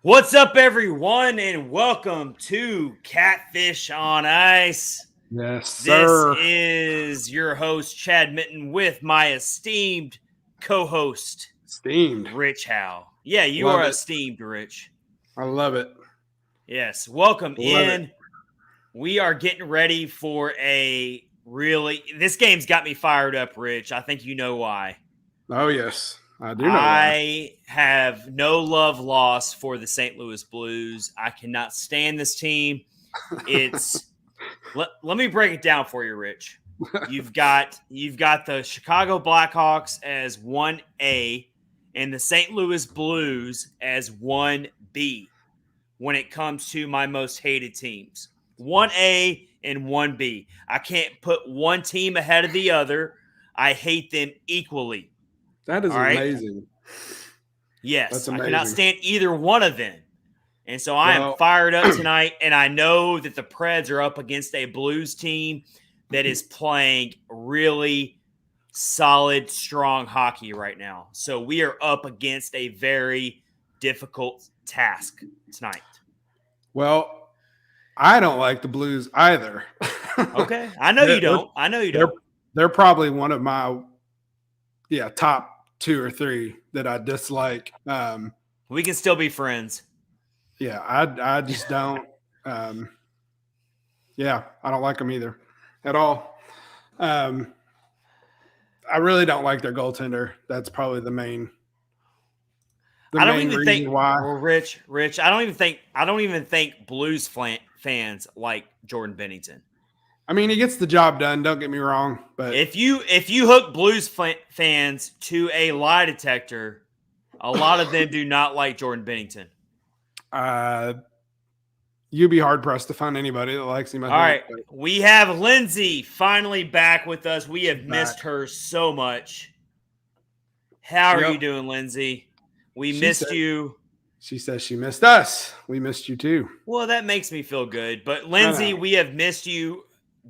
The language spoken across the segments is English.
What's up, everyone, and welcome to Catfish on Ice. Yes, sir. This is your host, Chad Mitten, with my esteemed co-host, Rich Howe. Yeah, you Love are it. esteemed, Rich. I love it. Yes, welcome Love in. it. We are getting ready for this game's got me fired up, Rich. I think you know why. Oh, yes. I do know why. I have no love lost for the St. Louis Blues. I cannot stand this team. It's let me break it down for you, Rich. You've got the Chicago Blackhawks as 1A and the St. Louis Blues as 1B when it comes to my most hated teams. 1A and 1B. I can't put one team ahead of the other. I hate them equally. That is amazing. Yes, that's amazing. I cannot stand either one of them. And so I am fired up tonight, and I know that the Preds are up against a Blues team that is playing really solid, strong hockey right now. So we are up against a very difficult task tonight. Well, I don't like the Blues either. Okay. I know you don't. I know you don't. They're probably one of my top 2 or 3 that I dislike. We can still be friends. Yeah, I just don't. I don't like them either at all. I really don't like their goaltender. That's probably the main. I don't even think why. Well, Rich. I don't even think Blues fans like Jordan Bennington. I mean, he gets the job done. Don't get me wrong, but if you hook Blues fans to a lie detector, a lot of them do not like Jordan Bennington. You'd be hard pressed to find anybody that likes him. All right, we have Lindsay finally back with us. We have missed her so much. How are you doing, Lindsay? We missed you. She says she missed us. We missed you too. Well, that makes me feel good. But Lindsay, we have missed you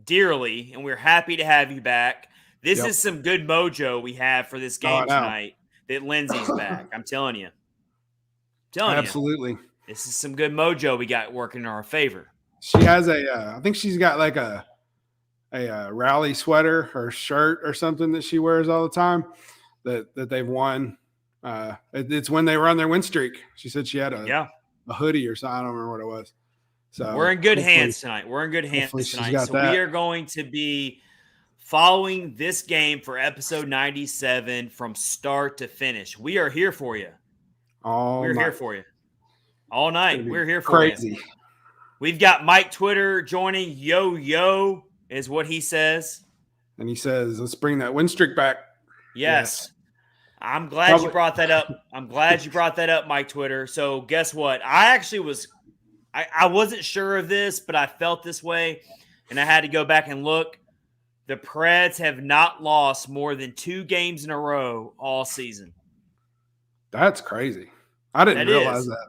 dearly, and we're happy to have you back. This is some good mojo we have for this game tonight that Lindsay's back. I'm telling you. Absolutely. This is some good mojo we got working in our favor. She has I think she's got like a rally sweater or shirt or something that she wears all the time that they've won. It's when they were on their win streak. She said she had a hoodie or something. I don't remember what it was. So we're in good hands tonight. So we are going to be following this game for episode 97 from start to finish. We are here for you. Here for you. All night. We're here for you. We've got Mike Twitter joining. Yo is what he says. And he says, let's bring that win streak back. Yes. I'm glad you brought that up. Mike Twitter. So guess what? I wasn't sure of this, but I felt this way, and I had to go back and look. The Preds have not lost more than 2 games in a row all season. That's crazy. I didn't realize that.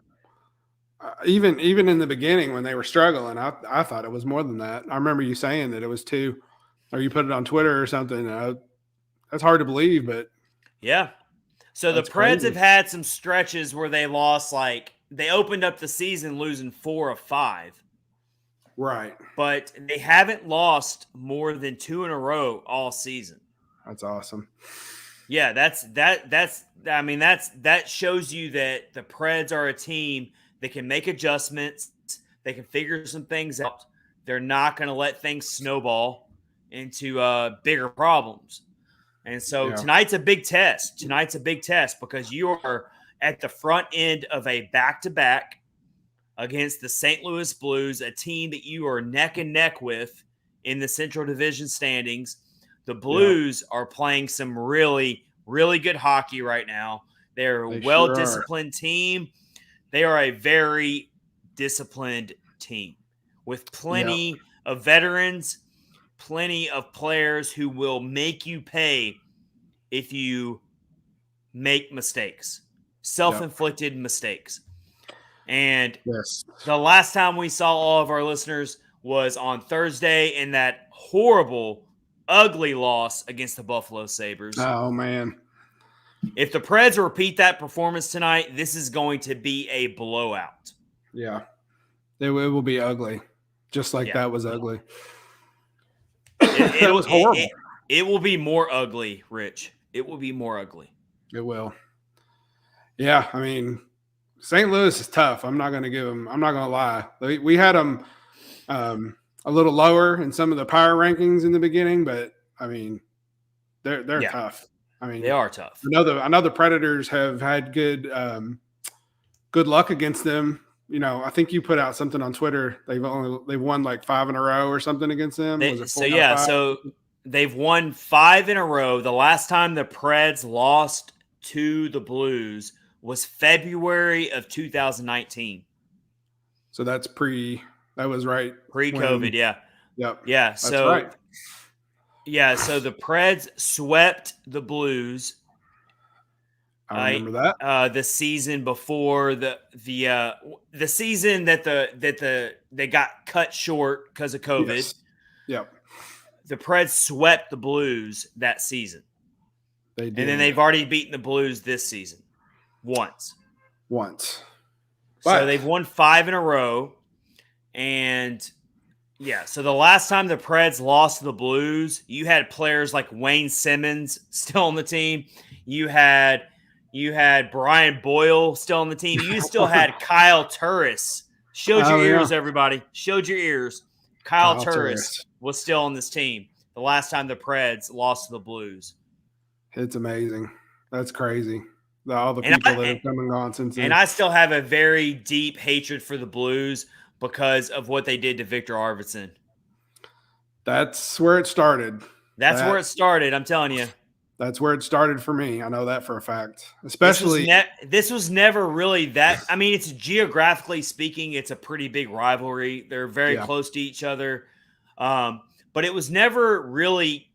Even in the beginning when they were struggling, I thought it was more than that. I remember you saying that it was 2, or you put it on Twitter or something. That's hard to believe, but yeah. So the Preds have had some stretches where they lost they opened up the season losing 4 of 5. Right. But they haven't lost more than 2 in a row all season. That's awesome. Yeah, that shows you that the Preds are a team that can make adjustments. They can figure some things out. They're not going to let things snowball into bigger problems. And so tonight's a big test. Because you are at the front end of a back-to-back against the St. Louis Blues, a team that you are neck and neck with in the Central Division standings. The Blues are playing some really, really good hockey right now. They're a well-disciplined team. They are a very disciplined team with plenty of veterans, plenty of players who will make you pay if you make mistakes. Self-inflicted mistakes. And the last time we saw all of our listeners was on Thursday in that horrible, ugly loss against the Buffalo Sabres. Oh, man. If the Preds repeat that performance tonight, this is going to be a blowout. Yeah. It will be ugly, just like that was ugly. It was horrible. It will be more ugly, Rich. It will be more ugly. It will. Yeah, I mean, St. Louis is tough. I'm not going to lie. We had them a little lower in some of the power rankings in the beginning, but I mean, they're tough. I mean, they are tough. I know the Predators have had good luck against them. You know, I think you put out something on Twitter. They've won like 5 in a row or something against them. So they've won 5 in a row. The last time the Preds lost to the Blues was February of 2019. So that's that was right. Pre-COVID, yeah. Yep. Yeah. That's right. Yeah, so the Preds swept the Blues. I remember that. The season before the season that they got cut short because of COVID. Yes. Yep. The Preds swept the Blues that season. They did. And then they've already beaten the Blues this season. Once. So they've won 5 in a row. And so the last time the Preds lost to the Blues, you had players like Wayne Simmons still on the team. You had Brian Boyle still on the team. You still had Kyle Turris. Showed your ears, everybody. Showed your ears. Kyle Turris was still on this team the last time the Preds lost to the Blues. It's amazing. That's crazy. All the people that have come and gone since then. And I still have a very deep hatred for the Blues because of what they did to Victor Arvidsson. That's where it started. Where it started, I'm telling you. That's where it started for me. I know that for a fact. Especially this was never really that. I mean, it's geographically speaking, it's a pretty big rivalry. They're very close to each other. But it was never really,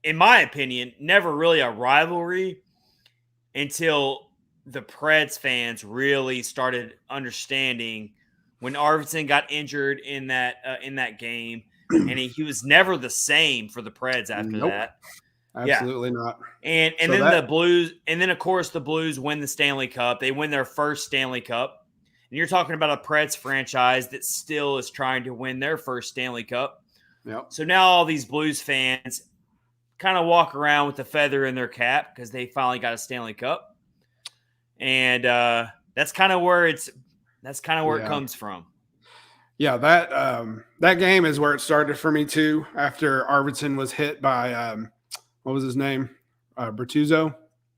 in my opinion, never really a rivalry until the Preds fans really started understanding when Arvidsson got injured in that game, and he was never the same for the Preds after that. Absolutely not. And then the Blues, and then of course the Blues win the Stanley Cup. They win their first Stanley Cup. And you're talking about a Preds franchise that still is trying to win their first Stanley Cup. Yep. So now all these Blues fans kind of walk around with a feather in their cap because they finally got a Stanley Cup. And that's kind of where it comes from. Yeah, that game is where it started for me too. After Arvidsson was hit by what was his name? Bertuzzo.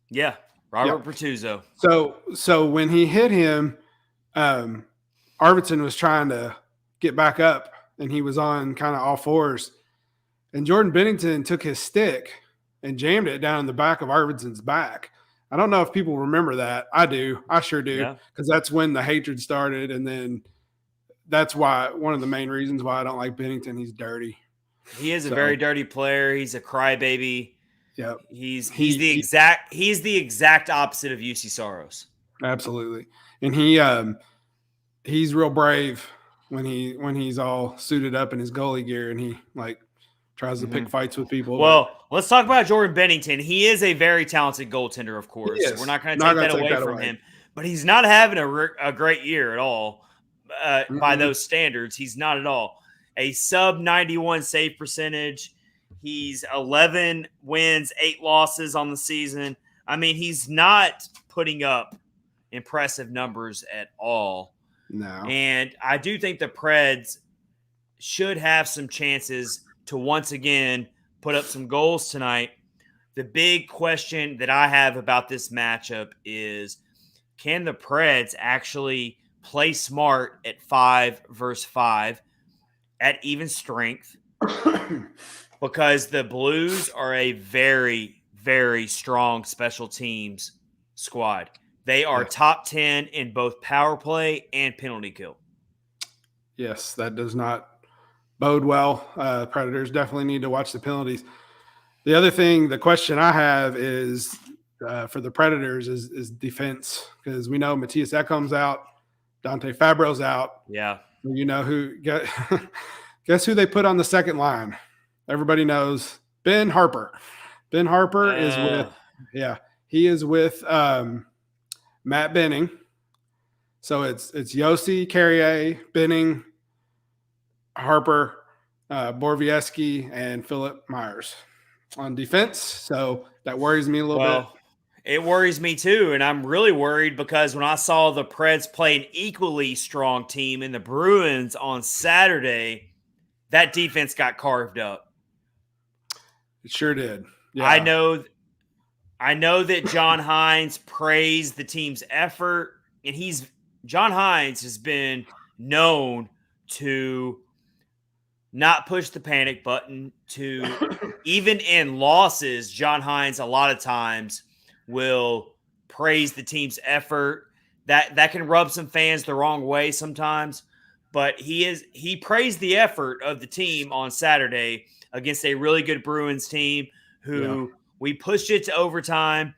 Yeah, Robert Bertuzzo. So when he hit him, Arvidsson was trying to get back up, and he was on kind of all fours. And Jordan Bennington took his stick and jammed it down in the back of Arvidsson's back. I don't know if people remember that. I do. I sure do, because that's when the hatred started, and then that's why one of the main reasons why I don't like Bennington. He's dirty. He is a very dirty player. He's a crybaby. Yep. He's the exact opposite of UC Saros. Absolutely. And he's real brave when he's all suited up in his goalie gear and he tries to pick fights with people. Well, let's talk about Jordan Bennington. He is a very talented goaltender, of course. We're not going to take that away from him. But he's not having a great year at all by those standards. He's not at all. A sub 91 save percentage. He's 11 wins, 8 losses on the season. I mean, he's not putting up impressive numbers at all. No. And I do think the Preds should have some chances to once again put up some goals tonight. The big question that I have about this matchup is, can the Preds actually play smart at 5 versus 5 at even strength? Because the Blues are a very, very strong special teams squad. They are top 10 in both power play and penalty kill. Yes, that does not bode well. Predators definitely need to watch the penalties. The other thing, the question I have is for the Predators is defense, because we know Matthias Ekholm's out, Dante Fabro's out. Yeah. You know who guess who they put on the second line? Everybody knows Ben Harper. Ben Harper is with He is with Matt Benning. So it's Yossi, Carrier, Benning, Harper, Borvieski, and Philip Myers on defense. So that worries me a little bit. It worries me too, and I'm really worried because when I saw the Preds play an equally strong team in the Bruins on Saturday, that defense got carved up. It sure did. Yeah. I know that John Hines praised the team's effort, and John Hines has been known to not push the panic button. To even in losses, John Hines a lot of times will praise the team's effort. That can rub some fans the wrong way sometimes, but he praised the effort of the team on Saturday against a really good Bruins team who we pushed it to overtime,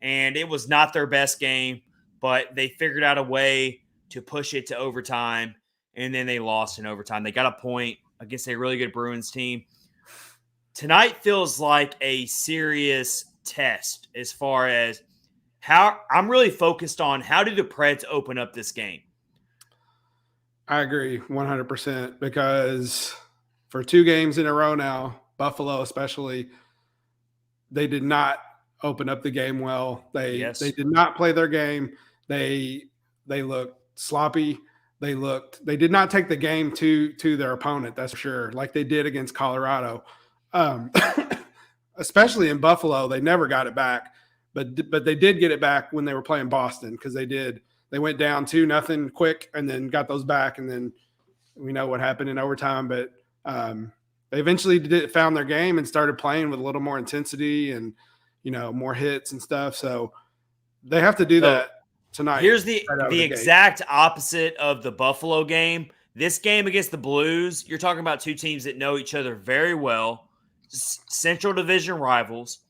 and it was not their best game, but they figured out a way to push it to overtime, and then they lost in overtime. They got a point against a really good Bruins team. Tonight feels like a serious test as far as how I'm really focused on how do the Preds open up this game. I agree 100% because for 2 games in a row now, Buffalo especially, they did not open up the game well. They did not play their game. They looked sloppy. They did not take the game to their opponent, that's for sure, like they did against Colorado. Especially in Buffalo, they never got it back, but they did get it back when they were playing Boston because they went down 2-0 quick and then got those back, and then we know what happened in overtime. But they eventually found their game and started playing with a little more intensity and more hits and stuff. So they have to do that tonight. Here's the exact opposite of the Buffalo game. This game against the Blues, you're talking about 2 teams that know each other very well, Central Division rivals.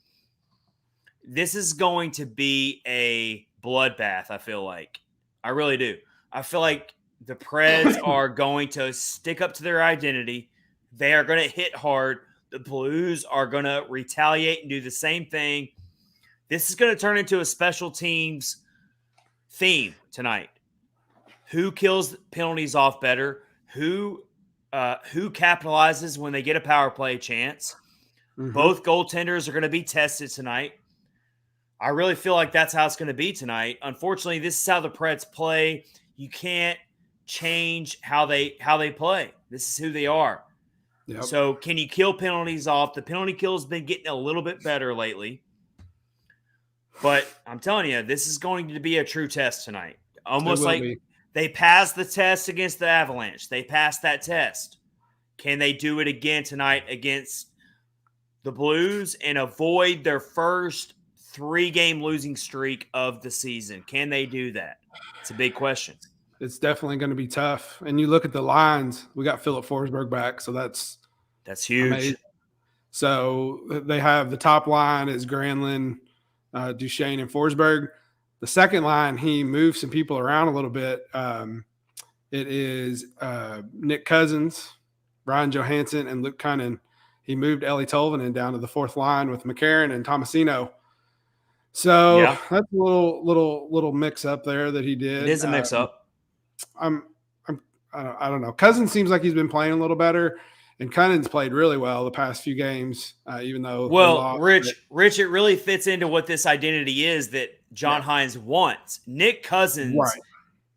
This is going to be a bloodbath, I feel like. I really do. I feel like the Preds are going to stick up to their identity. They are going to hit hard. The Blues are going to retaliate and do the same thing. This is going to turn into a special teams theme tonight. Who kills penalties off better? Who capitalizes when they get a power play chance? Mm-hmm. Both goaltenders are going to be tested tonight. I really feel like that's how it's going to be tonight. Unfortunately, this is how the Preds play. You can't change how they play. This is who they are. Yep. So can you kill penalties off? The penalty kill has been getting a little bit better lately. But I'm telling you, this is going to be a true test tonight. Almost like they passed the test against the Avalanche. They passed that test. Can they do it again tonight against the Blues and avoid their first 3-game losing streak of the season? Can they do that? It's a big question. It's definitely going to be tough. And you look at the lines, we got Philip Forsberg back, so that's huge. Amazing. So they have the top line is Granlund, Duchene, and Forsberg. The second line, he moved some people around a little bit. It is Nick Cousins, Brian Johansson, and Luke Cunnin. He moved Ellie Tolvanen down to the 4th line with McCarron and Tomasino. So that's a little mix up there that he did. It is a mix up. I don't know. Cousins seems like he's been playing a little better, and Cunning's played really well the past few games, even though Rich, it really fits into what this identity is that John Hines wants. Nick Cousins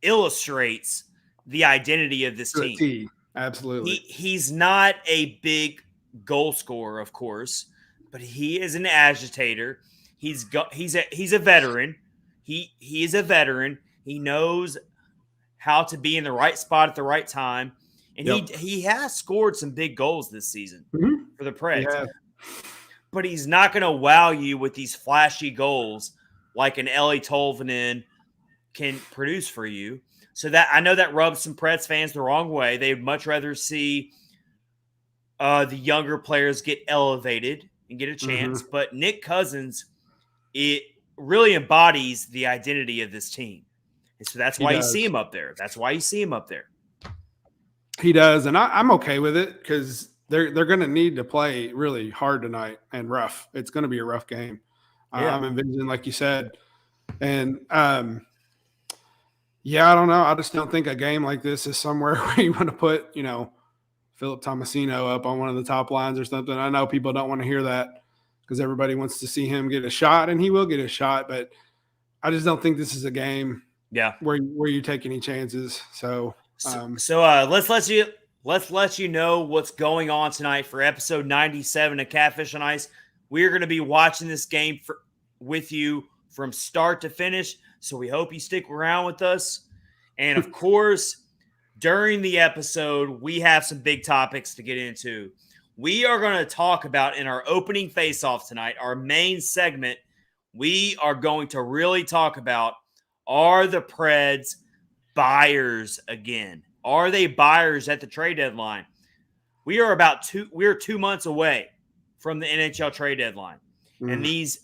illustrates the identity of this team. Absolutely. He's not a big goal scorer, of course, but he is an agitator. He's a veteran. He is a veteran. He knows how to be in the right spot at the right time. And he has scored some big goals this season for the Preds. Yeah. But he's not going to wow you with these flashy goals like an Ellie Tolvanen can produce for you. So that I know that rubs some Preds fans the wrong way. They'd much rather see the younger players get elevated and get a chance. But Nick Cousins, it really embodies the identity of this team. And so that's why you see him up there. He does, and I'm okay with it because they're going to need to play really hard tonight and rough. It's going to be a rough game. I'm envisioning, like you said. And yeah, I don't know. I just don't think a game like this is somewhere where you want to put, Philip Tomasino up on one of the top lines or something. I know people don't want to hear that because everybody wants to see him get a shot, and he will get a shot. But I just don't think this is a game where you take any chances. So let's let you know what's going on tonight for episode 97 of Catfish on Ice. We're going to be watching this game with you from start to finish. So we hope you stick around with us. And of course, during the episode, we have some big topics to get into. We are going to talk about in our opening face-off tonight, our main segment, we are going to really talk about, are the Preds buyers again? Are they buyers at the trade deadline? We are 2 months away from the NHL trade deadline. And these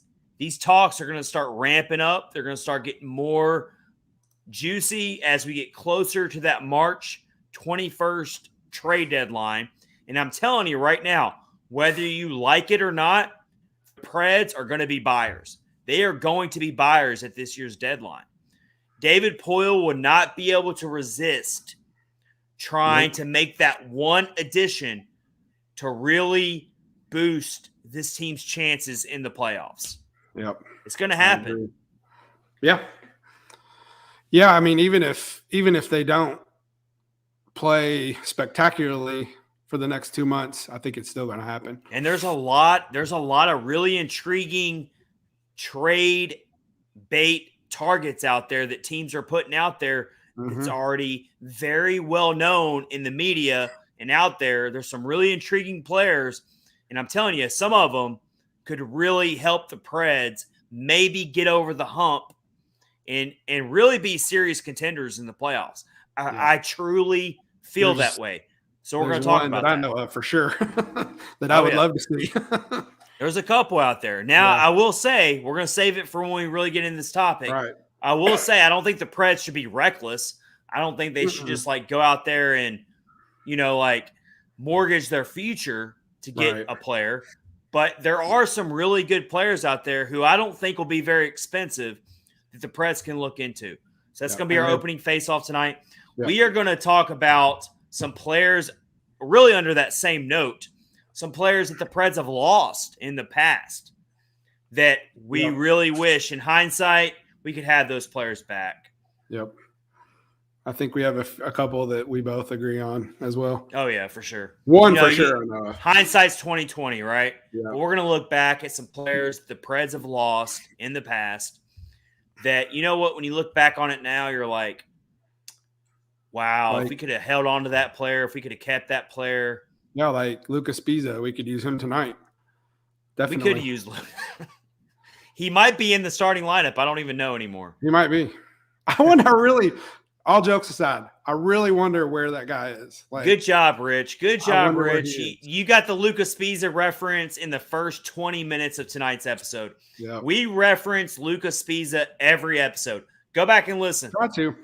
talks are going to start ramping up. They're going to start getting more juicy as we get closer to that March 21st trade deadline. And I'm telling you right now, whether you like it or not, the Preds are going to be buyers. They are going to be buyers at this year's deadline. David Poile would not be able to resist trying to make that one addition to really boost this team's chances in the playoffs. Yep. It's going to happen. Yeah. Yeah, I mean, even if they don't play spectacularly for the next 2 months, I think it's still going to happen. And there's a lot of really intriguing trade bait targets out there that teams are putting out there. It's already very well known in the media and out there. There's some really intriguing players, and I'm telling you, some of them could really help the Preds maybe get over the hump and really be serious contenders in the playoffs. I truly feel that way. So we're going to talk about that. I know of for sure that I would love to see. There's a couple out there. Now, I will say, we're going to save it for when we really get into this topic. Right. I will say, I don't think the Preds should be reckless. I don't think they should just go out there and, mortgage their future to get a player. But there are some really good players out there who I don't think will be very expensive that the Preds can look into. So that's going to be our opening face-off tonight. Yeah. We are going to talk about some players really under that same note, some players that the Preds have lost in the past that we really wish, in hindsight, we could have those players back. Yep. I think we have a couple that we both agree on as well. Oh, yeah, for sure. One for sure. Hindsight's 20/20, right? Yeah. But we're going to look back at some players the Preds have lost in the past that, when you look back on it now, you're like, wow, if we could have held on to that player, if we could have kept that player. Yeah, like Lucas Pisa, we could use him tonight. Definitely. We could use He might be in the starting lineup. I don't even know anymore. He might be. I wonder really – all jokes aside, I really wonder where that guy is. Good job, Rich. Good job, Rich. You got the Lucas Pisa reference in the first 20 minutes of tonight's episode. Yep. We reference Lucas Pisa every episode. Go back and listen. Try to.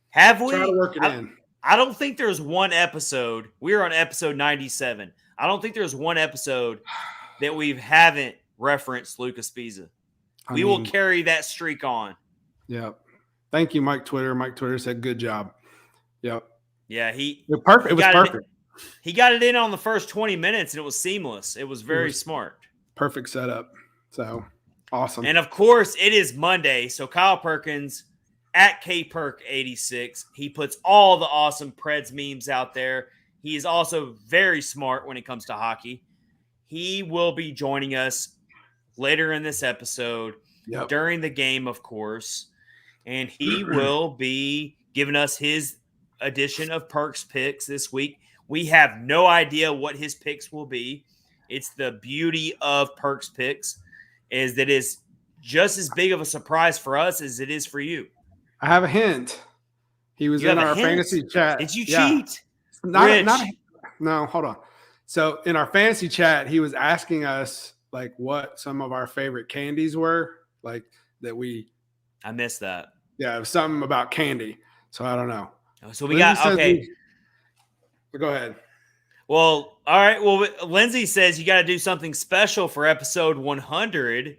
Have we? Try to work it in. I don't think there's one episode. We're on episode 97. I don't think there's one episode that we haven't referenced Lucas Pisa. We will carry that streak on. Yep. Thank you, Mike Twitter. Mike Twitter said, good job. Yep. Yeah, it was perfect. He got it in on the first 20 minutes, and it was seamless. It was very smart. Perfect setup. So, awesome. And, of course, it is Monday, so Kyle Perkins at KPerk86. He puts all the awesome Preds memes out there. He is also very smart when it comes to hockey. He will be joining us later in this episode during the game, of course. And he will be giving us his edition of Perk's picks this week. We have no idea what his picks will be. It's the beauty of Perk's picks is that it's just as big of a surprise for us as it is for you. I have a hint. He was in our fantasy chat. Did you cheat? No, hold on. So in our fantasy chat, he was asking us what some of our favorite candies were, that we. I missed that. Yeah, it was something about candy. So I don't know. So we got okay. Go ahead. Well, all right. Well, Lindsay says you got to do something special for episode 100.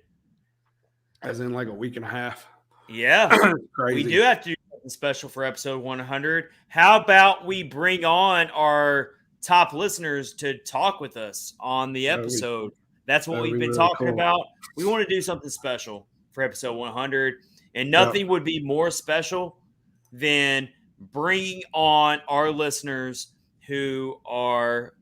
as in like a week and a half. Yeah. Crazy. We do have to do something special for episode 100. How about we bring on our top listeners to talk with us on the episode? That's what we've been really talking cool. about. We want to do something special for episode 100, and nothing would be more special than bringing on our listeners who are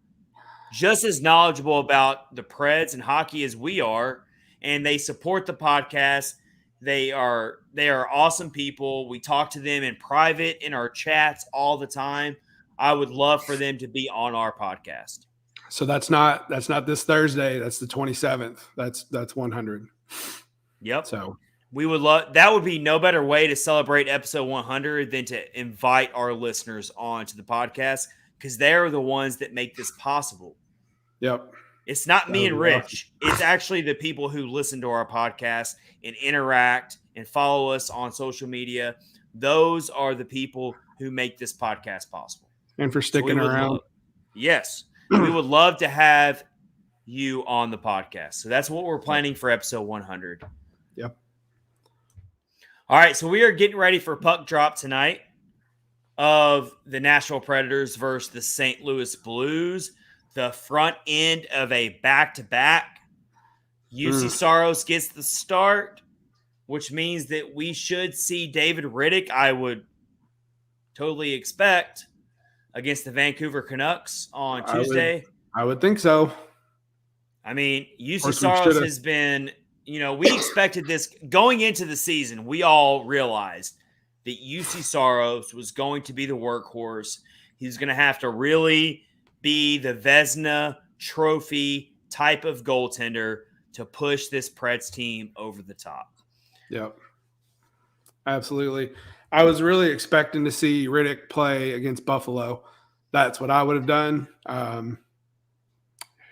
just as knowledgeable about the Preds and hockey as we are, and they support the podcast. They are awesome people. We talk to them in private in our chats all the time. I would love for them to be on our podcast. So that's not this Thursday. That's the 27th. That's 100. Yep. So we would love that. Would be no better way to celebrate episode 100 than to invite our listeners on to the podcast, because they're the ones that make this possible. Yep. It's not me and Rich. It's actually the people who listen to our podcast and interact and follow us on social media. Those are the people who make this podcast possible. And for sticking around. Yes. We would love to have you on the podcast. So that's what we're planning for episode 100. Yep. All right. So we are getting ready for puck drop tonight of the Nashville Predators versus the St. Louis Blues. The front end of a back-to-back. UC Saros gets the start, which means that we should see David Riddick, I would totally expect, against the Vancouver Canucks on Tuesday. I would think so. I mean, UC Saros has been, we expected this going into the season. We all realized that UC Saros was going to be the workhorse. He's going to have to really be the Vezina trophy type of goaltender to push this Preds team over the top. Yep. Absolutely. I was really expecting to see Riddick play against Buffalo. That's what I would have done.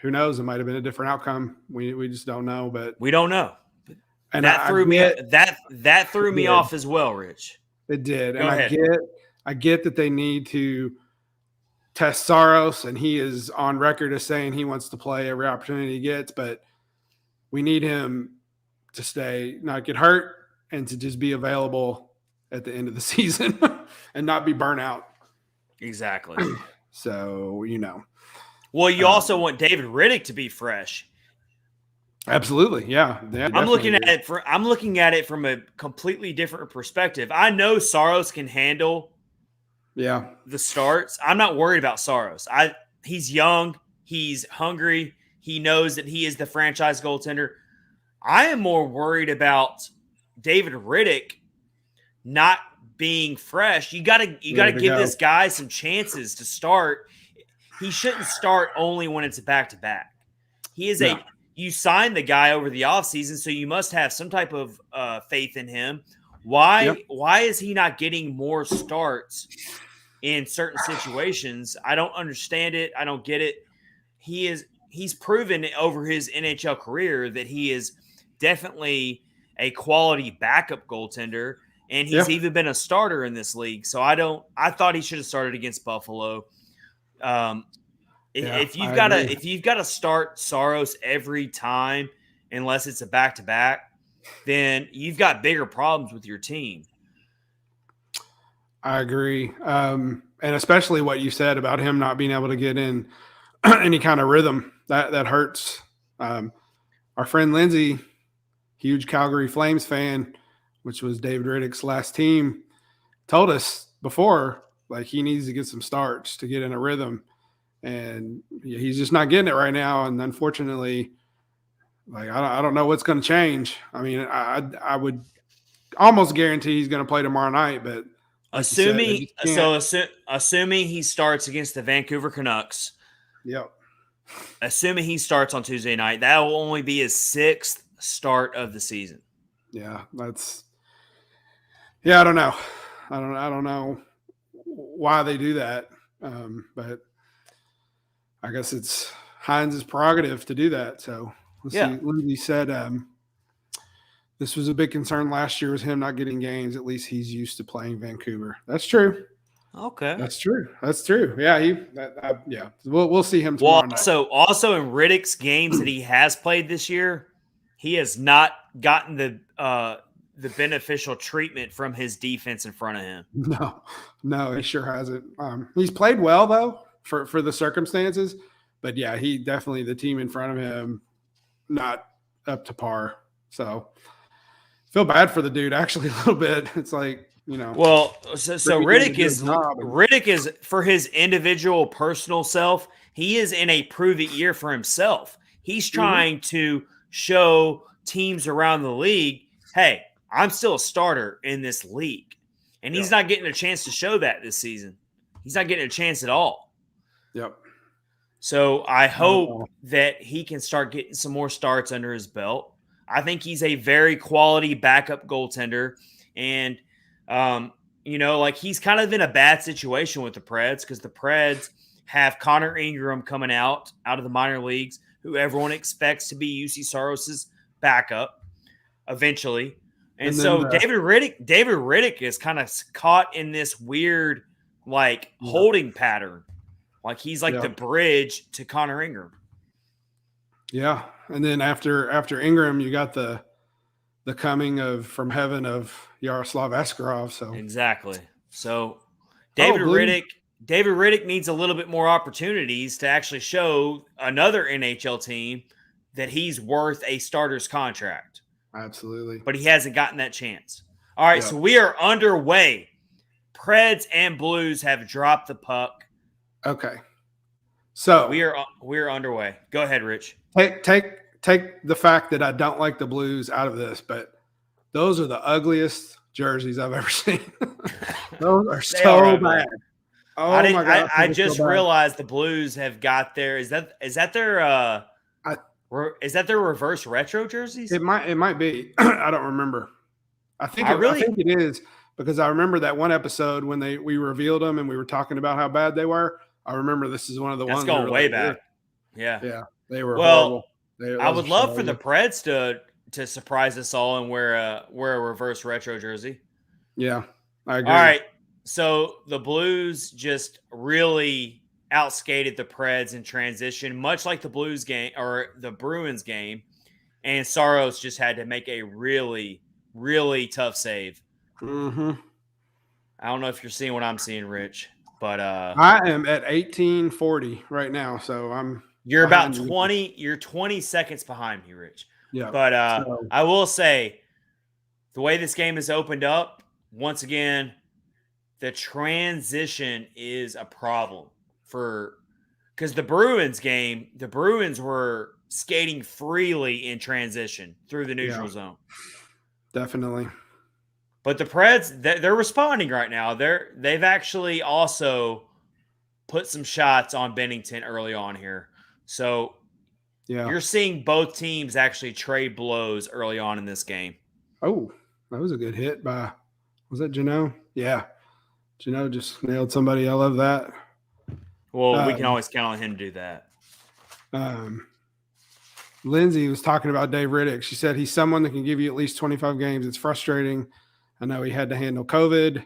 Who knows? It might have been a different outcome. We just don't know, but we don't know. And that threw me that threw me off as well, Rich. It did. Go and ahead. I get that they need to test Saros, and he is on record as saying he wants to play every opportunity he gets, but we need him to not get hurt, and to just be available at the end of the season and not be burnt out. Exactly. So, Well, you also want David Riddick to be fresh. Absolutely. Yeah. I'm looking at it from a completely different perspective. I know Saros can handle the starts. I'm not worried about Saros. He's young, he's hungry, he knows that he is the franchise goaltender. I am more worried about David Riddick not being fresh. You gotta give this guy some chances to start. He shouldn't start only when it's a back-to-back. He is you signed the guy over the offseason, so you must have some type of faith in him. Why is he not getting more starts in certain situations? I don't understand it. I don't get it. He's proven over his NHL career that he is definitely a quality backup goaltender, and he's even been a starter in this league. So I thought he should have started against Buffalo. If you've got to start Saros every time, unless it's a back-to-back, then you've got bigger problems with your team. I agree. And especially what you said about him not being able to get in any kind of rhythm, that hurts. Our friend Lindsay, huge Calgary Flames fan, which was David Riddick's last team, told us before, like, he needs to get some starts to get in a rhythm. And he's just not getting it right now. And unfortunately, like, I don't know what's going to change. I mean, I would almost guarantee he's going to play tomorrow night, but assuming he starts against the Vancouver Canucks. Yep. Assuming he starts on Tuesday night, that will only be his 6th start of the season. Yeah, I don't know. I don't know why they do that. But I guess it's Hines' prerogative to do that. So let's see. Lindsay said this was a big concern last year, was him not getting games. At least he's used to playing Vancouver. That's true. Okay. That's true. Yeah, We'll see him tomorrow night. Also in Riddick's games that he has played this year, he has not gotten the beneficial treatment from his defense in front of him. No, he sure hasn't. He's played well though for the circumstances, but yeah, he definitely, the team in front of him not up to par. So feel bad for the dude actually a little bit. It's like, Well, so Riddick is for his individual personal self. He is in a prove it year for himself. He's trying to show teams around the league, hey, I'm still a starter in this league. And he's not getting a chance to show that this season. He's not getting a chance at all. Yep. So I hope that he can start getting some more starts under his belt. I think he's a very quality backup goaltender. And, he's kind of in a bad situation with the Preds because the Preds have Connor Ingram coming out of the minor leagues, who everyone expects to be UC Saros's backup eventually. And so David Riddick is kind of caught in this weird, holding pattern. Like he's the bridge to Connor Ingram. Yeah. And then after Ingram, you got the coming from heaven of Yaroslav Askarov. So exactly. So David Riddick needs a little bit more opportunities to actually show another NHL team that he's worth a starter's contract. Absolutely. But he hasn't gotten that chance. All right, so we are underway. Preds and Blues have dropped the puck. Okay. So we're underway. Go ahead, Rich. Take the fact that I don't like the Blues out of this, but those are the ugliest jerseys I've ever seen. Those are so bad. Oh my God. I just realized the Blues have got their is that their reverse retro jerseys? It might be. I don't remember. I think it is, because I remember that one episode when we revealed them and we were talking about how bad they were. I remember this is one of the ones going way back. Yeah. They were horrible. I would love for the Preds to surprise us all and wear a reverse retro jersey. Yeah, I agree. All right, so the Blues just really outskated the Preds in transition, much like the Blues game or the Bruins game, and Saros just had to make a really, really tough save. Mm-hmm. I don't know if you're seeing what I'm seeing, Rich, but I am at 1840 right now, so you're about 20. You're 20 seconds behind me, Rich. Yeah, but I will say, the way this game has opened up, once again, the transition is a problem because the Bruins were skating freely in transition through the neutral zone. Definitely. But the Preds, they're responding right now. They've actually also put some shots on Bennington early on here. So you're seeing both teams actually trade blows early on in this game. Oh, that was a good hit by, was that Geno? Yeah. Geno just nailed somebody. I love that. Well, we can always count on him to do that. Lindsay was talking about Dave Riddick. She said he's someone that can give you at least 25 games. It's frustrating. I know he had to handle COVID,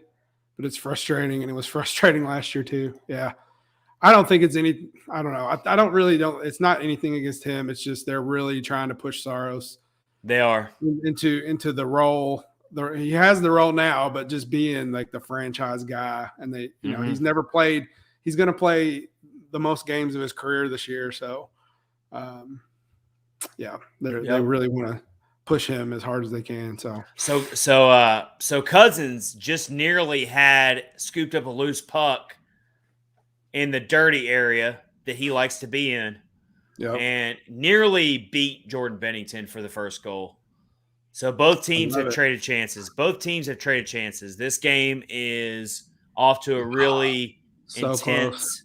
but it's frustrating, and it was frustrating last year too. Yeah. I don't think it's I don't know. It's not anything against him. It's just they're really trying to push Saros. They are into the role. He has the role now, but just being like the franchise guy, and he's never played. He's going to play the most games of his career this year. So, they really want to push him as hard as they can. So Cousins just nearly had scooped up a loose puck in the dirty area that he likes to be in, and nearly beat Jordan Bennington for the first goal. So both teams have traded chances. This game is off to a really intense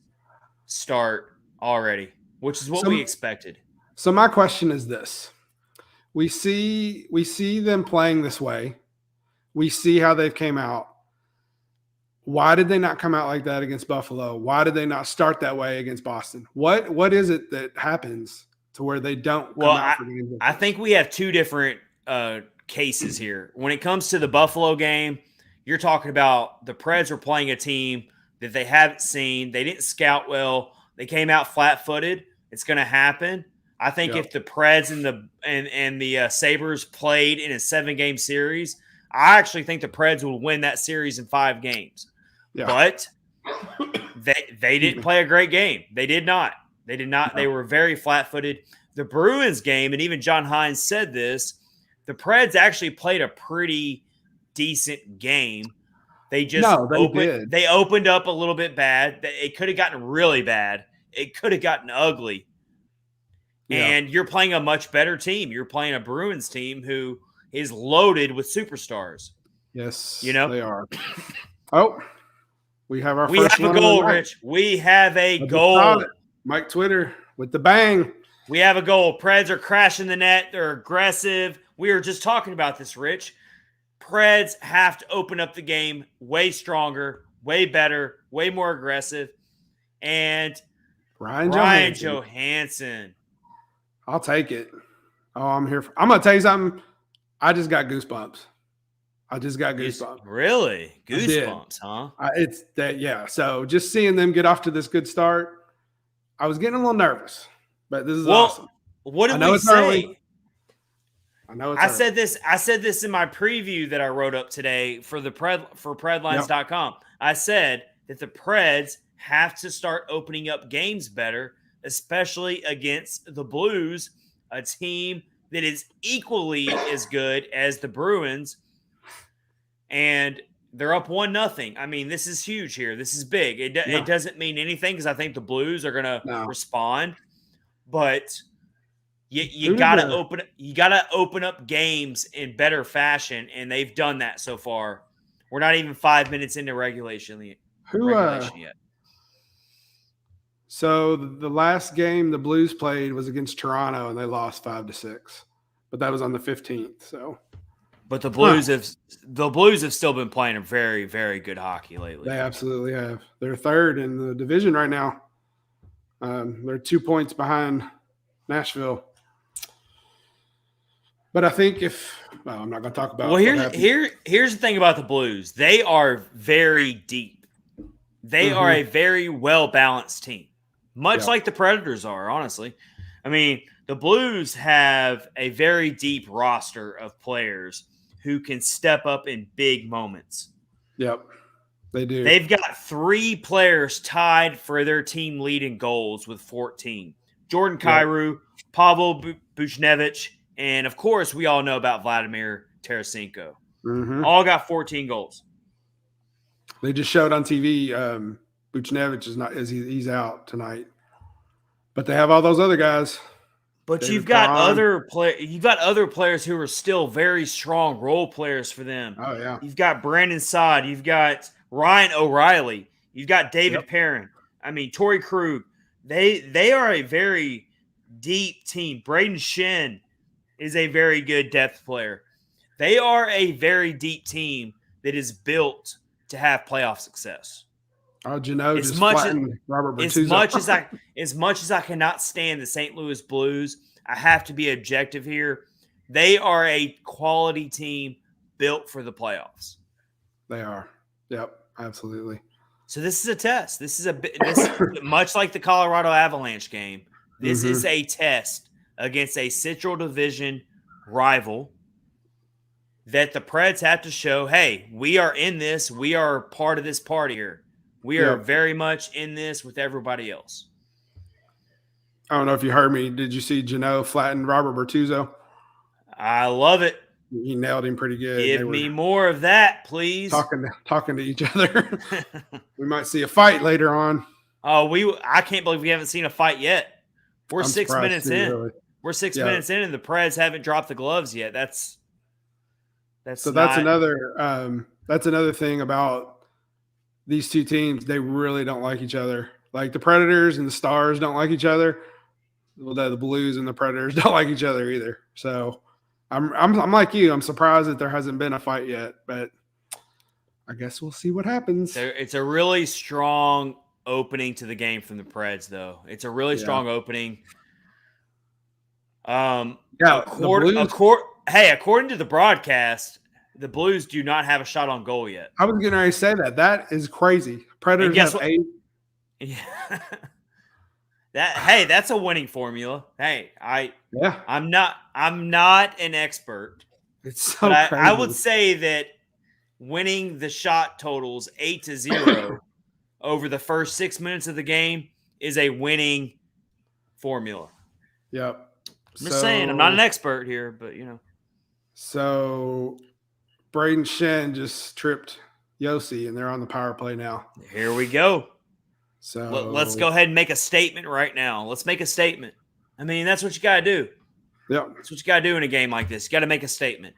start already, which is what we expected. So my question is this. We see them playing this way. We see how they've came out. Why did they not come out like that against Buffalo? Why did they not start that way against Boston? What is it that happens to where they don't come out for games? I think we have two different cases here. When it comes to the Buffalo game, you're talking about the Preds were playing a team that they haven't seen. They didn't scout well. They came out flat-footed. It's going to happen. I think if the Preds and the Sabres played in a 7-game series, I actually think the Preds will win that series in 5 games. Yeah. But they didn't play a great game. They did not. They did not. No. They were very flat-footed. The Bruins game, and even John Hines said this, the Preds actually played a pretty decent game. They just they opened up a little bit bad. It could have gotten really bad. It could have gotten ugly. Yeah. And you're playing a much better team. You're playing a Bruins team who is loaded with superstars. Yes, you know they are. Oh, we have our we first have a goal, Rich. We have a goal. Mike Twitter with the bang. We have a goal. Preds are crashing the net. They're aggressive. We were just talking about this, Rich. Preds have to open up the game way stronger, way better, way more aggressive. And Ryan Johansson. I'll take it. Oh, I'm here. I'm going to tell you something. I just got goosebumps. Really? Goosebumps, huh? It's that, yeah. So just seeing them get off to this good start, I was getting a little nervous, but this is awesome. What did we say? Early. I know it's early. I said this in my preview that I wrote up today for Predlines.com. Yep. I said that the Preds have to start opening up games better, especially against the Blues, a team that is equally as good as the Bruins. And they're up 1-0. I mean, this is huge here. This is big. It doesn't mean anything because I think the Blues are going to respond. But you got to open up games in better fashion, and they've done that so far. We're not even 5 minutes into regulation yet. So the last game the Blues played was against Toronto, and they lost 5-6. But that was on the 15th. So, but the Blues have still been playing a very, very good hockey lately. They absolutely have. They're third in the division right now. They're 2 points behind Nashville. But I think I'm not going to talk about. Well, here's the thing about the Blues. They are very deep. They are a very well balanced team, much like the Predators are. Honestly, I mean, the Blues have a very deep roster of players who can step up in big moments. Yep, they do. They've got 3 players tied for their team lead in goals with 14. Jordan Kyrou, Pavel Buchnevich, and of course, we all know about Vladimir Tarasenko. All got 14 goals. They just showed on TV Buchnevich he's out tonight. But they have all those other guys. But David you've got other players who are still very strong role players for them. Oh yeah. You've got Brandon Saad, you've got Ryan O'Reilly, you've got David Perrin. I mean, Torrey Krug. They are a very deep team. Braden Shen is a very good depth player. They are a very deep team that is built to have playoff success. Geno just flattened Robert Bertuzzo. As much as I cannot stand the St. Louis Blues, I have to be objective here. They are a quality team built for the playoffs. They are. Yep, absolutely. So this is a test. This is much like the Colorado Avalanche game. This is a test against a Central Division rival that the Preds have to show, hey, we are in this. We are part of this party here. We are very much in this with everybody else. I don't know if you heard me. Did you see Geno flatten Robert Bertuzzo? I love it. He nailed him pretty good. Give me more of that, please. Talking to each other. We might see a fight later on. Oh, I can't believe we haven't seen a fight yet. We're 6 minutes in. Really. We're 6 minutes in, and the Preds haven't dropped the gloves yet. That's another thing about these two teams. They really don't like each other. Like the Predators and the Stars don't like each other. Well, the Blues and the Predators don't like each other either. So I'm like you. I'm surprised that there hasn't been a fight yet, but I guess we'll see what happens. It's a really strong opening to the game from the Preds, though. It's a really strong opening. According to the broadcast, the Blues do not have a shot on goal yet. I was getting ready to say that. That is crazy. Predators have 8. Yeah. That's a winning formula. Hey, Yeah, I'm not an expert, it's so but I crazy. would say that winning the shot totals 8-0 over the first 6 minutes of the game is a winning formula. Yep. I'm just saying, I'm not an expert here, but So Braden Shen just tripped Yossi, and they're on the power play now. Here we go. So let's go ahead and make a statement right now. Let's make a statement. I mean, that's what you got to do. Yep. That's what you got to do in a game like this. You got to make a statement.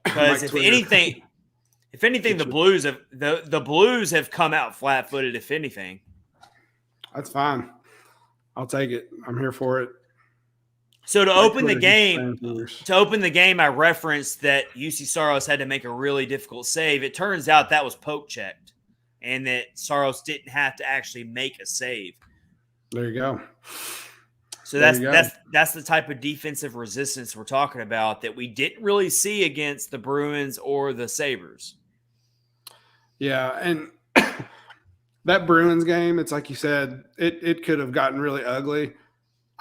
Because if anything, the Blues have come out flat-footed. If anything, that's fine. I'll take it. I'm here for it. So to open the game, I referenced that UC Saros had to make a really difficult save. It turns out that was poke checked, and that Saros didn't have to actually make a save. There you go. So that's the type of defensive resistance we're talking about that we didn't really see against the Bruins or the Sabres. Yeah, and that Bruins game, it's like you said, it could have gotten really ugly.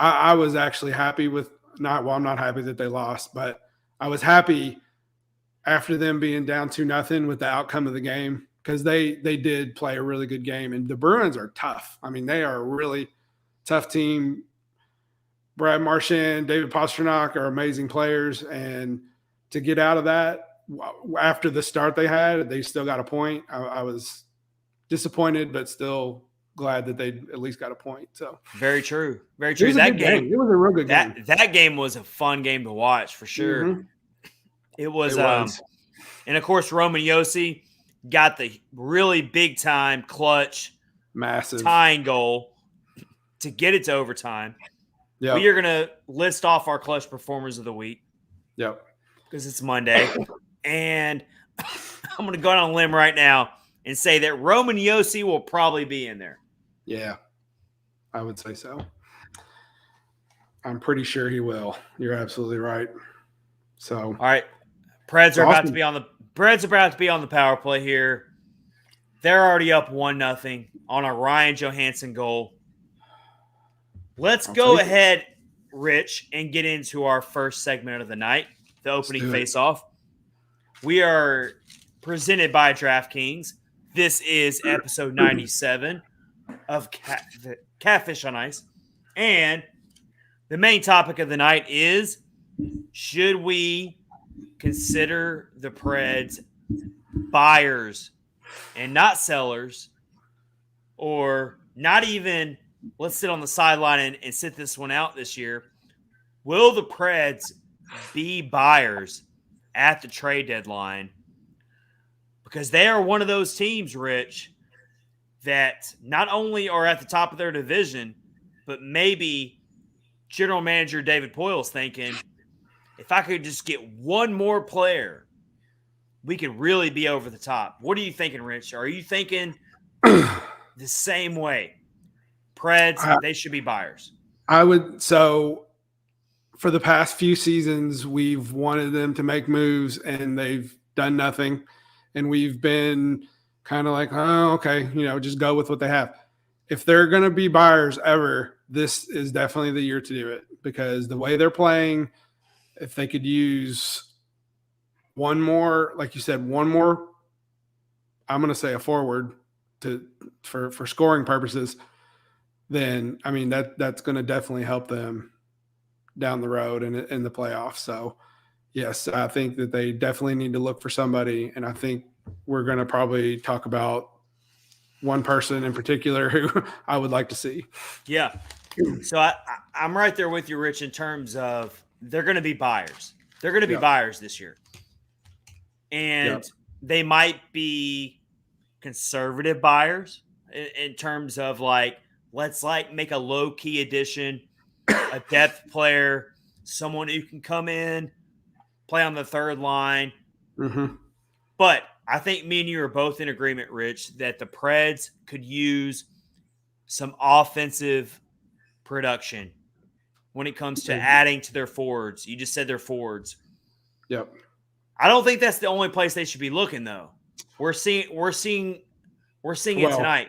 I was actually happy with I'm not happy that they lost, but I was happy after them being down 2-0 with the outcome of the game, because they did play a really good game. And the Bruins are tough. I mean, they are a really tough team. Brad Marchand, David Pastrnak are amazing players, and to get out of that after the start they had, they still got a point. I was disappointed, but still glad that they at least got a point. So very true. Very true. That game, it was a real good game. That game was a fun game to watch for sure. Mm-hmm. It was. And of course, Roman Josi got the really big time clutch, massive tying goal to get it to overtime. Yeah, we are going to list off our clutch performers of the week. Yep, because it's Monday, and I'm going to go on a limb right now and say that Roman Josi will probably be in there. Yeah, I would say so. I'm pretty sure he will. You're absolutely right. So, all right, Preds are about to be on the power play here. They're already up 1-0 on a Ryan Johansson goal. Let's go ahead, Rich, and get into our first segment of the night, the opening face-off. We are presented by DraftKings. This is episode 97 of Catfish on Ice. And the main topic of the night is, should we consider the Preds buyers and not sellers, or not even let's sit on the sideline and sit this one out this year? Will the Preds be buyers at the trade deadline? Because they are one of those teams, Rich, that not only are at the top of their division, but maybe general manager David Poyle's thinking, if I could just get one more player, we could really be over the top. What are you thinking, Rich? Are you thinking the same way? Preds, they should be buyers. I would. So for the past few seasons, we've wanted them to make moves, and they've done nothing. And we've been kind of like, oh, okay, just go with what they have. If they're going to be buyers ever, this is definitely the year to do it, because the way they're playing, if they could use one more, like you said, I'm going to say a forward for scoring purposes, then, I mean, that's going to definitely help them down the road in the playoffs. So, yes, I think that they definitely need to look for somebody, and I think we're going to probably talk about one person in particular who I would like to see. Yeah. So I'm right there with you, Rich, in terms of they're going to be buyers. They're going to be buyers this year. And they might be conservative buyers in terms of let's make a low-key addition, a depth player, someone who can come in, play on the third line. Mm-hmm. But I think me and you are both in agreement, Rich, that the Preds could use some offensive production when it comes to adding to their forwards. You just said their forwards. Yep. I don't think that's the only place they should be looking, though. We're seeing it tonight.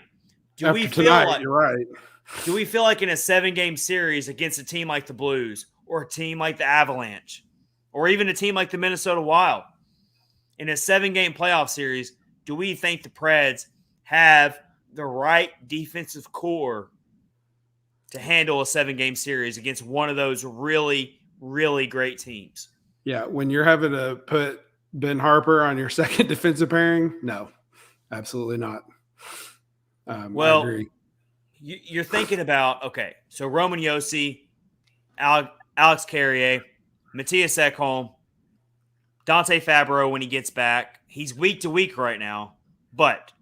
Do we feel tonight, you're right. Do we feel like in a 7-game series against a team like the Blues or a team like the Avalanche or even a team like the Minnesota Wild, in a 7-game playoff series, do we think the Preds have the right defensive core to handle a 7-game series against one of those really, really great teams? Yeah, when you're having to put Ben Harper on your second defensive pairing, no, absolutely not. I agree. You're thinking about, okay, so Roman Yossi, Alex Carrier, Matthias Ekholm, Dante Fabro when he gets back. He's week to week right now, but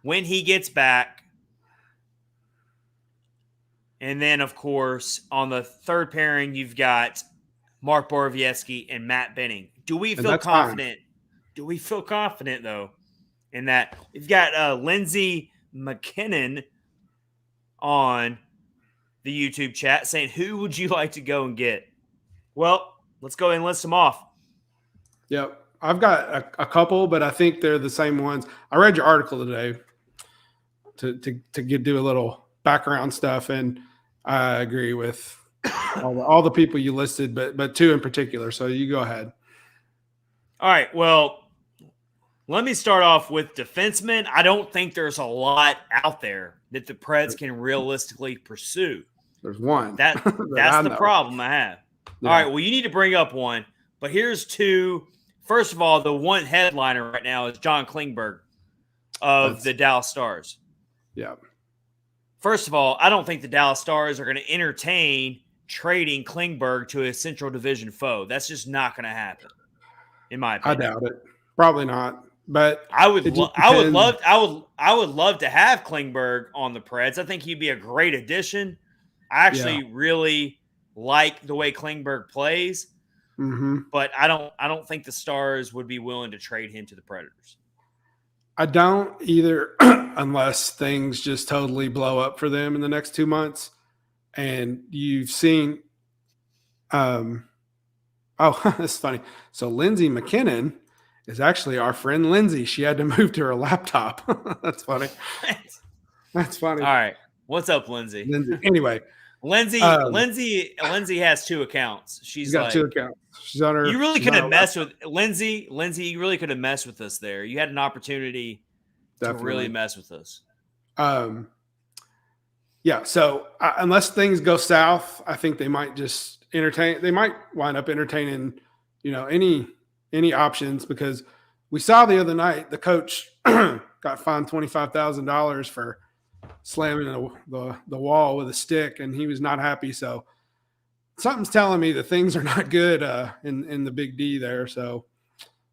when he gets back, and then, of course, on the third pairing, you've got Mark Borowiecki and Matt Benning. Do we feel confident? Fine. Do we feel confident, though, in that? We've got Lindsey McKinnon on the YouTube chat saying, who would you like to go and get? Well, let's go ahead and list them off. Yep. I've got a couple, but I think they're the same ones. I read your article today to do a little background stuff, and I agree with all the people you listed, but two in particular. So you go ahead. All right. Well, let me start off with defensemen. I don't think there's a lot out there that the Preds can realistically pursue. There's one. That's the problem I have. Yeah. All right. Well, you need to bring up one, but here's two. First of all, the one headliner right now is John Klingberg of the Dallas Stars. Yeah. First of all, I don't think the Dallas Stars are going to entertain trading Klingberg to a Central Division foe. That's just not going to happen, in my opinion. I doubt it. Probably not. But I would love to have Klingberg on the Preds. I think he'd be a great addition. I actually really like the way Klingberg plays. Mm-hmm. But I don't think the Stars would be willing to trade him to the Predators. I don't either, unless things just totally blow up for them in the next 2 months. And you've seen, that's funny. So Lindsey McKinnon is actually our friend Lindsay. She had to move to her laptop. That's funny. That's funny. All right, what's up, Lindsay? Anyway. Lindsay has 2 accounts. She's got 2 accounts. She's on her. You really could have messed with Lindsay. Lindsay, you really could have messed with us there. You had an opportunity to really mess with us. Yeah. So unless things go south, I think they might just entertain. They might wind up entertaining, any options, because we saw the other night the coach got fined $25,000 for slamming the wall with a stick, and he was not happy. So something's telling me that things are not good in the Big D there. So,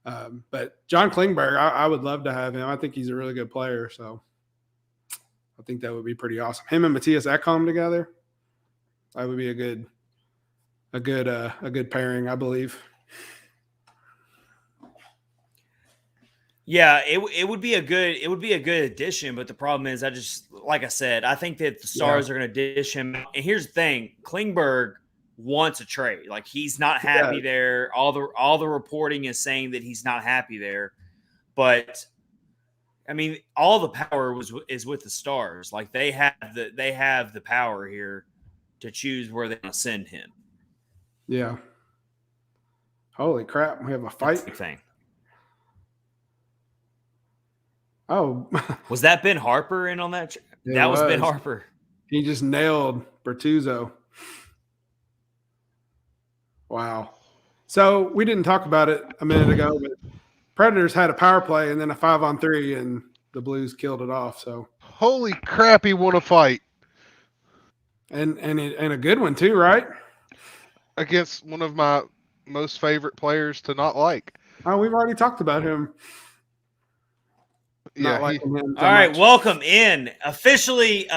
but John Klingberg, I would love to have him. I think he's a really good player. So I think that would be pretty awesome. Him and Matthias Ekholm together, that would be a good pairing, I believe. Yeah, it would be a good addition, but the problem is, like I said, I think that the Stars are going to dish him. And here's the thing: Klingberg wants a trade. Like, he's not happy there. All the reporting is saying that he's not happy there. But I mean, all the power is with the Stars. Like, they have the power here to choose where they want to send him. Yeah. Holy crap! We have a fight thing. Oh, was that Ben Harper in on that? That was Ben Harper. He just nailed Bertuzzo. Wow. So we didn't talk about it a minute ago, but Predators had a power play and then a 5-on-3, and the Blues killed it off. So holy crap, he won a fight, and a good one too, right? Against one of my most favorite players to not like. Oh, we've already talked about him. Yeah. All right, welcome in. Officially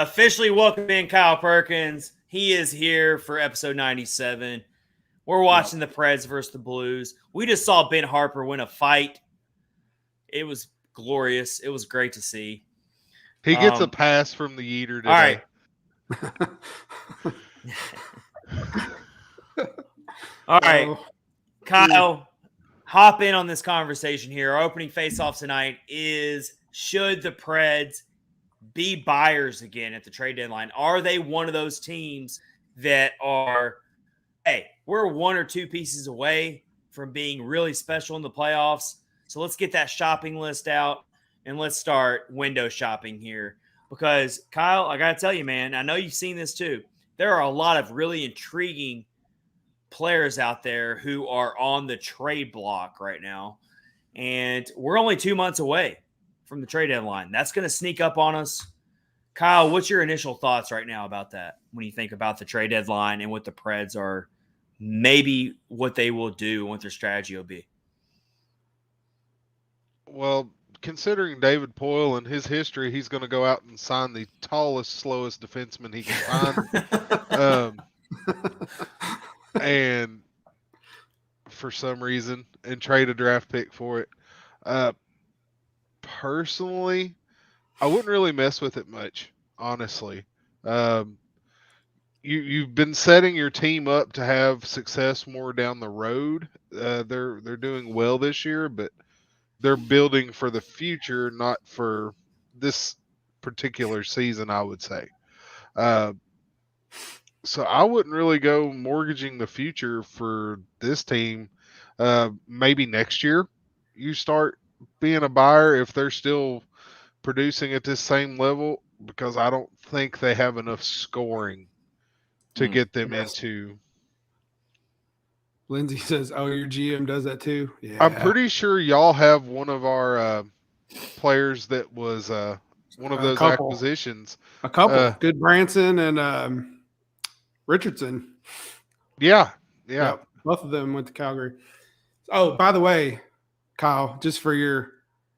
welcome in Kyle Perkins. He is here for episode 97. We're watching the Preds versus the Blues. We just saw Ben Harper win a fight. It was glorious. It was great to see. He gets a pass from the Yeater today. All right. Kyle, hop in on this conversation here. Our opening face-off tonight is, should the Preds be buyers again at the trade deadline? Are they one of those teams that are, hey, we're 1 or 2 pieces away from being really special in the playoffs, so let's get that shopping list out and let's start window shopping here? Because, Kyle, I got to tell you, man, I know you've seen this too. There are a lot of really intriguing players out there who are on the trade block right now, and we're only 2 months away from the trade deadline. That's going to sneak up on us. Kyle, what's your initial thoughts right now about that when you think about the trade deadline and what the Preds are, maybe what they will do and what their strategy will be? Well, considering David Poyle and his history, he's going to go out and sign the tallest, slowest defenseman he can find. And for some reason, and trade a draft pick for it. Personally, I wouldn't really mess with it much, honestly. You've been setting your team up to have success more down the road. They're doing well this year, but they're building for the future, not for this particular season, I would say. So I wouldn't really go mortgaging the future for this team. Maybe next year you start being a buyer if they're still producing at this same level, because I don't think they have enough scoring to get them into. Lindsay says, "Oh, your GM does that too." Yeah, I'm pretty sure y'all have one of our players that was one of those acquisitions. A couple, good Branson and Richardson. Yeah. Yep, both of them went to Calgary. Oh, by the way, Kyle, just for your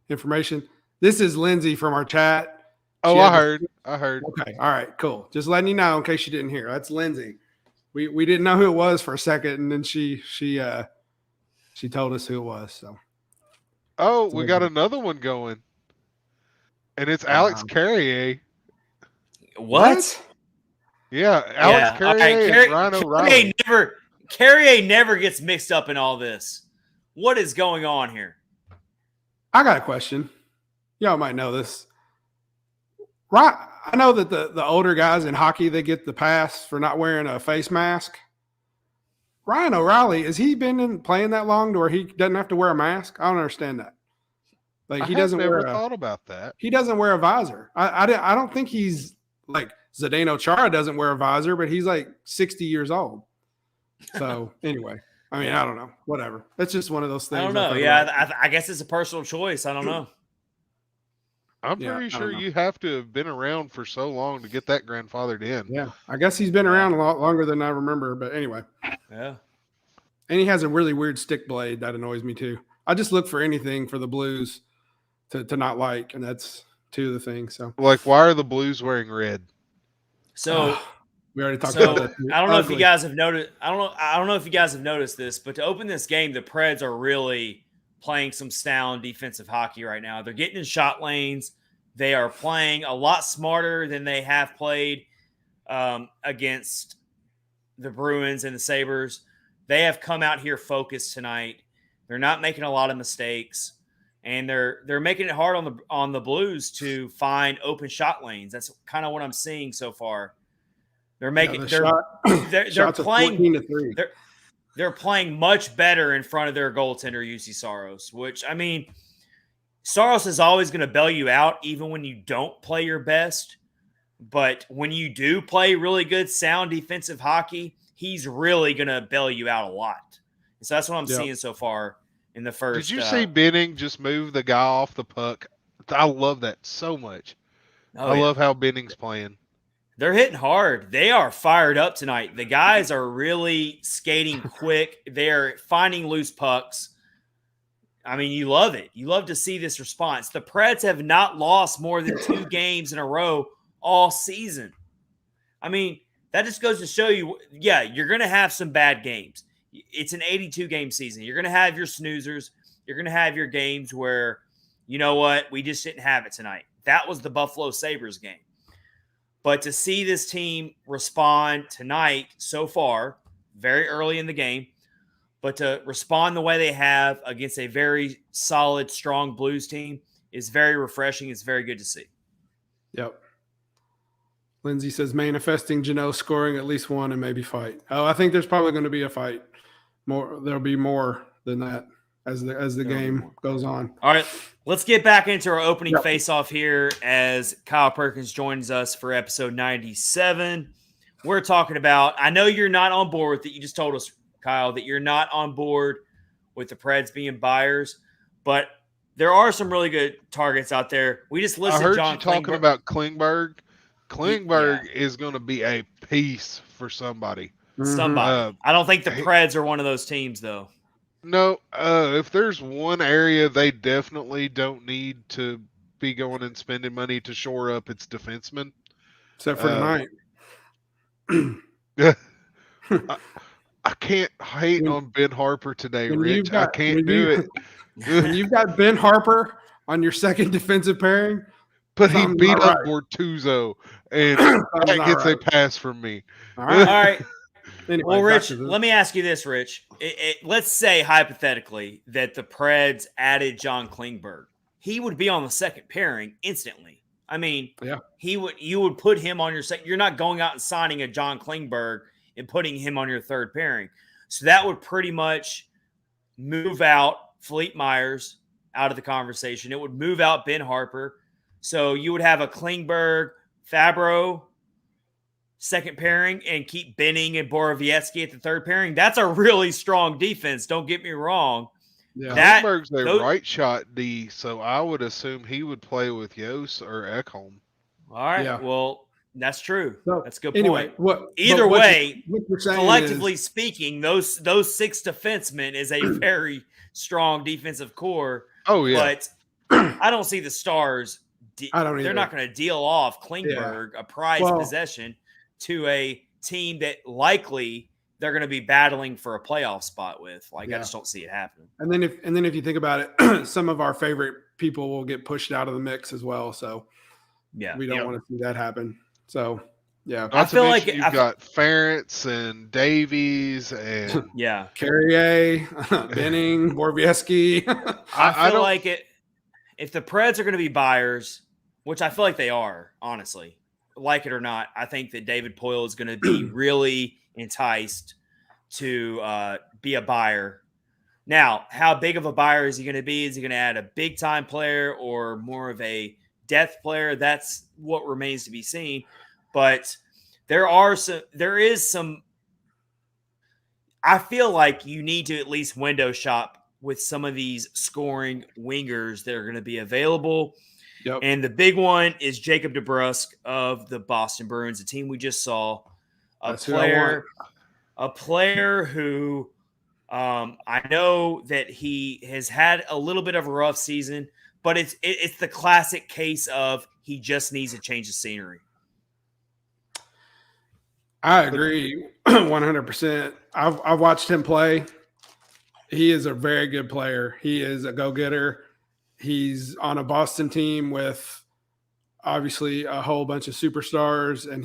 information, this is Lindsay from our chat. Oh, I heard. Okay, all right, cool. Just letting you know in case you didn't hear. That's Lindsay. We didn't know who it was for a second, and then she told us who it was. So, we got another one going, and it's Alex Carrier. What? Yeah, Alex Carrier and Ryan O'Reilly. Carrier never gets mixed up in all this. What is going on here? I got a question. Y'all might know this. Right, I know that the older guys in hockey, they get the pass for not wearing a face mask. Ryan O'Reilly, has he been playing that long to where he doesn't have to wear a mask? I don't understand that. Like, he doesn't never thought about that. He doesn't wear a visor. I don't think he's like Zdeno Chara doesn't wear a visor, but he's like 60 years old. So anyway, I mean, I don't know. Whatever. It's just one of those things. I don't know. Yeah, I guess it's a personal choice. I don't know. I'm pretty sure you have to have been around for so long to get that grandfathered in. Yeah, I guess he's been around a lot longer than I remember. But anyway. Yeah. And he has a really weird stick blade that annoys me too. I just look for anything for the Blues to not like, and that's two of the things. So, like, why are the Blues wearing red? So we already talked about that. I don't know if you guys have noticed. I don't know if you guys have noticed this, but to open this game, the Preds are really playing some sound defensive hockey right now. They're getting in shot lanes. They are playing a lot smarter than they have played against the Bruins and the Sabres. They have come out here focused tonight. They're not making a lot of mistakes, and they're making it hard on the Blues to find open shot lanes. That's kind of what I'm seeing so far. They're making they're playing 14-3. They're playing much better in front of their goaltender UC Saros, which, I mean, Saros is always going to bail you out even when you don't play your best. But when you do play really good, sound defensive hockey, he's really going to bail you out a lot. So that's what I'm seeing so far in the first. Did you see Benning just move the guy off the puck? I love that so much. I love how Benning's playing. They're hitting hard. They are fired up tonight. The guys are really skating quick. They're finding loose pucks. I mean, you love it. You love to see this response. The Preds have not lost more than 2 games in a row all season. I mean, that just goes to show you, yeah, you're going to have some bad games. It's an 82-game season. You're going to have your snoozers. You're going to have your games where, you know what, we just didn't have it tonight. That was the Buffalo Sabres game. But to see this team respond tonight so far, very early in the game, but to respond the way they have against a very solid, strong Blues team is very refreshing. It's very good to see. Yep. Lindsay says manifesting Janelle scoring at least one and maybe fight. Oh, I think there's probably going to be a fight. There'll be more than that as the game goes on. All right, let's get back into our opening face-off here as Kyle Perkins joins us for episode 97. We're talking about, I know you're not on board with it. You just told us, Kyle, that you're not on board with the Preds being buyers, but there are some really good targets out there. We just listed I heard John you talking about Klingberg. Klingberg is going to be a piece for somebody. Somebody. I don't think the Preds are one of those teams, though. No, if there's one area they definitely don't need to be going and spending money to shore up its defensemen. Except for tonight. I can't hate on Ben Harper today, Rich. I can't do it. When you've got Ben Harper on your second defensive pairing. But he beat up Bortuzzo, and that gets a pass from me. All right. Anyway, well, Rich, let me ask you this, Rich. Let's say, hypothetically, that the Preds added John Klingberg. He would be on the second pairing instantly. I mean, you would put him on your second. You're not going out and signing a John Klingberg and putting him on your third pairing. So that would pretty much move out Fleet Myers out of the conversation. It would move out Ben Harper. So you would have a Klingberg, Fabro second pairing and keep Benning and Borowiecki at the third pairing. That's a really strong defense. Don't get me wrong. Yeah. Klingberg's a right shot D, so I would assume he would play with Yos or Ekholm. All right. Yeah. Well, that's true. So, that's a good anyway, point. Either way, collectively speaking, those six defensemen is a very strong defensive core. Oh, yeah. But I don't see the Stars. I don't either. They're not going to deal off Klingberg, a prized possession, to a team that likely they're going to be battling for a playoff spot with. I just don't see it happening. And then if you think about it, some of our favorite people will get pushed out of the mix as well. So we don't want to see that happen. So I feel like you've got Ferentz and Davies and Carrier, Benning, Borowiecki. I feel like it. If the Preds are going to be buyers, which I feel like they are, honestly, like it or not, I think that David Poile is going to be really enticed to be a buyer. Now, how big of a buyer is he going to be? Is he going to add a big-time player or more of a depth player? That's what remains to be seen. But there is some – I feel like you need to at least window shop with some of these scoring wingers that are going to be available. Yep. And the big one is Jacob Debrusk of the Boston Bruins, a team we just saw. A player who I know that he has had a little bit of a rough season, but it's the classic case of he just needs to change the scenery. I agree 100%. I've watched him play. He is a very good player. He is a go-getter. He's on a Boston team with obviously a whole bunch of superstars, and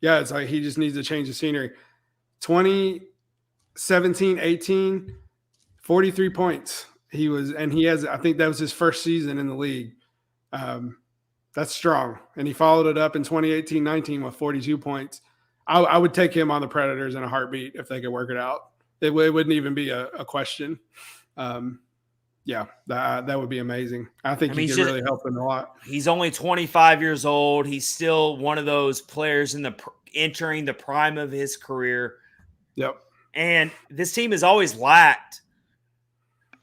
it's like he just needs to change the scenery. 2017-18, 43 points. He has, I think that was his first season in the league. That's strong. And he followed it up in 2018-19 with 42 points. I would take him on the Predators in a heartbeat if they could work it out. It wouldn't even be a question. That would be amazing. I think he could really help them a lot. He's only 25 years old. He's still one of those players entering the prime of his career. Yep. And this team has always lacked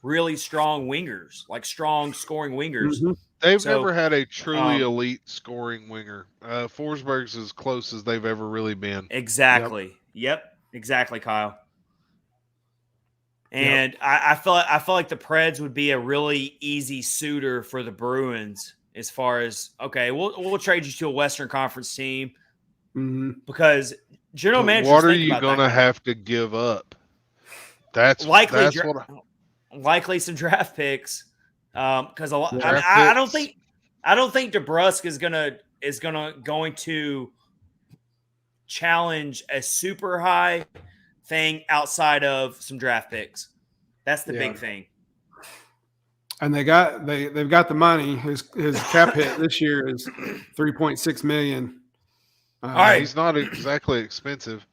really strong wingers, like strong scoring wingers. Mm-hmm. They've never had a truly elite scoring winger. Forsberg's as close as they've ever really been. Exactly. Yep. Exactly, Kyle. And I feel like the Preds would be a really easy suitor for the Bruins as far as, okay, we'll trade you to a Western Conference team because general manager. What are you going to have to give up? That's likely some draft picks. Because I don't think Debrusk is going to challenge a super high thing outside of some draft picks. That's the big thing. And they've got the money. His cap hit this year is $3.6 million. All right. He's not exactly expensive.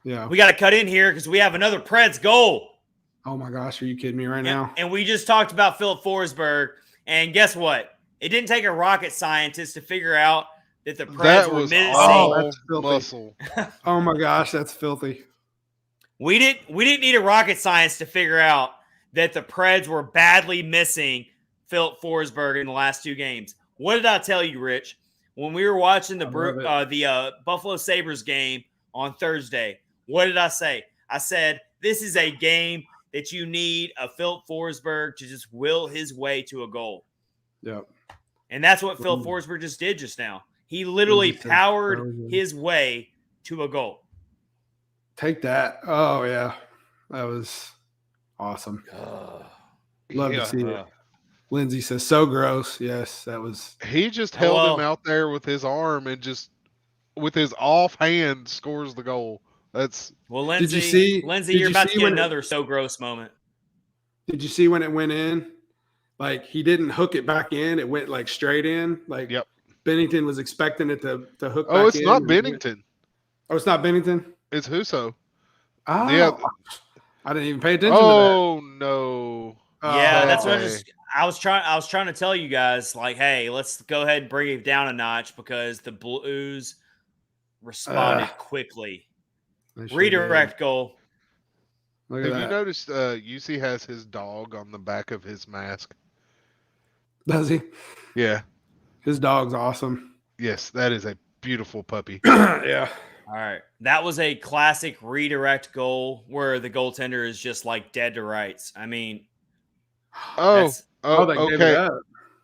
Yeah. We got to cut in here because we have another Preds goal. Oh my gosh, are you kidding me right now? And we just talked about Philip Forsberg, and guess what? It didn't take a rocket scientist to figure out that the Preds were missing. Oh, that's filthy. Muscle. Oh my gosh, that's filthy. We didn't need a rocket science to figure out that the Preds were badly missing Philip Forsberg in the last 2 games. What did I tell you, Rich? When we were watching the Buffalo Sabres game on Thursday, what did I say? I said, this is a game that you need a Philip Forsberg to just will his way to a goal. Yep. And that's what Philip Forsberg just did just now. He literally powered his way to a goal. Take that. Oh, yeah. That was awesome. Love to see it. Lindsay says, so gross. Yes, that was. He just held him out there with his arm and just with his off hand scores the goal. That's Lindsay. Did you see? Lindsay, you're about to get another so gross moment. Did you see when it went in? Like he didn't hook it back in; it went like straight in. Like yep. Bennington was expecting it to hook. Oh, back it's in not Bennington. Oh, it's not Bennington. It's Husso. Oh, yeah. I didn't even pay attention. Oh no. Yeah, that's what I was trying to tell you guys. Like, hey, let's go ahead and bring it down a notch because the Blues responded quickly. Redirect goal. Look at Have that. you noticed UC has his dog on the back of his mask? Does he? Yeah. His dog's awesome. Yes, that is a beautiful puppy. Yeah. All right. That was a classic redirect goal where the goaltender is just like dead to rights. I mean, okay.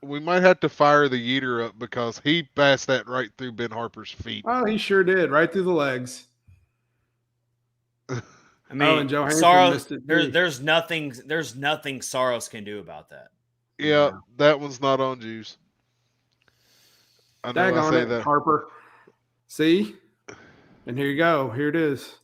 We might have to fire the Yeater up because he passed that right through Ben Harper's feet. Oh, he sure did. Right through the legs. I mean, and Saros, there's nothing Saros can do about that. Yeah, that one's not on Juice. I know I say that. Harper. See? And here you go. Here it is.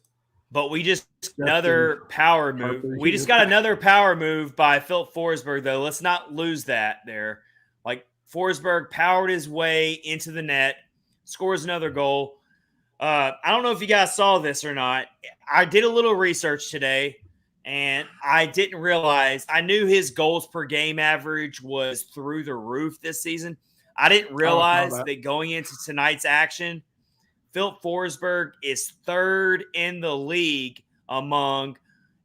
But we just another power move. We just got another power move by Philip Forsberg, though. Let's not lose that there. Like Forsberg powered his way into the net, scores another goal. I don't know if you guys saw this or not. I did a little research today, and I didn't realize. I knew his goals per game average was through the roof this season. I didn't realize that going into tonight's action, Philip Forsberg is 3rd in the league among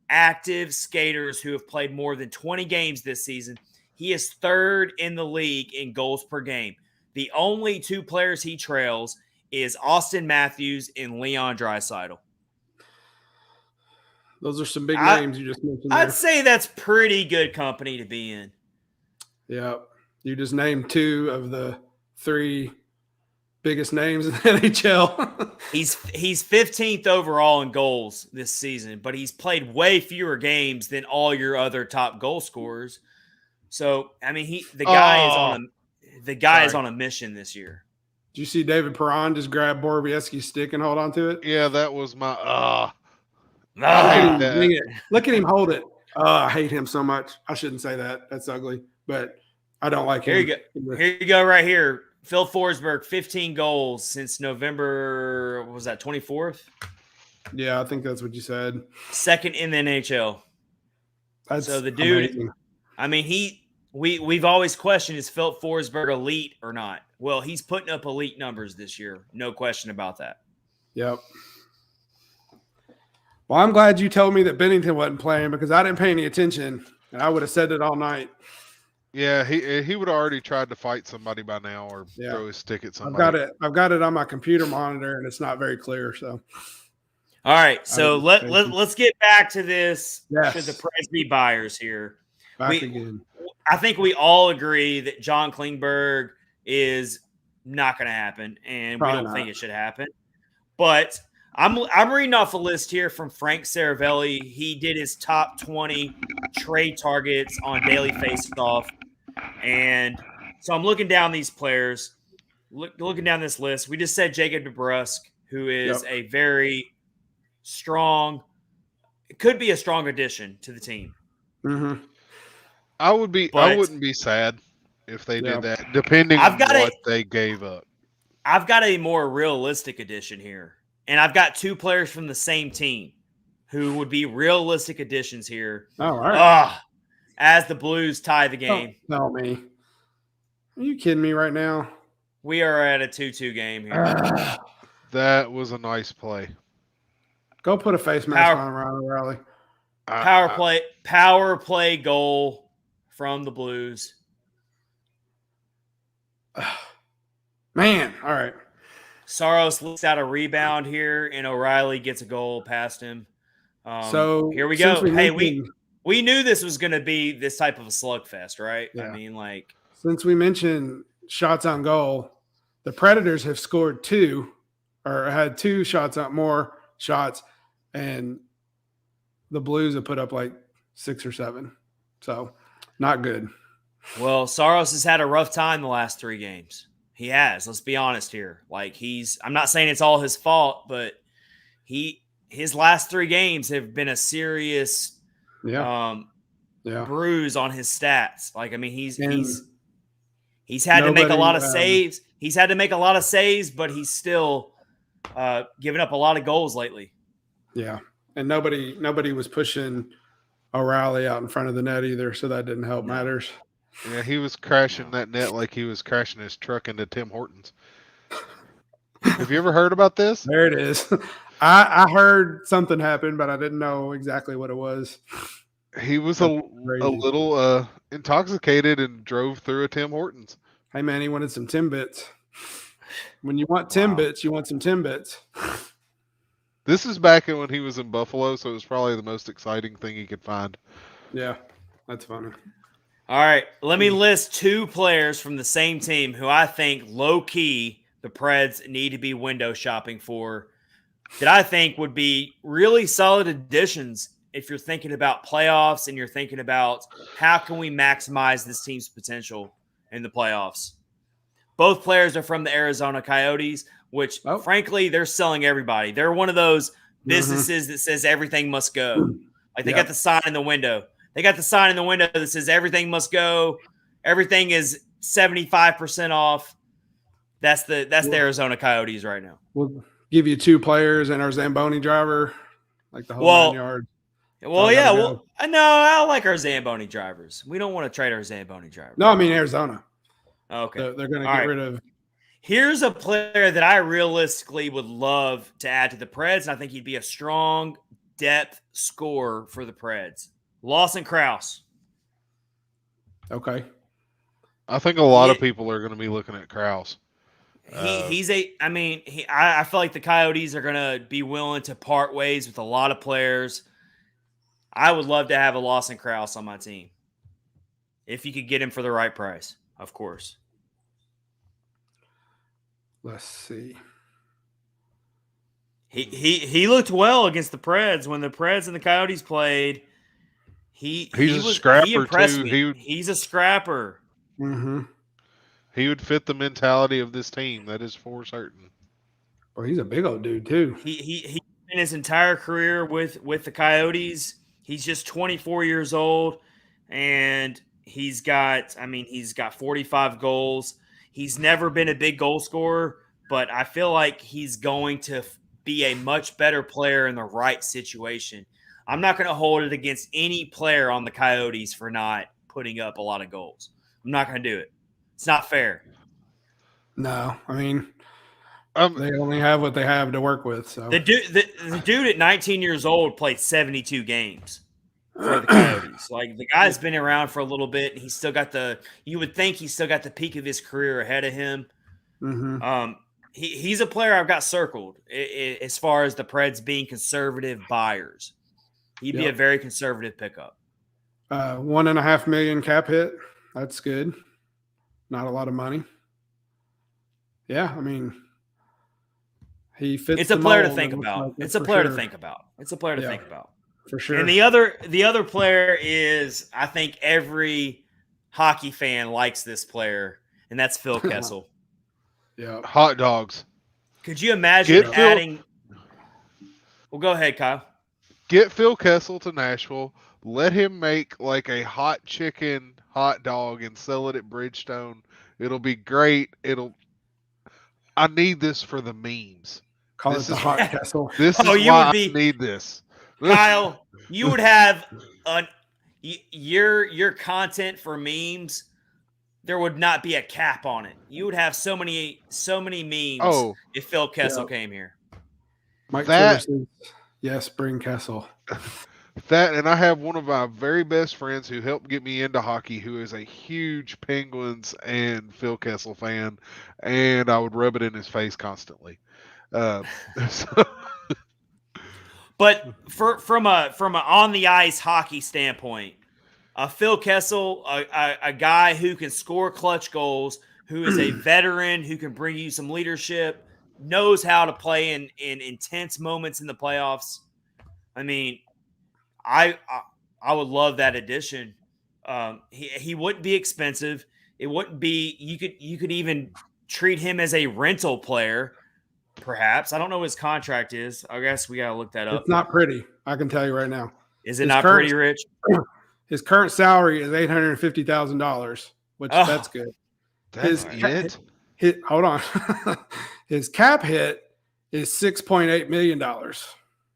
active skaters who have played more than 20 games this season. He is 3rd in the league in goals per game. The only 2 players he trails is Austin Matthews and Leon Draisaitl. Those are some big names you just mentioned there. I'd say that's pretty good company to be in. Yeah. You just named 2 of the 3 biggest names in the NHL. He's 15th overall in goals this season, but he's played way fewer games than all your other top goal scorers. So, I mean, the guy is on a mission this year. Did you see David Perron just grab Borowiecki's stick and hold on to it? Yeah, that was my Look at him hold it. I hate him so much. I shouldn't say that. That's ugly, but I don't like him. Here you go right here. Phil Forsberg, 15 goals since November, what was that, 24th? Yeah, I think that's what you said. 2nd in the NHL. So the dude, amazing. I mean, we've always questioned, is Phil Forsberg elite or not? Well, he's putting up elite numbers this year. No question about that. Yep. Well, I'm glad you told me that Bennington wasn't playing because I didn't pay any attention, and I would have said it all night. Yeah, he would have already tried to fight somebody by now or throw his stick at somebody. I've got it on my computer monitor, and it's not very clear. So, all right. So let's get back to this. Yes. Should the Preds be buyers here? Again. I think we all agree that John Klingberg is not going to happen, and Probably we don't not. think it should happen. But I'm reading off a list here from Frank Saravelli. He did his top 20 trade targets on Daily Faceoff. And so I'm looking down these players, looking down this list. We just said Jacob Debrusk, who is a very strong, it could be a strong addition to the team. Mm-hmm. I wouldn't be sad if they did that, depending on what they gave up. I've got a more realistic addition here, and I've got two players from the same team who would be realistic additions here. All right. As the Blues tie the game. Don't tell me. Are you kidding me right now? We are at a 2-2 game here. That was a nice play. Go put a face mask on around O'Reilly. Power play goal from the Blues. Man, all right. Saros looks out a rebound here, and O'Reilly gets a goal past him. So here we go. We knew this was going to be this type of a slugfest, right? Yeah. I mean, like, since we mentioned shots on goal, the Predators have scored 2 or had 2 shots on more shots, and the Blues have put up like 6 or 7. So not good. Well, Saros has had a rough time the last 3 games. He has. Let's be honest here. Like, I'm not saying it's all his fault, but his last 3 games have been a serious bruise on his stats. Like, I mean, he's had to make a lot of saves. He's had to make a lot of saves, but he's still giving up a lot of goals lately. Yeah, and nobody was pushing O'Reilly out in front of the net either, so that didn't help matters. Yeah, he was crashing that net like he was crashing his truck into Tim Hortons. Have you ever heard about this? There it is. I heard something happened, but I didn't know exactly what it was. He was a little intoxicated and drove through a Tim Hortons. Hey, man, he wanted some Timbits. When you want Timbits, you want some Timbits. This is back when he was in Buffalo, so it was probably the most exciting thing he could find. Yeah, that's funny. All right, let me list 2 players from the same team who I think low-key the Preds need to be window shopping for that I think would be really solid additions if you're thinking about playoffs and you're thinking about how can we maximize this team's potential in the playoffs. Both players are from the Arizona Coyotes, which, frankly, they're selling everybody. They're one of those businesses that says everything must go. Like, they got the sign in the window. They got the sign in the window that says everything must go. Everything is 75% off. That's the Arizona Coyotes right now. We'll give you 2 players and our Zamboni driver, like the whole 9 yards. Well, yeah. Well, no, I like our Zamboni drivers. We don't want to trade our Zamboni drivers. No, I mean Arizona. Okay. They're going to get rid of. Here's a player that I realistically would love to add to the Preds, and I think he'd be a strong depth scorer for the Preds. Lawson Krause. Okay. I think a lot of people are going to be looking at Krause. I feel like the Coyotes are going to be willing to part ways with a lot of players. I would love to have a Lawson Krause on my team. If you could get him for the right price, of course. Let's see. He looked well against the Preds when the Preds and the Coyotes played. He's a scrapper too. He's a scrapper. Mm-hmm. He would fit the mentality of this team. That is for certain. Well, he's a big old dude too. He in his entire career with the Coyotes. He's just 24 years old, and he's got 45 goals. He's never been a big goal scorer, but I feel like he's going to be a much better player in the right situation. I'm not going to hold it against any player on the Coyotes for not putting up a lot of goals. I'm not going to do it. It's not fair. No, I mean, they only have what they have to work with. So the dude at 19 years old played 72 games for the Coyotes. Like, the guy's been around for a little bit, and he's still got you would think he's still got the peak of his career ahead of him. Mm-hmm. He's a player I've got circled as far as the Preds being conservative buyers. He'd be a very conservative pickup. $1.5 million cap hit. That's good. Not a lot of money. Yeah, I mean, he fits. It's a player to think about. It's a player to think about. It's a player to think about. For sure. And the other player is, I think every hockey fan likes this player, and that's Phil Kessel. Yeah. Hot dogs. Could you imagine adding – well, go ahead, Kyle. Get Phil Kessel to Nashville. Let him make like a hot chicken hot dog and sell it at Bridgestone. It'll be great. I need this for the memes. Call This it the is- hot Kessel. This is you why would be I need this. Kyle. You would have your content for memes. There would not be a cap on it. You would have so many memes if Phil Kessel came here. Mike Twitter says, yes, bring Kessel. That, and I have one of my very best friends who helped get me into hockey, who is a huge Penguins and Phil Kessel fan, and I would rub it in his face constantly. But from a on the ice hockey standpoint, Phil Kessel, a guy who can score clutch goals, who is a veteran, who can bring you some leadership, knows how to play in intense moments in the playoffs. I mean, I would love that addition. He wouldn't be expensive. It wouldn't be you could even treat him as a rental player, perhaps. I don't know what his contract is. I guess we gotta look that up. It's not pretty. I can tell you right now. Is it not pretty, Rich? His current salary is $850,000, which that's good. That's it. Hold on. His cap hit is $6.8 million.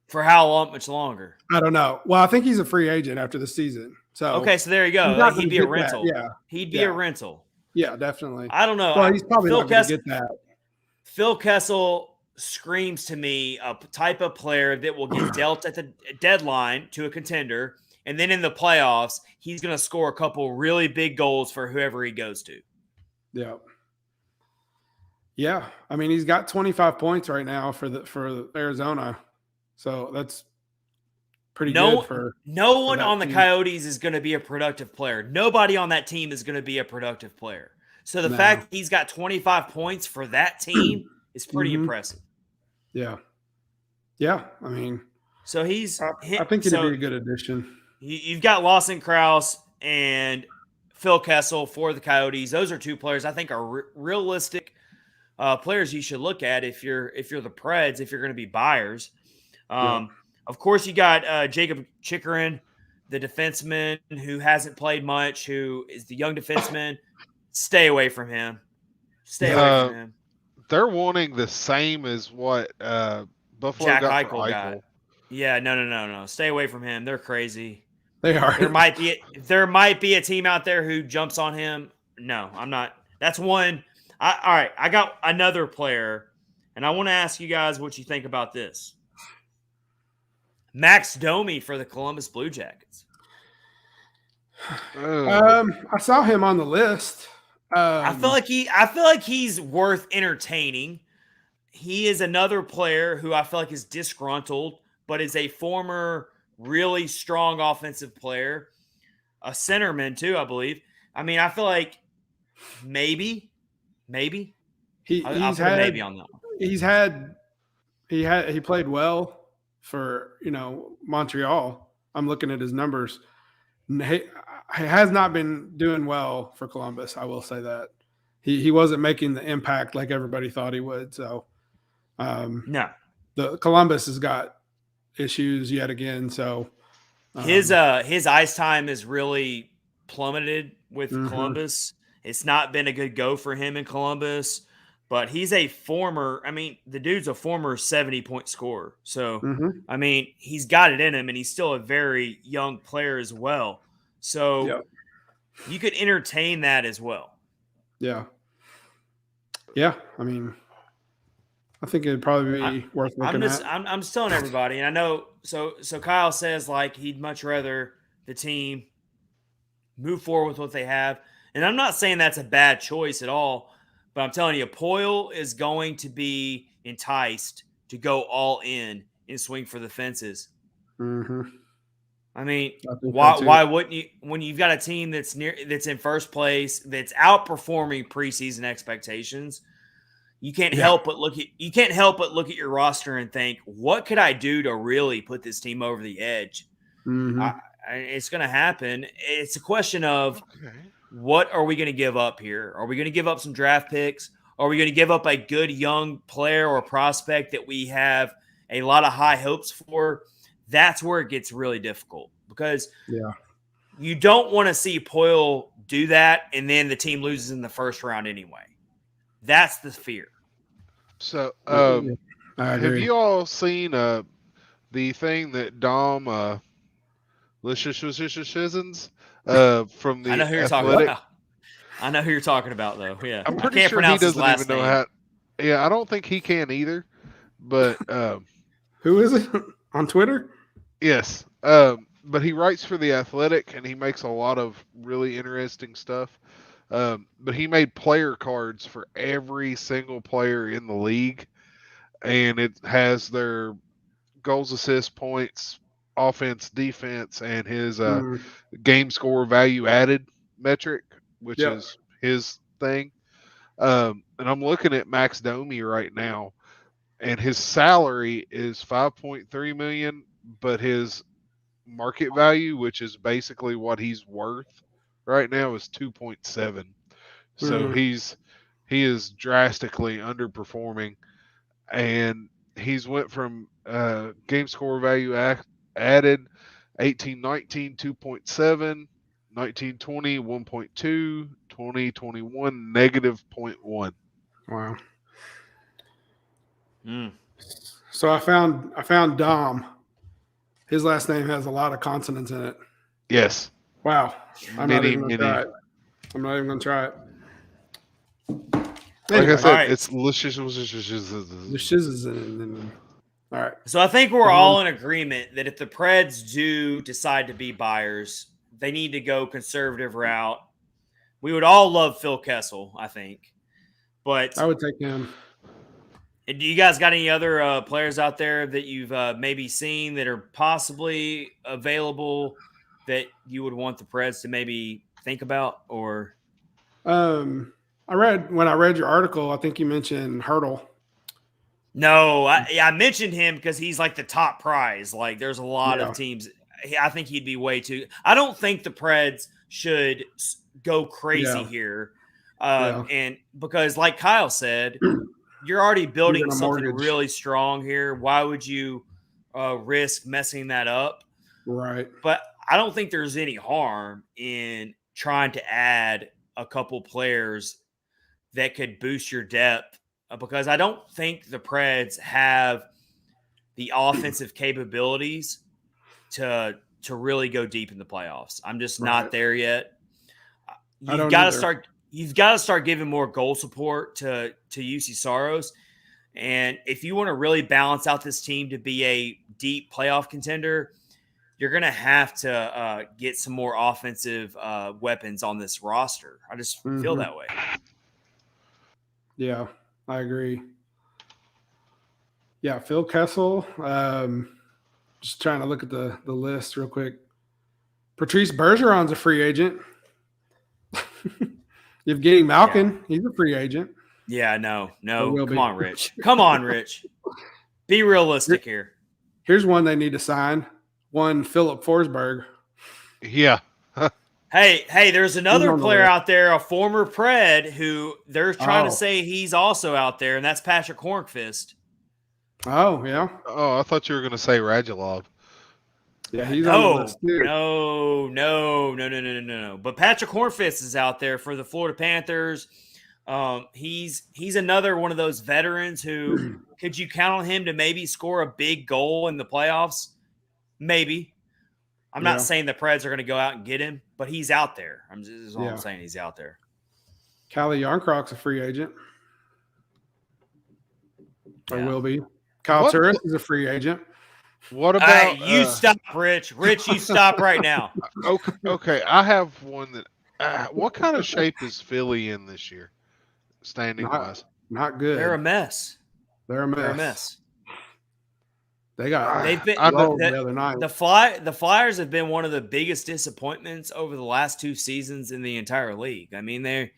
For how much longer? I don't know. Well, I think he's a free agent after the season. So okay, so there you go. He'd be a rental. Yeah, he'd be a rental. Yeah, definitely. I don't know. Well, he's probably not going to get that. Phil Kessel screams to me a type of player that will get dealt at the deadline to a contender, and then in the playoffs, he's going to score a couple really big goals for whoever he goes to. Yeah. Yeah, I mean, he's got 25 points right now for Arizona, so that's pretty good for. No one on the Coyotes is going to be a productive player. Nobody on that team is going to be a productive player. So the fact he's got 25 points for that team is pretty impressive. Yeah, yeah. I mean, so I think he'd be a good addition. You've got Lawson Krause and Phil Kessel for the Coyotes. Those are two players I think are realistic players you should look at if you're the Preds, if you're going to be buyers. Of course, you got Jacob Chikrin, the defenseman who hasn't played much, who is the young defenseman. Stay away from him. Stay away from him. They're wanting the same as what Buffalo Jack got Eichel got. Yeah, no. Stay away from him. They're crazy. They are. There might be a team out there who jumps on him. No, I'm not. That's one. All right, I got another player, and I want to ask you guys what you think about this. Max Domi for the Columbus Blue Jackets. I saw him on the list. I feel like he's worth entertaining. He is another player who I feel like is disgruntled, but is a former really strong offensive player, a centerman too, I believe. I mean, I feel like maybe I'll put a maybe on that one. He played well for Montreal. I'm looking at his numbers. He has not been doing well for Columbus. I will say that he wasn't making the impact like everybody thought he would. So no, the Columbus has got issues yet again. So his ice time is really plummeted with Columbus. It's not been a good go for him in Columbus, but he's the dude's a former 70-point scorer. So, I mean, he's got it in him, and he's still a very young player as well. So you could entertain that as well. Yeah. Yeah. I mean, I think it'd probably be worth looking at. I'm just telling everybody, and I know. So Kyle says like he'd much rather the team move forward with what they have, and I'm not saying that's a bad choice at all. But I'm telling you, Poyle is going to be enticed to go all in and swing for the fences. I mean, why wouldn't you? When you've got a team that's in first place, that's outperforming preseason expectations, you can't help but look at your roster and think, what could I do to really put this team over the edge? It's going to happen. It's a question of what are we going to give up here? Are we going to give up some draft picks? Are we going to give up a good young player or prospect that we have a lot of high hopes for? That's where it gets really difficult because you don't want to see Poyle do that and then the team loses in the first round anyway. That's the fear. So, I have agree. you all seen the thing that Dom Lishizens from I know the who you're talking Athletic? about. I know who you're talking about, though. Yeah, I'm I pretty can't sure he pronounce his doesn't even last know name. how. Yeah, I don't think he can either. But Who is it on Twitter? yes, but he writes for the Athletic and he makes a lot of really interesting stuff. But he made player cards for every single player in the league, and it has their goals, assists, points, offense, defense, and his game score value added metric, which Yep. is his thing. And I'm looking at Max Domi right now, and his salary is 5.3 million, but his market value, which is basically what he's worth right now, is 2.7. So he is drastically underperforming, and he's went from game score value added 18-19 2.7, 19-20 1.2, 20-21 negative 0.1. Wow. Mm. So I found Dom. His last name has a lot of consonants in it. Yes. Wow. I'm not even Many. gonna try it. I'm not even gonna try it. Like Anyway, I said, right. the it's shiz is in. All right. So I think we're all in agreement that if the Preds do decide to be buyers, they need to go conservative route. We would all love Phil Kessel, I think. But I would take him. do you guys got any other players out there that you've maybe seen that are possibly available that you would want the Preds to maybe think about? Or When I read your article, I think you mentioned Hurdle. no, I mentioned him because he's like the top prize. Like there's a lot Yeah. of teams. I think he'd be way too. I don't think the Preds should go crazy Yeah. here, Yeah. and because like Kyle said, you're already building Even a something mortgage. really strong here. Why would you risk messing that up? Right. But I don't think there's any harm in trying to add a couple players that could boost your depth because I don't think the Preds have the offensive capabilities to really go deep in the playoffs. I'm just not there yet. I You've don't got to either. start. You've got to start giving more goal support to UC Saros. And if you want to really balance out this team to be a deep playoff contender, you're going to have to get some more offensive weapons on this roster. I just feel that way. Yeah, I agree. Yeah, Phil Kessel. Just trying to look at the list real quick. Patrice Bergeron's a free agent. Evgeny Malkin, he's a free agent. Yeah, no. will Come be. on, Rich. Come on, Rich. Be realistic here. Here's one they need to sign. One Philip Forsberg. Yeah. Hey, there's another on the player list. out there, a former Pred, who they're trying to Oh. say he's also out there, and that's Patrick Hornqvist. Oh, yeah. Oh, I thought you were going to say Radulov. Yeah, he's on the list too. No. But Patrick Hornqvist is out there for the Florida Panthers. He's another one of those veterans who could you count on him to maybe score a big goal in the playoffs? Maybe. I'm not saying the Preds are going to go out and get him, but he's out there. This is all I'm saying. He's out there. Callie Yarncroft's a free agent. Or will be. Kyle What- Turris is a free agent. What Hey, about you stop, Rich. Rich, you stop right now. Okay, I have one that. What kind of shape is Philly in this year, standing wise? Not good. They're a mess. They're a mess. They've been the other night. The Flyers have been one of the biggest disappointments over the last two seasons in the entire league. I mean,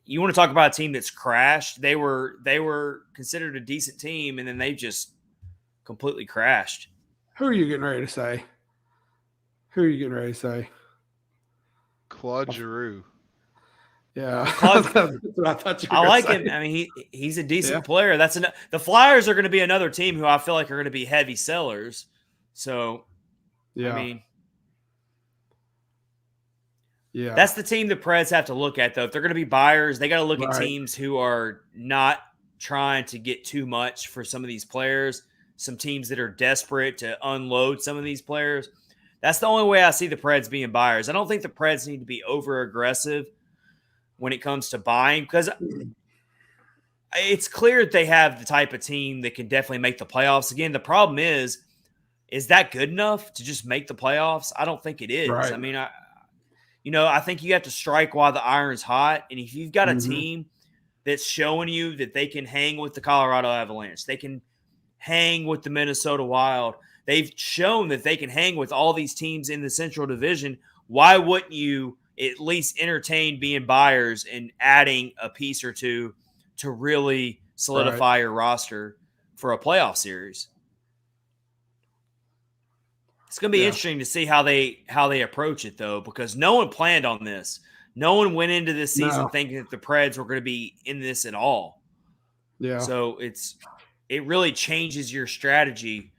you want to talk about a team that's crashed. They were considered a decent team, and then they just completely crashed. Who are you getting ready to say? Claude Giroux. Yeah, Claude, that's what I thought you were I like say. him. I mean, he's a decent player. The Flyers are going to be another team who I feel like are going to be heavy sellers. So, yeah, I mean, yeah, that's the team the Preds have to look at, though. If they're going to be buyers, they got to look at teams who are not trying to get too much for some of these players, some teams that are desperate to unload some of these players. That's the only way I see the Preds being buyers. I don't think the Preds need to be over aggressive when it comes to buying, because it's clear that they have the type of team that can definitely make the playoffs. Again, the problem is that good enough to just make the playoffs? I don't think it is. Right. I mean, I think you have to strike while the iron's hot. And if you've got a team that's showing you that they can hang with the Colorado Avalanche, they can hang with the Minnesota Wild, they've shown that they can hang with all these teams in the Central Division, why wouldn't you at least entertain being buyers and adding a piece or two to really solidify your roster for a playoff series? It's going to be interesting to see how they approach it, though, because no one planned on this. No one went into this season thinking that the Preds were going to be in this at all. Yeah. So it really changes your strategy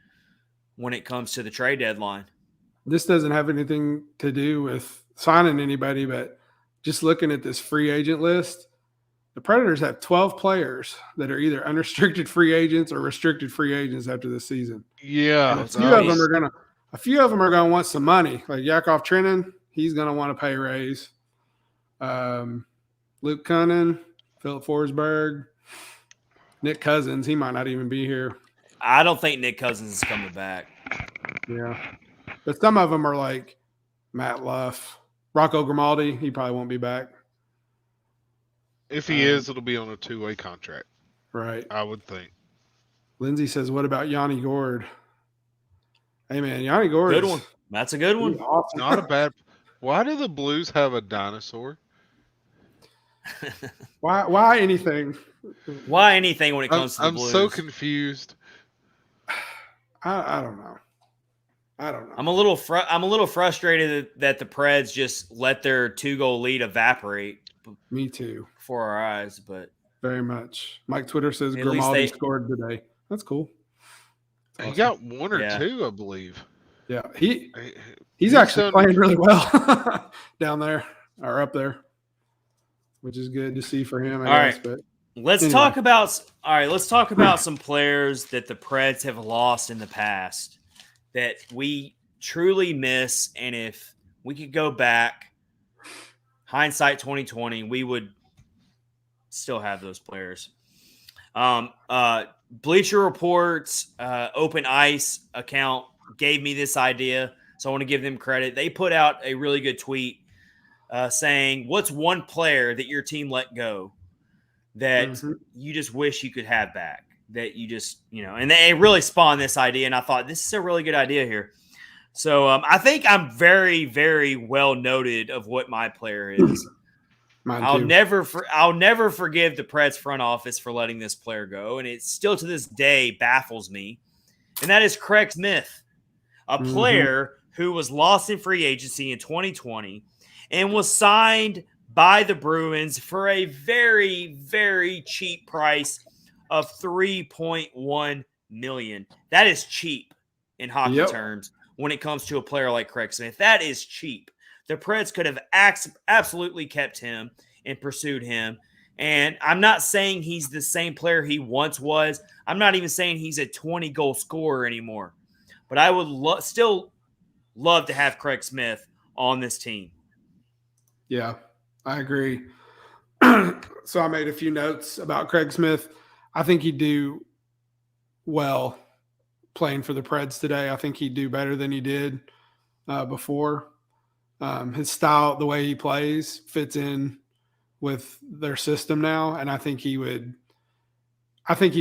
when it comes to the trade deadline. This doesn't have anything to do with signing anybody, but just looking at this free agent list, the Predators have 12 players that are either unrestricted free agents or restricted free agents after this season. Yeah. And a few of them are going to want some money. Like Yakov Trenin, he's going to want a pay raise. Luke Cunnin, Philip Forsberg, Nick Cousins, he might not even be here. I don't think Nick Cousins is coming back. Yeah. But some of them are like Matt Luff, Rocco Grimaldi, he probably won't be back. If he is, it'll be on a 2-way contract. Right. I would think. Lindsay says, what about Yanni Gord? Hey, man, Yanni Gord. Good one. That's a good one. Awesome. Not a bad. Why do the Blues have a dinosaur? Why anything? Why anything when it comes to the Blues? I'm so confused. I don't know. I'm a little frustrated that the Preds just let their 2-goal lead evaporate. Me too. Before our eyes, but very much. Mike Twitter says Grimaldi scored today. That's cool. That's awesome. He got one or two, I believe. Yeah, he's actually playing really well down there or up there, which is good to see for him. I guess. But let's talk about some players that the Preds have lost in the past that we truly miss, and if we could go back, hindsight 2020, we would still have those players. Bleacher Report's Open Ice account gave me this idea, so I want to give them credit. They put out a really good tweet saying, what's one player that your team let go that you just wish you could have back, that you just, and they really spawned this idea, and I thought, this is a really good idea here. So I think I'm very, very well noted of what my player is. I'll never forgive the Preds front office for letting this player go, and it still to this day baffles me. And that is Craig Smith, a player who was lost in free agency in 2020 and was signed by the Bruins for a very, very cheap price of $3.1 million. That is cheap in hockey terms. When it comes to a player like Craig Smith, that is cheap. The Preds could have absolutely kept him and pursued him. And I'm not saying he's the same player he once was. I'm not even saying he's a 20-goal scorer anymore. But I would still love to have Craig Smith on this team. Yeah, I agree. So I made a few notes about Craig Smith. I think he'd do well playing for the Preds today. I think he'd do better than he did before. His style, the way he plays, fits in with their system now, and I think he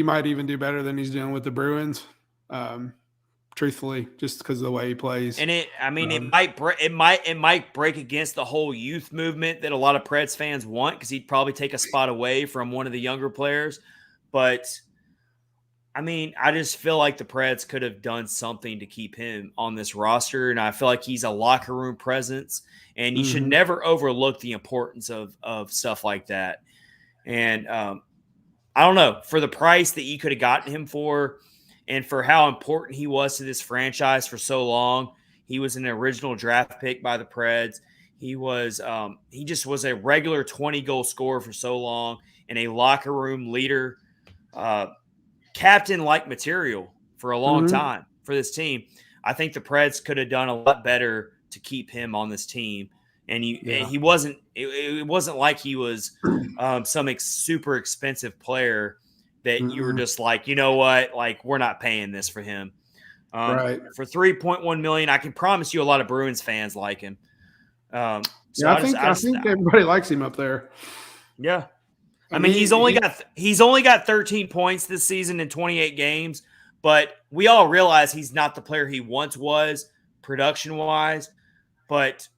might even do better than he's doing with the Bruins. Truthfully, just because of the way he plays. And it might break against the whole youth movement that a lot of Preds fans want, because he'd probably take a spot away from one of the younger players. But I mean, I just feel like the Preds could have done something to keep him on this roster, and I feel like he's a locker room presence, and you should never overlook the importance of stuff like that. And I don't know, for the price that you could have gotten him for, and for how important he was to this franchise for so long. He was an original draft pick by the Preds. He just was a regular 20-goal scorer for so long and a locker room leader. captain-like material for a long time for this team. I think the Preds could have done a lot better to keep him on this team. And he wasn't. It wasn't like he was some super expensive player that you were just like, you know what, like we're not paying this for him. Right. For $3.1 million, I can promise you a lot of Bruins fans like him. I think everybody likes him up there. Yeah. I mean, he's only got 13 points this season in 28 games, but we all realize he's not the player he once was production-wise, but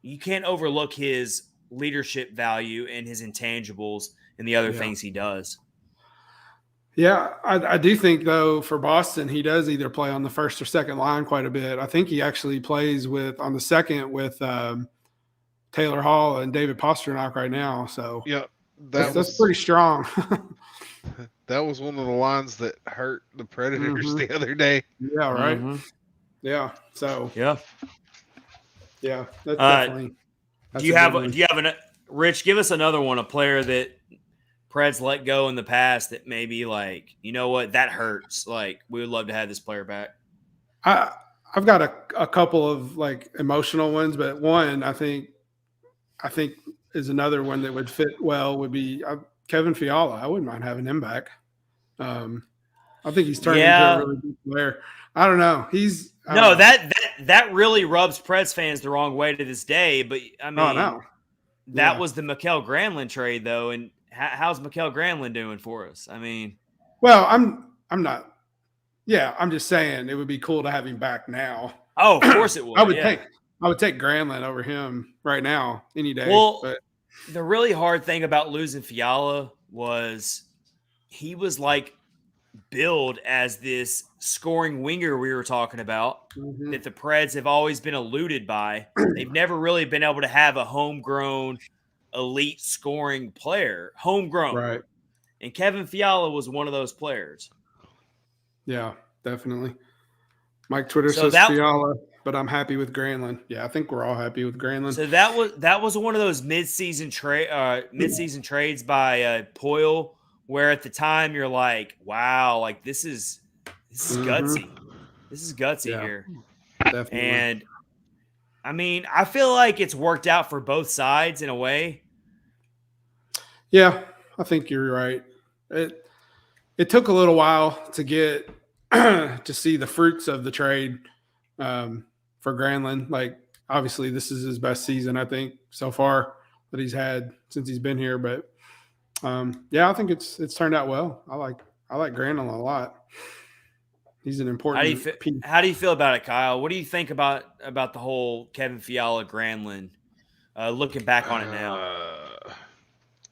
you can't overlook his leadership value and his intangibles and the other things he does. Yeah, I do think, though, for Boston, he does either play on the first or second line quite a bit. I think he actually plays on the second with Taylor Hall and David Pastrnak right now. So yeah, that's pretty strong. That was one of the lines that hurt the Predators the other day. Yeah, right. Yeah. So yeah, that's definitely. Do you have Rich? Give us another one, a player that Preds let go in the past that maybe like, you know what, that hurts. Like we would love to have this player back. I've got a couple of like emotional ones, but one I think is another one that would fit well would be Kevin Fiala. I wouldn't mind having him back. I think he's turning into a really good player. I don't know. That really rubs Preds fans the wrong way to this day. But I mean, that was the Mikael Granlund trade though, and how's Mikael Granlund doing for us? I mean, well, I'm not. Yeah, I'm just saying it would be cool to have him back now. Oh, of course it would. I would take Granlund over him right now any day. Well, the really hard thing about losing Fiala was he was like billed as this scoring winger we were talking about that the Preds have always been eluded by. They've never really been able to have a homegrown elite scoring player, homegrown. Right. And Kevin Fiala was one of those players. Yeah, definitely. Mike Twitter says Fiala, but I'm happy with Granlund. Yeah, I think we're all happy with Granlund. So that was one of those mid-season trades by Poyle, where at the time you're like, wow, like this is gutsy. This is gutsy here. Definitely. And I mean, I feel like it's worked out for both sides in a way. Yeah, I think you're right. It took a little while to get to see the fruits of the trade for Granlund. Like, obviously, this is his best season, I think, so far that he's had since he's been here. But I think it's turned out well. I like Granlund a lot. He's an important piece. How do you feel about it, Kyle? What do you think about the whole Kevin Fiala Granlund? Looking back on it now,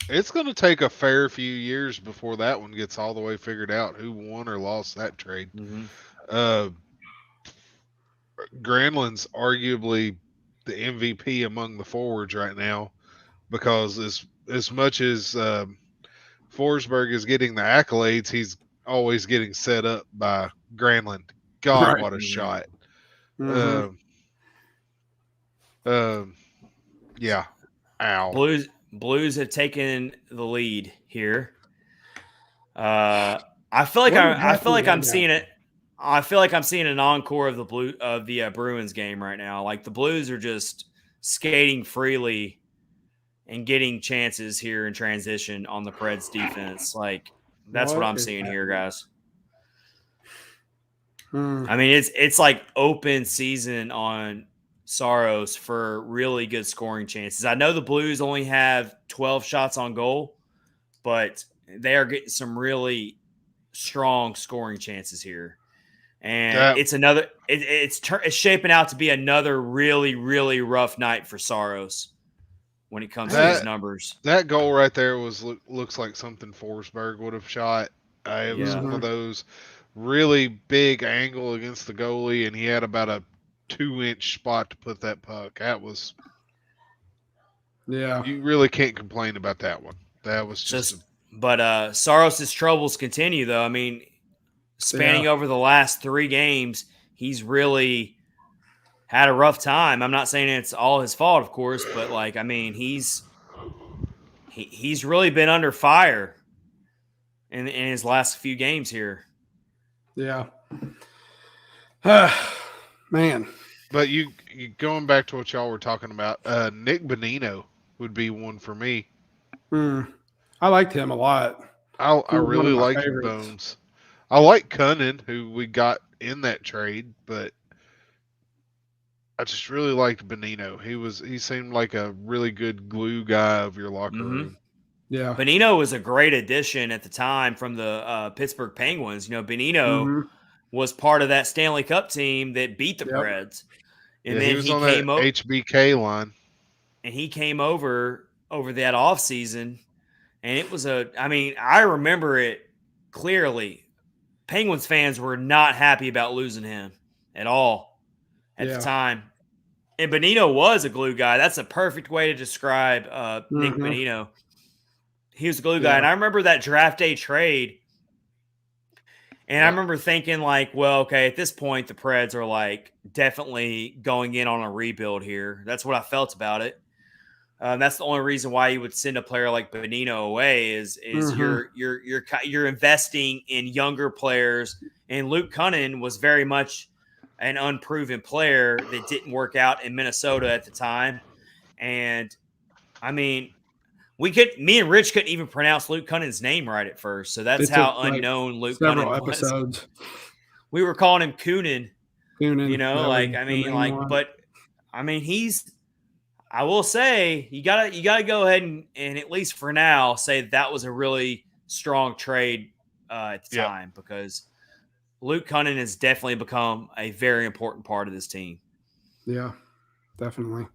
it's going to take a fair few years before that one gets all the way figured out who won or lost that trade. Granlund's arguably the MVP among the forwards right now because as much as Forsberg is getting the accolades, he's always getting set up by Granlund. God, what a shot. Yeah. Ow. Blues have taken the lead here. I feel like I'm seeing it. I feel like I'm seeing an encore of the Bruins game right now. Like the Blues are just skating freely and getting chances here in transition on the Preds defense. Like that's what I'm seeing here, guys. I mean, it's like open season on Saros for really good scoring chances. I know the Blues only have 12 shots on goal, but they are getting some really strong scoring chances here. And it's shaping out to be another really, really rough night for Saros when it comes to his numbers. That goal right there looks like something Forsberg would have shot. It was one of those really big angle against the goalie, and he had about a 2-inch spot to put that puck. That was, you really can't complain about that one. That was but Saros' troubles continue, though. I mean, spanning over the last 3 games, he's really had a rough time. I'm not saying it's all his fault, of course, but like, I mean, he's really been under fire. in his last few games here. Yeah. Man. But you going back to what y'all were talking about, Nick Benino would be one for me. I liked him a lot. I really liked favorites. Bones. I like Cunnin, who we got in that trade, but I just really liked Benino. He seemed like a really good glue guy of your locker room. Yeah. Benino was a great addition at the time from the Pittsburgh Penguins. You know, Benino was part of that Stanley Cup team that beat the Preds. And then he was on that HBK line. And he came over that offseason, and it was I remember it clearly. Penguins fans were not happy about losing him at all at the time. And Benino was a glue guy. That's a perfect way to describe Nick Benino. He was a glue guy. And I remember that draft day trade. And I remember thinking, like, well, okay, at this point, the Preds are, like, definitely going in on a rebuild here. That's what I felt about it. That's the only reason why you would send a player like Benino away is you're investing in younger players. And Luke Cunnin was very much an unproven player that didn't work out in Minnesota at the time. And, I mean, me and Rich couldn't even pronounce Luke Cunnin's name right at first. So that's how unknown Luke Cunnin was. Episodes. We were calling him Coonan. You know, I will say you gotta go ahead and at least for now say that was a really strong trade at the time, because Luke Cunnin has definitely become a very important part of this team. Yeah, definitely.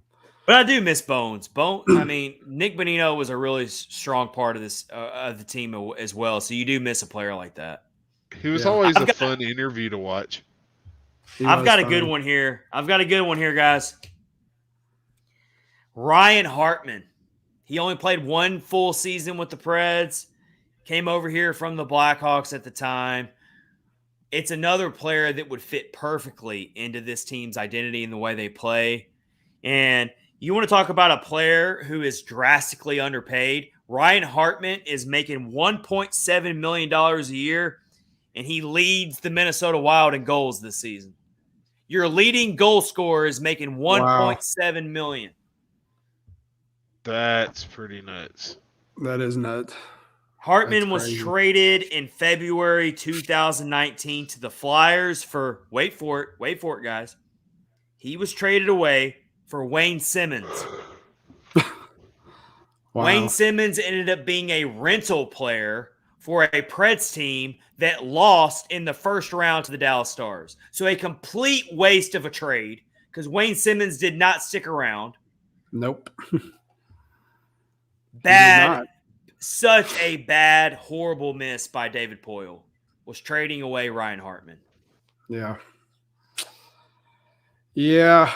But I do miss Bones. Nick Benino was a really strong part of this of the team as well. So you do miss a player like that. He was always a fun interview to watch. I've got a good one here. Guys. Ryan Hartman. He only played one full season with the Preds. Came over here from the Blackhawks at the time. It's another player that would fit perfectly into this team's identity and the way they play. And you want to talk about a player who is drastically underpaid? Ryan Hartman is making $1.7 million a year, and he leads the Minnesota Wild in goals this season. Your leading goal scorer is making $1.7 million. That's pretty nuts. That is nuts. Hartman was traded in February 2019 to the Flyers for, wait for it, guys. He was traded away for Wayne Simmons. Wayne Simmons ended up being a rental player for a Preds team that lost in the first round to the Dallas Stars. So a complete waste of a trade because Wayne Simmons did not stick around. Nope. Such a bad, horrible miss by David Poile was trading away Ryan Hartman. Yeah. Yeah.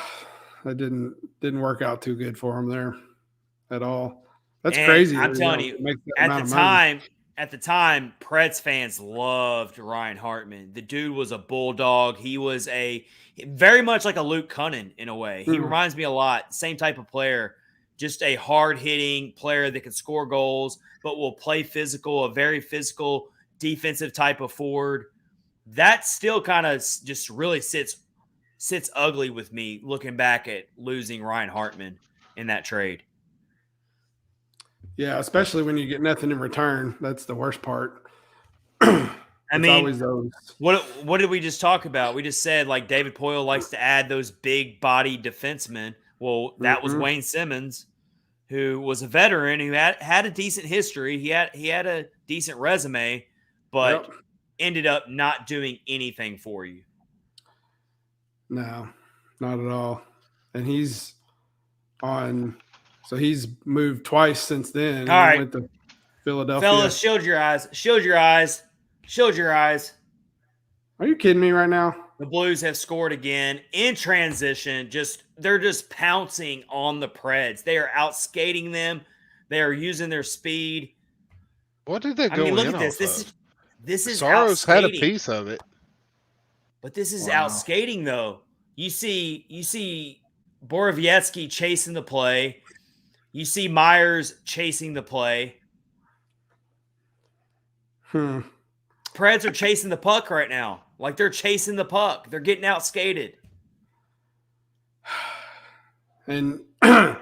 That didn't work out too good for him there at all. That's crazy. I'm telling you, at the time, Preds fans loved Ryan Hartman. The dude was a bulldog. He was very much like a Luke Cunnin in a way. He reminds me a lot, same type of player, just a hard-hitting player that can score goals, but will play physical, a very physical defensive type of forward. That still kind of just really sits ugly with me looking back at losing Ryan Hartman in that trade. Yeah, especially when you get nothing in return. That's the worst part. Always those. What did we just talk about? We just said like David Poile likes to add those big body defensemen. Well, that was Wayne Simmons, who was a veteran who had a decent history. He had a decent resume, but ended up not doing anything for you. No, not at all. And he's moved twice since then. All right. Went to Philadelphia. Fellas, shield your eyes. Shield your eyes. Shield your eyes. Are you kidding me right now? The Blues have scored again in transition. They're just pouncing on the Preds. They are outskating them. They are using their speed. What did they go in look at this. Of? This is Saros outskating. had a piece of it. But this is outskating, though. You see Borowiecki chasing the play. You see Myers chasing the play. Preds are chasing the puck right now. Like, they're chasing the puck. They're getting out skated. And I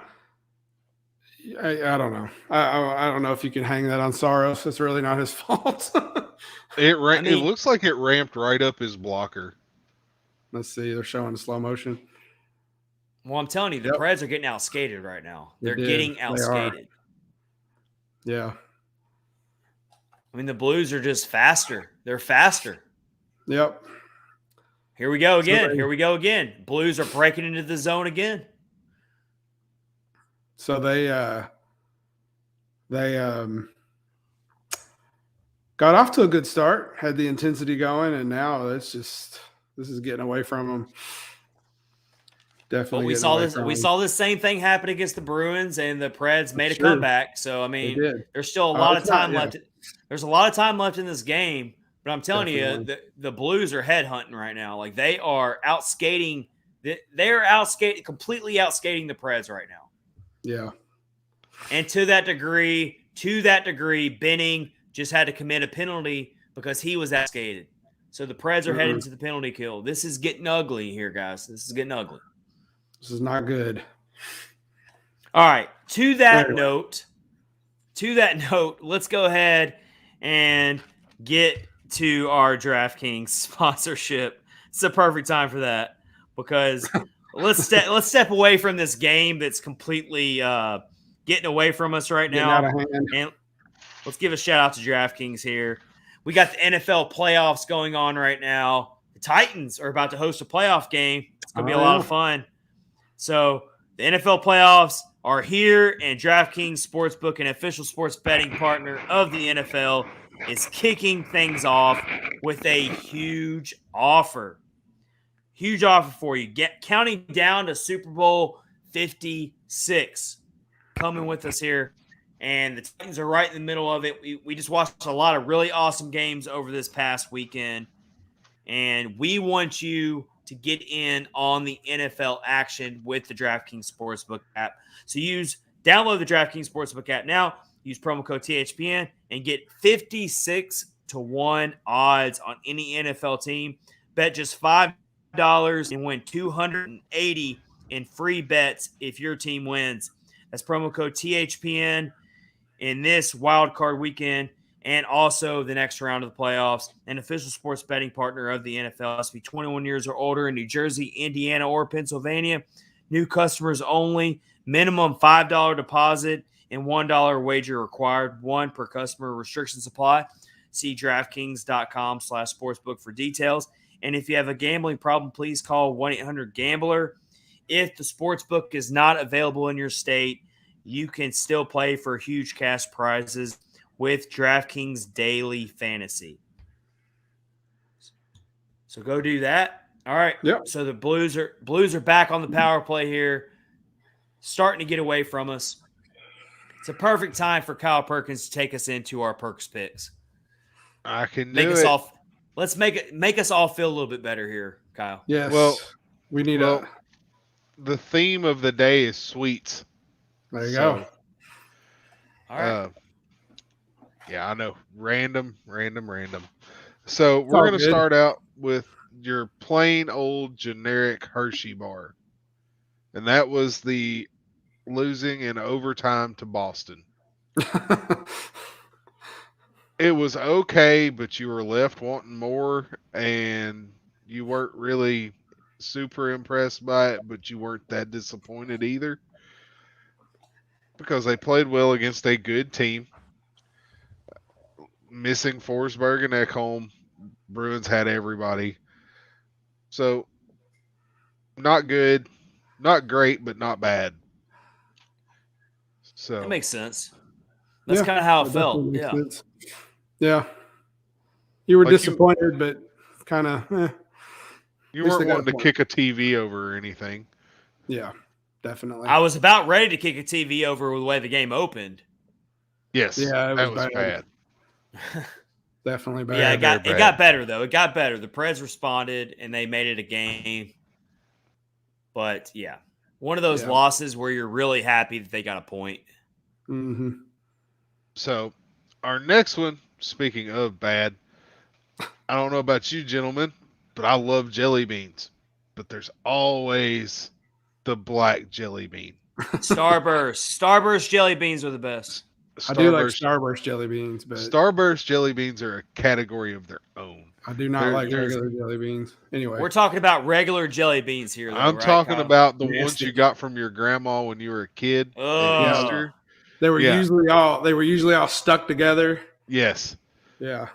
don't know. I don't know if you can hang that on Saros. It's really not his fault. It looks like it ramped right up his blocker. Let's see. They're showing slow motion. Well, I'm telling you, the Preds are getting out skated right now. They're getting out skated. Yeah. I mean, the Blues are just faster. They're faster. Yep. Here we go again. Blues are breaking into the zone again. So they got off to a good start, had the intensity going, and now this is getting away from them. Definitely. But we saw this same thing happen against the Bruins, and the Preds made a comeback. So I mean, there's still a lot of time left. There's a lot of time left in this game, but I'm telling you, the Blues are headhunting right now. Like, they are out skating. They're completely out skating the Preds right now. Yeah. And to that degree, Benning just had to commit a penalty because he was out skated. So the Preds are heading to the penalty kill. This is getting ugly here, guys. This is getting ugly. This is not good. All right. To that note, let's go ahead and get to our DraftKings sponsorship. It's the perfect time for that because let's step away from this game that's completely getting away from us right now. And let's give a shout out to DraftKings here. We got the NFL playoffs going on right now. The Titans are about to host a playoff game. It's going to be a lot of fun. So the NFL playoffs are here, and DraftKings Sportsbook, an official sports betting partner of the NFL, is kicking things off with a huge offer. Huge offer for you. Counting down to Super Bowl 56. Coming with us here. And the Titans are right in the middle of it. We just watched a lot of really awesome games over this past weekend. And we want you to get in on the NFL action with the DraftKings Sportsbook app. So download the DraftKings Sportsbook app now. Use promo code THPN and get 56-1 odds on any NFL team. Bet just $5 and win $280 in free bets if your team wins. That's promo code THPN in this wild card weekend and also the next round of the playoffs. An official sports betting partner of the NFL. Must be 21 years or older in New Jersey, Indiana, or Pennsylvania. New customers only. Minimum $5 deposit and $1 wager required. One per customer. Restrictions apply. See DraftKings.com/sportsbook for details. And if you have a gambling problem, please call 1-800-GAMBLER. If the sportsbook is not available in your state, you can still play for huge cash prizes with DraftKings Daily Fantasy. So go do that. All right. Yep. So the Blues are back on the power play here, starting to get away from us. It's a perfect time for Kyle Perkins to take us into our Perks picks. I can make us all. Let's make us all feel a little bit better here, Kyle. Yes. Well, we need the theme of the day is sweets. There you go. All right. Yeah, I know. Random. So we're going to start out with your plain old generic Hershey bar. And that was the losing in overtime to Boston. It was okay, but you were left wanting more, and you weren't really super impressed by it, but you weren't that disappointed either because they played well against a good team. Missing Forsberg and Ekholm, Bruins had everybody. So, not good, not great, but not bad. So that makes sense. That's kind of how it felt. Yeah. Sense. Yeah. You were disappointed, but kind of. You weren't wanting to kick a TV over or anything. Yeah, definitely. I was about ready to kick a TV over with the way the game opened. Yes. Yeah, that was bad. Definitely bad. Yeah, it got better, though. It got better. The Preds responded, and they made it a game. But, yeah, one of those losses where you're really happy that they got a point. Mm-hmm. So, our next one speaking of bad, I don't know about you gentlemen, but I love jelly beans. But there's always the black jelly bean. Starburst jelly beans are the best. I do like Starburst Starburst jelly beans, but Starburst jelly beans are a category of their own. I do not like regular jelly beans. Anyway, we're talking about regular jelly beans here, though, I'm right, talking Kyle? about the ones Nasty. you got from your grandma when you were a kid at Oh. Easter. they were Yeah. usually all stuck together. Yes, Yeah,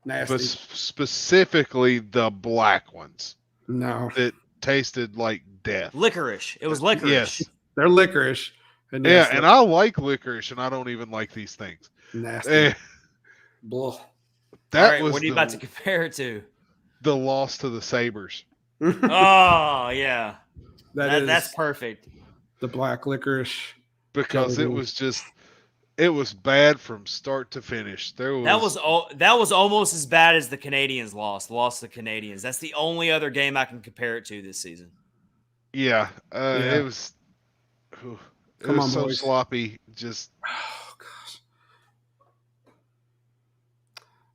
nasty. but specifically the black ones No, that tasted like death. Licorice. It was licorice. Yes. they're licorice. And Yeah, nasty. and I like licorice, and I don't even like these things. Nasty. Eh, Blah. that All right, was what are you about to compare it to? the loss to the Sabres. Oh, yeah. That's perfect. The black licorice. Because jelly it bean. was just, it was bad from start to finish. There was That was almost as bad as the Canadians lost to the Canadians. That's the only other game I can compare it to this season. yeah, Yeah. it was. It Come was on, so boys. sloppy. Just Oh gosh.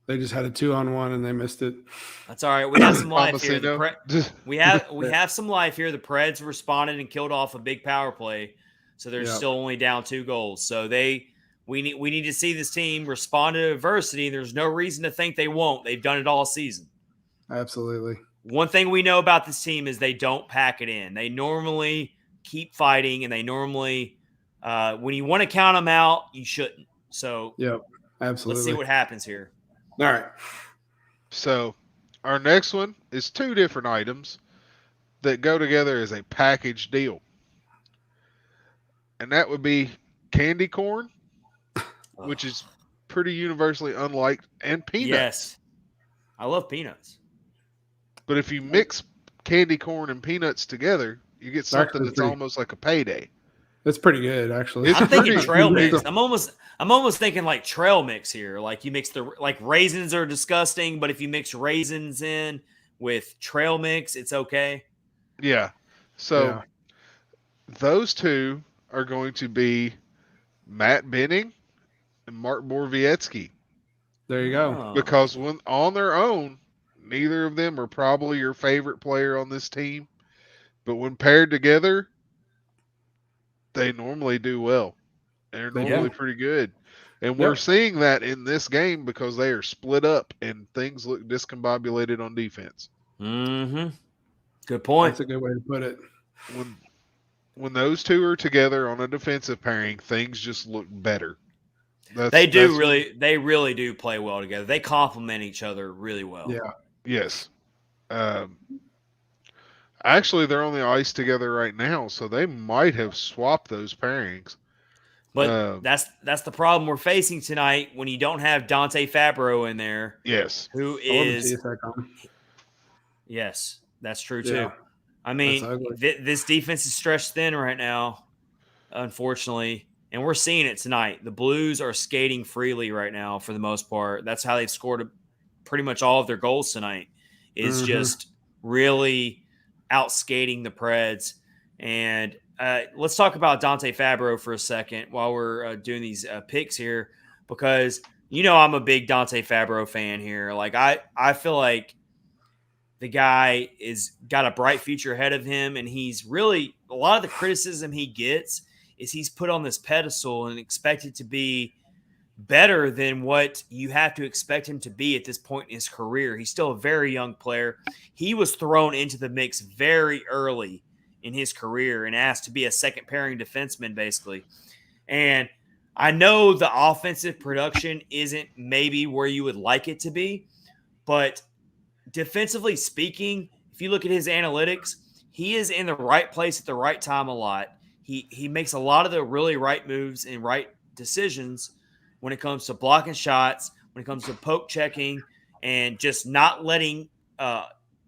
They just had a 2-on-1 and they missed it. That's all right. We have some life here. Palmacino. We have some life here. The Preds responded and killed off a big power play, so they're still only down 2 goals. So we need to see this team respond to adversity. There's no reason to think they won't. They've done it all season. Absolutely. One thing we know about this team is they don't pack it in. They normally keep fighting, and they normally, when you want to count them out, you shouldn't. So Yep. Absolutely. let's see what happens here. All right. So, our next one is 2 different items that go together as a package deal. And that would be candy corn, which is pretty universally unliked, and peanuts. Yes. I love peanuts. But if you mix candy corn and peanuts together, you get something that's almost like a payday. That's pretty good, actually. It's I'm thinking pretty- trail mix. I'm almost thinking like trail mix here. Like you mix raisins are disgusting, but if you mix raisins in with trail mix, it's okay. Yeah. So those 2 are going to be Matt Benning and Mark Borowiecki. There you go. Oh. Because when on their own, neither of them are probably your favorite player on this team. But when paired together, they normally do well. They're normally pretty good. And we're seeing that in this game because they are split up and things look discombobulated on defense. Mm-hmm. Good point. That's a good way to put it. When those 2 are together on a defensive pairing, things just look better. They really do play well together. They complement each other really well. Yeah. Yes. Actually, they're on the ice together right now, so they might have swapped those pairings. But that's the problem we're facing tonight when you don't have Dante Fabro in there. Yes. Who I love to see is if that comes. Yes, that's true too. Yeah. I mean, this defense is stretched thin right now, unfortunately, and we're seeing it tonight. The Blues are skating freely right now for the most part. That's how they've scored pretty much all of their goals tonight, is just really outskating the Preds. And let's talk about Dante Fabro for a second while we're doing these picks here, because I'm a big Dante Fabro fan here. Like I feel like the guy is got a bright future ahead of him, and he's really, a lot of the criticism he gets is he's put on this pedestal and expected to be better than what you have to expect him to be at this point in his career. He's still a very young player. He was thrown into the mix very early in his career and asked to be a second pairing defenseman, basically. And I know the offensive production isn't maybe where you would like it to be, but defensively speaking, if you look at his analytics, he is in the right place at the right time a lot. He makes a lot of the really right moves and right decisions when it comes to blocking shots, when it comes to poke checking, and just not letting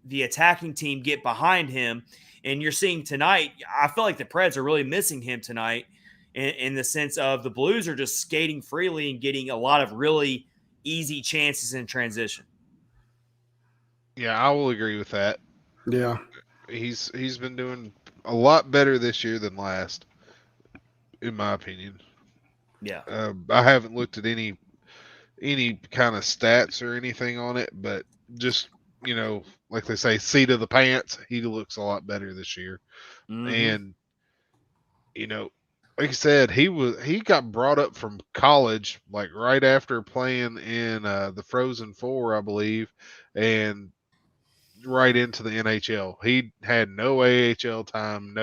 the attacking team get behind him. And you're seeing tonight, I feel like the Preds are really missing him tonight in the sense of the Blues are just skating freely and getting a lot of really easy chances in transition. Yeah, I will agree with that. Yeah. He's been doing a lot better this year than last, in my opinion. Yeah. I haven't looked at any any kind of stats or anything on it, but just, like they say, seat of the pants, he looks a lot better this year. And, like I said, he got brought up from college, like right after playing in the Frozen Four, I believe, and right into the NHL. He had no AHL time.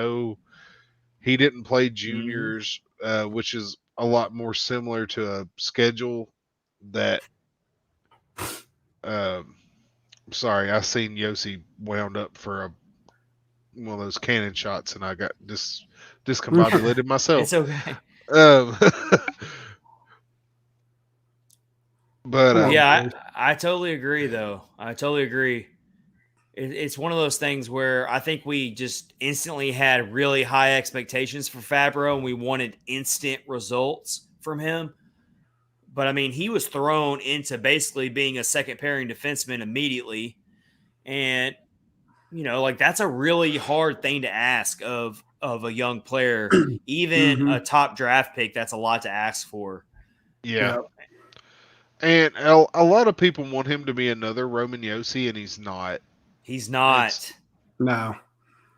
He didn't play juniors, which is a lot more similar to a schedule that. Sorry, I seen Yossi wound up for one of those cannon shots, and I got discombobulated myself. It's okay. But yeah, I totally agree, though. I totally agree. It's one of those things where I think we just instantly had really high expectations for Fabro, and we wanted instant results from him. But I mean, he was thrown into basically being a second pairing defenseman immediately. And, that's a really hard thing to ask of a young player, even a top draft pick. That's a lot to ask for. Yeah. And a lot of people want him to be another Roman Yossi, and he's not. He's not.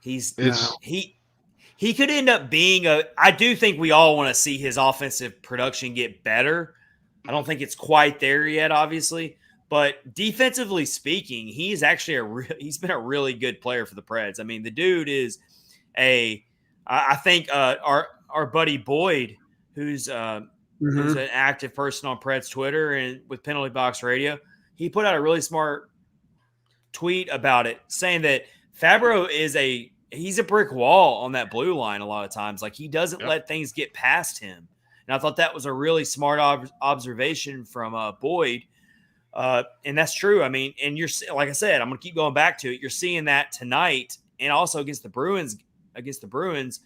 He could end up being I do think we all want to see his offensive production get better. I don't think it's quite there yet, obviously, but defensively speaking, he's actually he's been a really good player for the Preds. I mean, the dude is I think our buddy Boyd, who's an active person on Preds Twitter and with Penalty Box Radio, he put out a really smart tweet about it, saying that Fabro he's a brick wall on that blue line a lot of times. Like, he doesn't let things get past him. And I thought that was a really smart observation from Boyd. And that's true. I mean, and you're, like I said, I'm going to keep going back to it. You're seeing that tonight and also against the Bruins,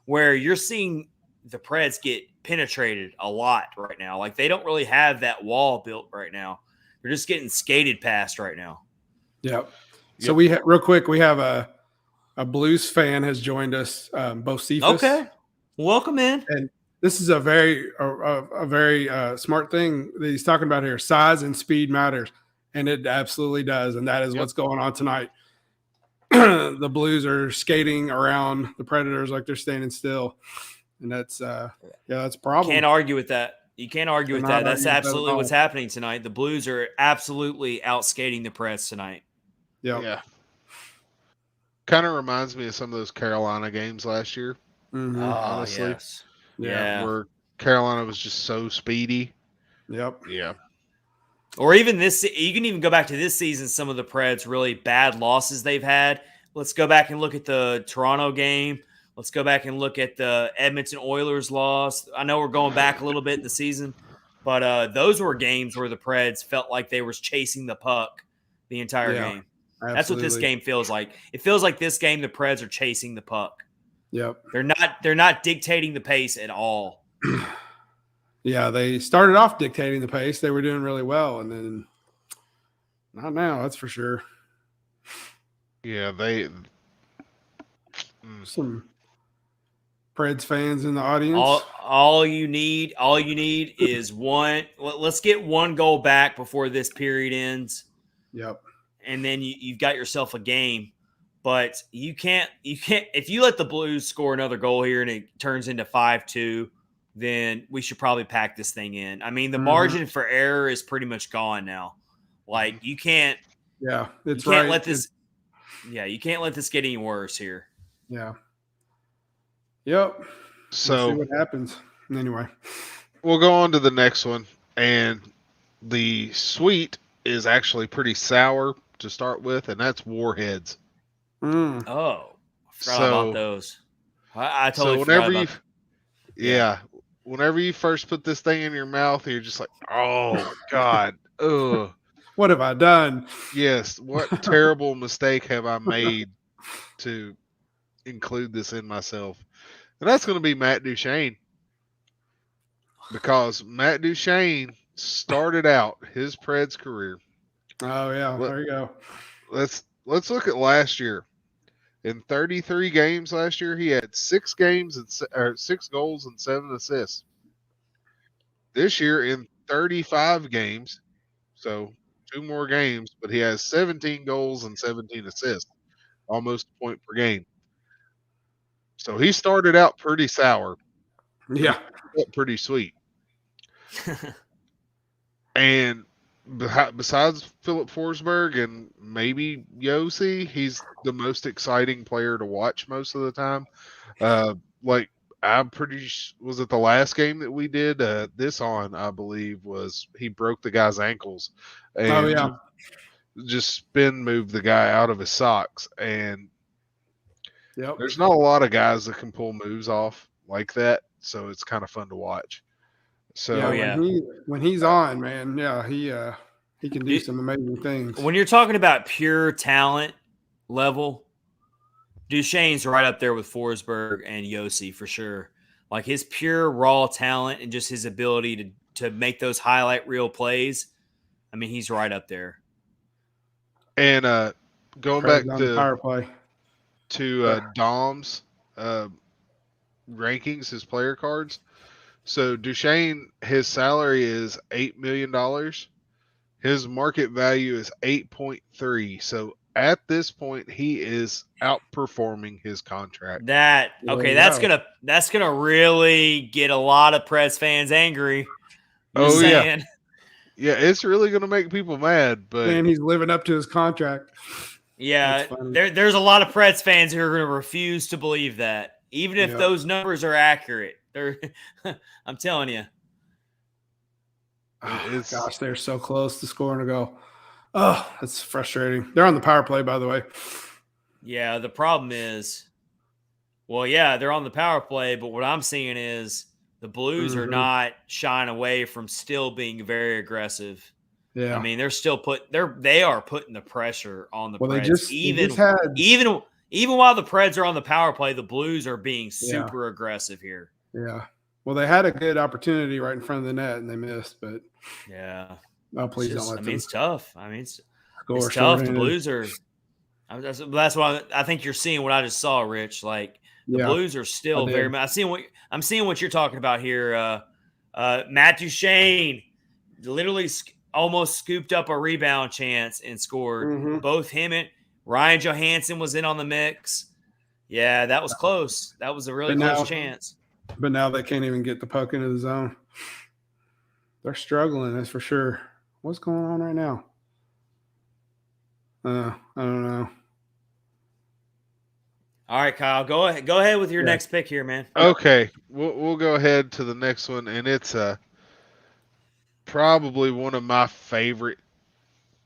where you're seeing the Preds get penetrated a lot right now. Like, they don't really have that wall built right now. They're just getting skated past right now. Yep. So we real quick, we have a Blues fan has joined us, Bo Cephas. Okay. Welcome in. And this is a very smart thing that he's talking about here. Size and speed matters, and it absolutely does. And that is what's going on tonight. The Blues are skating around the Predators like they're standing still, and that's that's a problem. Can't argue with that. You can't argue with that. That's absolutely what's happening tonight. The Blues are absolutely outskating the Preds tonight. Yeah. Kind of reminds me of some of those Carolina games last year. Honestly. Yes. Yeah. Where Carolina was just so speedy. Yep. Yeah. Or even you can even go back to this season, some of the Preds really bad losses they've had. Let's go back and look at the Toronto game. Let's go back and look at the Edmonton Oilers loss. I know we're going back a little bit in the season, but those were games where the Preds felt like they were chasing the puck the entire game. Absolutely. That's what this game feels like. It feels like this game the Preds are chasing the puck. Yep. They're not dictating the pace at all. Yeah, they started off dictating the pace. They were doing really well, and then not now, that's for sure. Yeah, some Preds fans in the audience. All you need is one. Let's get one goal back before this period ends. Yep. And then you've got yourself a game. But you can't if you let the Blues score another goal here and it turns into 5-2, then we should probably pack this thing in. I mean, the margin for error is pretty much gone now. Like, you can't. Yeah, you can't let this. Yeah, you can't let this get any worse here. Yeah. Yep. So we'll see what happens. Anyway, we'll go on to the next one, and the sweet is actually pretty sour to start with, and that's Warheads. Oh, I forgot about those. I totally forgot about whenever you first put this thing in your mouth, you're just like, oh God, ugh. What have I done? Yes, what terrible mistake have I made to include this in myself? And that's going to be Matt Duchene, because Matt Duchene started out his Preds career. Oh yeah, there you go. Let's look at last year. In 33 games last year, he had 6 goals and 7 assists. This year, in 35 games, so 2 more games, but he has 17 goals and 17 assists, almost a point per game. So he started out pretty sour. Yeah. Pretty sweet. And besides Philip Forsberg and maybe Yossi, he's the most exciting player to watch most of the time. Like I'm was it the last game that we did this on, I believe, was he broke the guy's ankles and just spin moved the guy out of his socks. And there's not a lot of guys that can pull moves off like that, so it's kind of fun to watch. So when he's on, man, he can do some amazing things. When you're talking about pure talent level, Duchene's right up there with Forsberg and Yossi for sure. Like his pure raw talent and just his ability to make those highlight reel plays. I mean, he's right up there. And going back to power play to Dom's rankings, his player cards. So Duchene, his salary is $8 million. His market value is 8.3. So at this point, he is outperforming his contract. That's gonna really get a lot of Preds fans angry. Yeah, it's really gonna make people mad. But man, he's living up to his contract. Yeah, there's a lot of Preds fans who are gonna refuse to believe that, even if those numbers are accurate. I'm telling you. Gosh, they're so close to scoring a goal. Oh, that's frustrating. They're on the power play, by the way. Yeah, the problem is, they're on the power play, but what I'm seeing is the Blues are not shying away from still being very aggressive. Yeah, I mean, they are putting the pressure on the Preds. Even while the Preds are on the power play, the Blues are being super aggressive here. Yeah. Well, they had a good opportunity right in front of the net and they missed, but please don't let them. It's tough. It's tough. The Blues are. That's why I think you're seeing what I just saw, Rich. Like the Blues are still very much. I'm seeing what you're talking about here. Matt Duchene literally almost scooped up a rebound chance and scored. Both him and Ryan Johansson was in on the mix. Yeah, that was close. That was a really close chance. But now they can't even get the puck into the zone. They're struggling, that's for sure. What's going on right now? I don't know. All right, Kyle, go ahead with your next pick here, man. Okay, we'll go ahead to the next one, and it's probably one of my favorite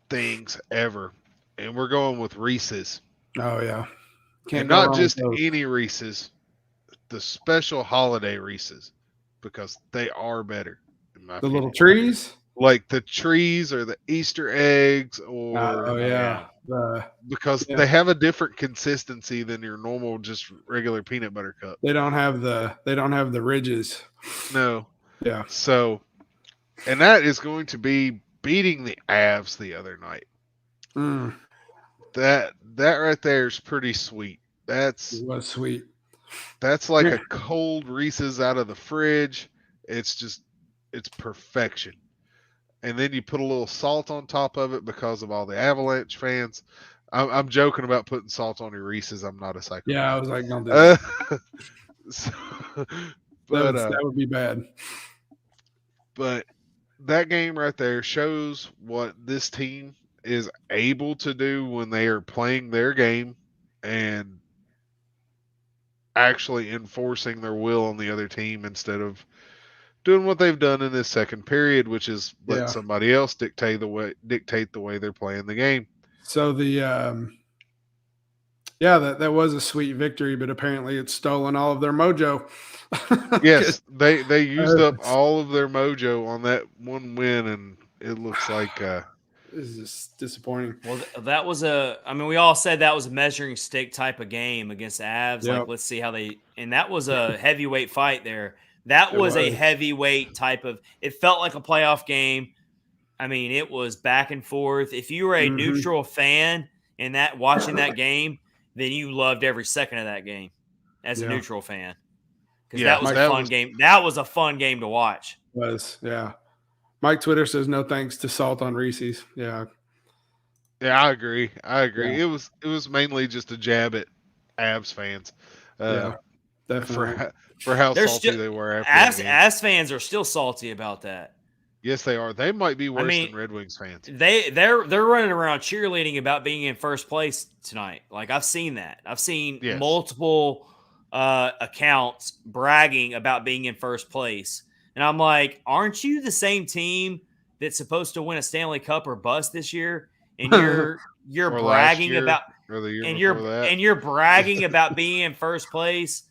things ever, and we're going with Reese's. Oh yeah, and not just any Reese's, the special holiday Reese's, because they are better. In my opinion. Little trees, like the trees or the Easter eggs, or because they have a different consistency than your normal just regular peanut butter cup. They don't have the ridges. No. Yeah. So, and that is going to be beating the Avs the other night. That right there is pretty sweet. It was sweet. That's like a cold Reese's out of the fridge. It's perfection. And then you put a little salt on top of it because of all the Avalanche fans. I'm joking about putting salt on your Reese's. I'm not a psychopath. Yeah, I was like, don't do that. That would be bad. But that game right there shows what this team is able to do when they are playing their game and actually enforcing their will on the other team instead of doing what they've done in this second period, which is let somebody else dictate the way they're playing the game. So that was a sweet victory, but apparently it's stolen all of their mojo. Yes, they used up all of their mojo on that one win, and it looks like this is just disappointing. Well, that was we all said that was a measuring stick type of game against the Avs. Yep. Like, let's see how and that was a heavyweight fight there. That was a heavyweight type of – it felt like a playoff game. I mean, it was back and forth. If you were a neutral fan in that watching that game, then you loved every second of that game as a neutral fan. Because that was a fun game. That was a fun game to watch. It was, yeah. Mike Twitter says no thanks to salt on Reese's. Yeah. Yeah, I agree. Yeah. It was mainly just a jab at Avs fans. Yeah. Definitely. For how They're salty still they were after the game. Avs fans are still salty about that. Yes, they are. They might be worse mean, than Red Wings fans. They're running around cheerleading about being in first place tonight. Like, I've seen that. I've seen multiple accounts bragging about being in first place. And I'm like, aren't you the same team that's supposed to win a Stanley Cup or bust this year? And you're Or bragging year, about or the year and before that. you're bragging about being in first place.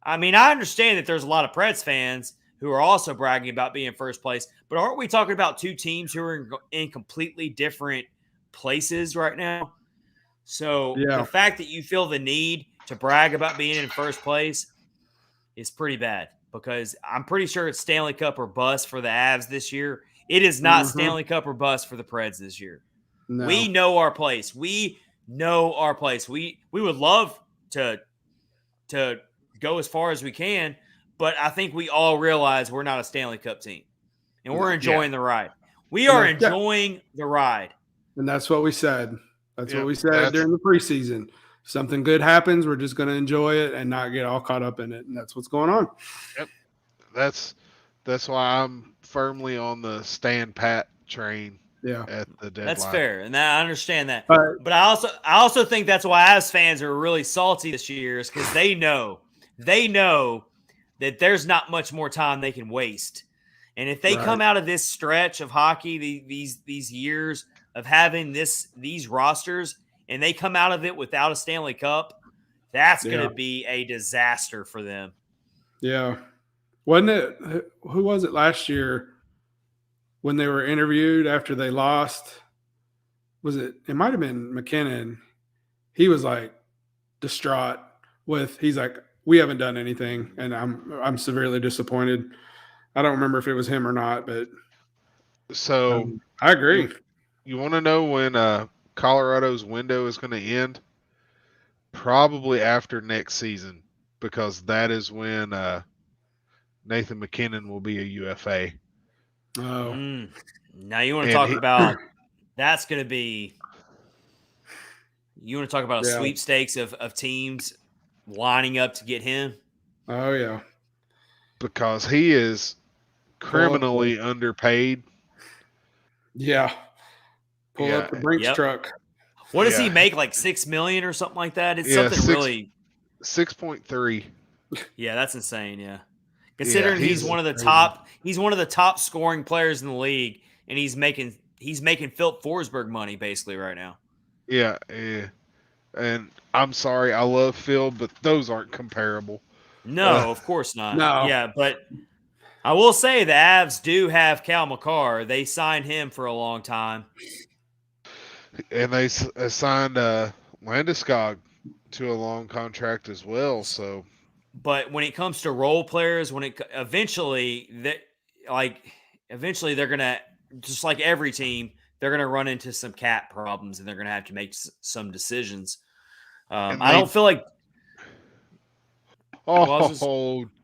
I mean, I understand that there's a lot of Preds fans who are also bragging about being in first place, but aren't we talking about two teams who are in completely different places right now? So the fact that you feel the need to brag about being in first place is pretty bad, because I'm pretty sure it's Stanley Cup or bust for the Avs this year. It is not Stanley Cup or bust for the Preds this year. No. We know our place. We know our place. We would love to go as far as we can, but I think we all realize we're not a Stanley Cup team, and we're enjoying the ride. We are enjoying the ride. And that's what we said. That's what we said during the preseason. If something good happens, we're just going to enjoy it and not get all caught up in it. And that's what's going on. Yep. That's why I'm firmly on the stand pat train. Yeah, at the deadline. That's fair, and I understand that. But I also think that's why Avs fans are really salty this year, is because they know that there's not much more time they can waste. And if they come out of this stretch of hockey, these years of having these rosters, and they come out of it without a Stanley Cup, that's going to be a disaster for them. Yeah. Wasn't it – who was it last year when they were interviewed after they lost? Was it – it might have been McKinnon. He was like distraught he's like, we haven't done anything, and I'm severely disappointed. I don't remember if it was him or not, but I agree. You want to know when Colorado's window is going to end? Probably after next season, because that is when Nathan McKinnon will be a UFA. Oh. Now you want to talk about that's going to be – you want to talk about a sweepstakes of teams lining up to get him? Oh, yeah. Because he is criminally underpaid. Yeah. Pull up the Brinks truck. What does he make, like $6 million or something like that? It's something really 6.3. Yeah, that's insane. Yeah, considering he's one of the top scoring players in the league, and he's making Philip Forsberg money basically right now. Yeah, and I'm sorry, I love Phil, but those aren't comparable. No, of course not. No. Yeah, but I will say the Avs do have Cal McCarr. They signed him for a long time. And they signed Landeskog to a long contract as well. So, but when it comes to role players, eventually they're gonna, just like every team, they're gonna run into some cap problems, and they're gonna have to make some decisions. I don't feel like.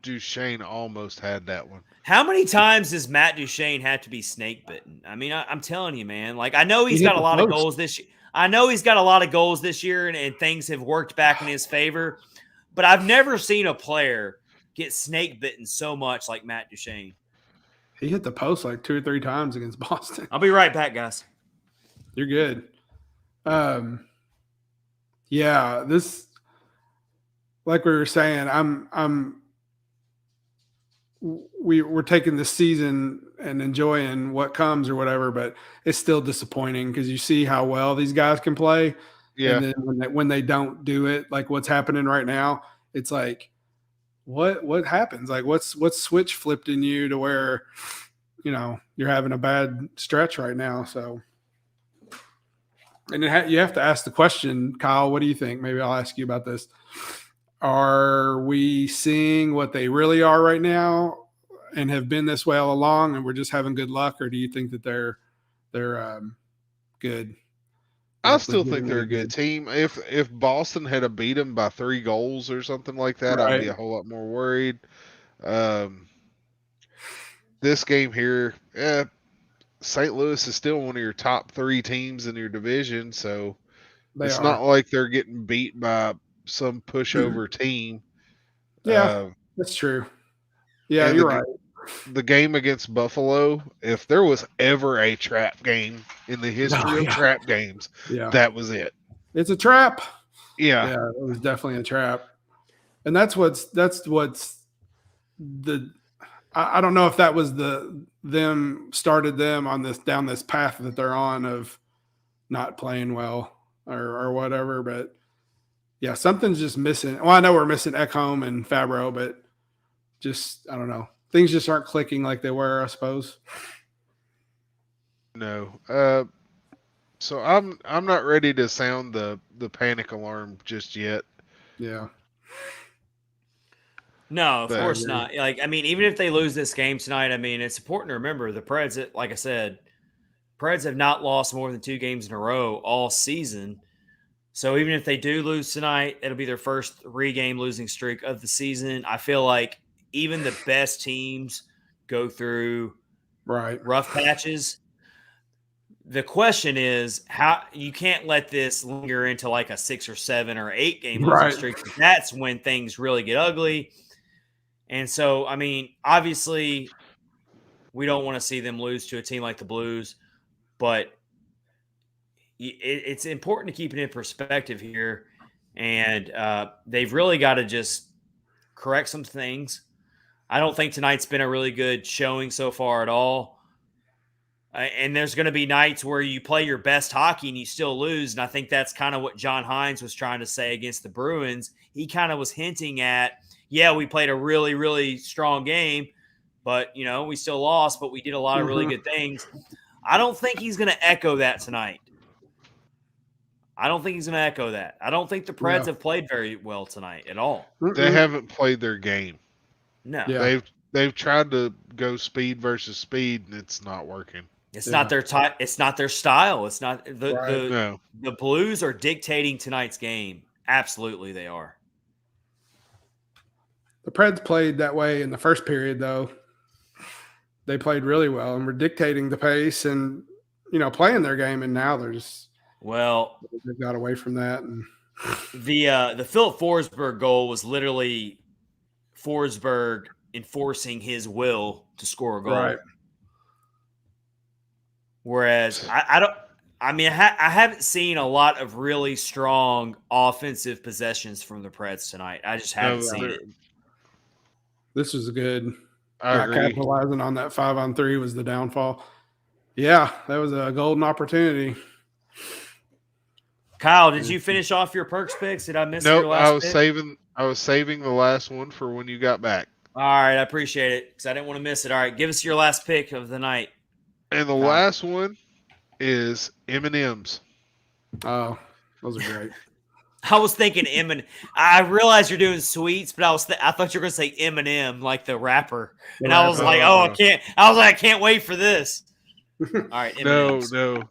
Duchene almost had that one. How many times does Matt Duchene have to be snake bitten? I mean, I'm telling you, man. Like, I know he's got a lot of goals this year. I know he's got a lot of goals this year, and things have worked back in his favor. But I've never seen a player get snake bitten so much like Matt Duchene. He hit the post like 2 or 3 times against Boston. I'll be right back, guys. You're good. Yeah, this, like we were saying, we're taking this season and enjoying what comes or whatever, but it's still disappointing because you see how well these guys can play. Yeah. And then when they don't do it, like what's happening right now, it's like, what happens? Like what's switch flipped in you to where, you're having a bad stretch right now. So, and you have to ask the question, Kyle, what do you think? Maybe I'll ask you about this. Are we seeing what they really are right now and have been this way all along, and we're just having good luck, or do you think that they're good? I still think they're a good team. If Boston had beat them by 3 goals or something like that, I'd be a whole lot more worried. this game here, St. Louis is still one of your top 3 teams in your division, so it's not like they're getting beat by some pushover team. Yeah, that's true. Yeah, you're right. The game against Buffalo, if there was ever a trap game in the history of trap games, that was it. It's a trap. Yeah. Yeah, it was definitely a trap. And that's what's the I don't know if that was them started them on this down this path that they're on of not playing well or whatever, but yeah, something's just missing. Well, I know we're missing Ekholm and Fabro, but just I don't know. Things just aren't clicking like they were, I suppose. No. So I'm not ready to sound the panic alarm just yet. Yeah. No, of course not. Like, I mean, even if they lose this game tonight, I mean, it's important to remember the Preds, like I said, Preds have not lost more than 2 games in a row all season. So even if they do lose tonight, it'll be their first 3-game losing streak of the season. I feel like even the best teams go through rough patches. The question is how you can't let this linger into like a 6 or 7 or 8 game losing streak. That's when things really get ugly. And so, I mean, obviously, we don't want to see them lose to a team like the Blues, but it's important to keep it in perspective here. And they've really got to just correct some things. I don't think tonight's been a really good showing so far at all. And there's going to be nights where you play your best hockey and you still lose. And I think that's kind of what John Hines was trying to say against the Bruins. He kind of was hinting at, yeah, we played a really, really strong game, but, you know, we still lost, but we did a lot of really good things. I don't think he's going to echo that tonight. I don't think he's going to echo that. I don't think the Preds have played very well tonight at all. They haven't played their game. No. Yeah. They've tried to go speed versus speed, and it's not working. It's not their type. It's not their style. It's not the Blues are dictating tonight's game. Absolutely, they are. The Preds played that way in the first period, though. They played really well and were dictating the pace and, you know, playing their game. And now they're just they've got away from that. And the Philip Forsberg goal was literally Forsberg enforcing his will to score a goal. Right. Whereas I haven't seen a lot of really strong offensive possessions from the Preds tonight. I just haven't seen it. This was good. I Not agree. capitalizing on that 5-on-3 was the downfall. Yeah, that was a golden opportunity. Kyle, did you finish off your Perks picks? Did I miss your last pick? I was saving the last one for when you got back. All right, I appreciate it because I didn't want to miss it. All right, give us your last pick of the night. And the last one is M&M's. Oh, those are great. I was thinking M&M. I realized you're doing sweets, but I thought you were going to say M&M, like the rapper. And I was like, I can't. I was like, I can't wait for this. All right, M&M's. No.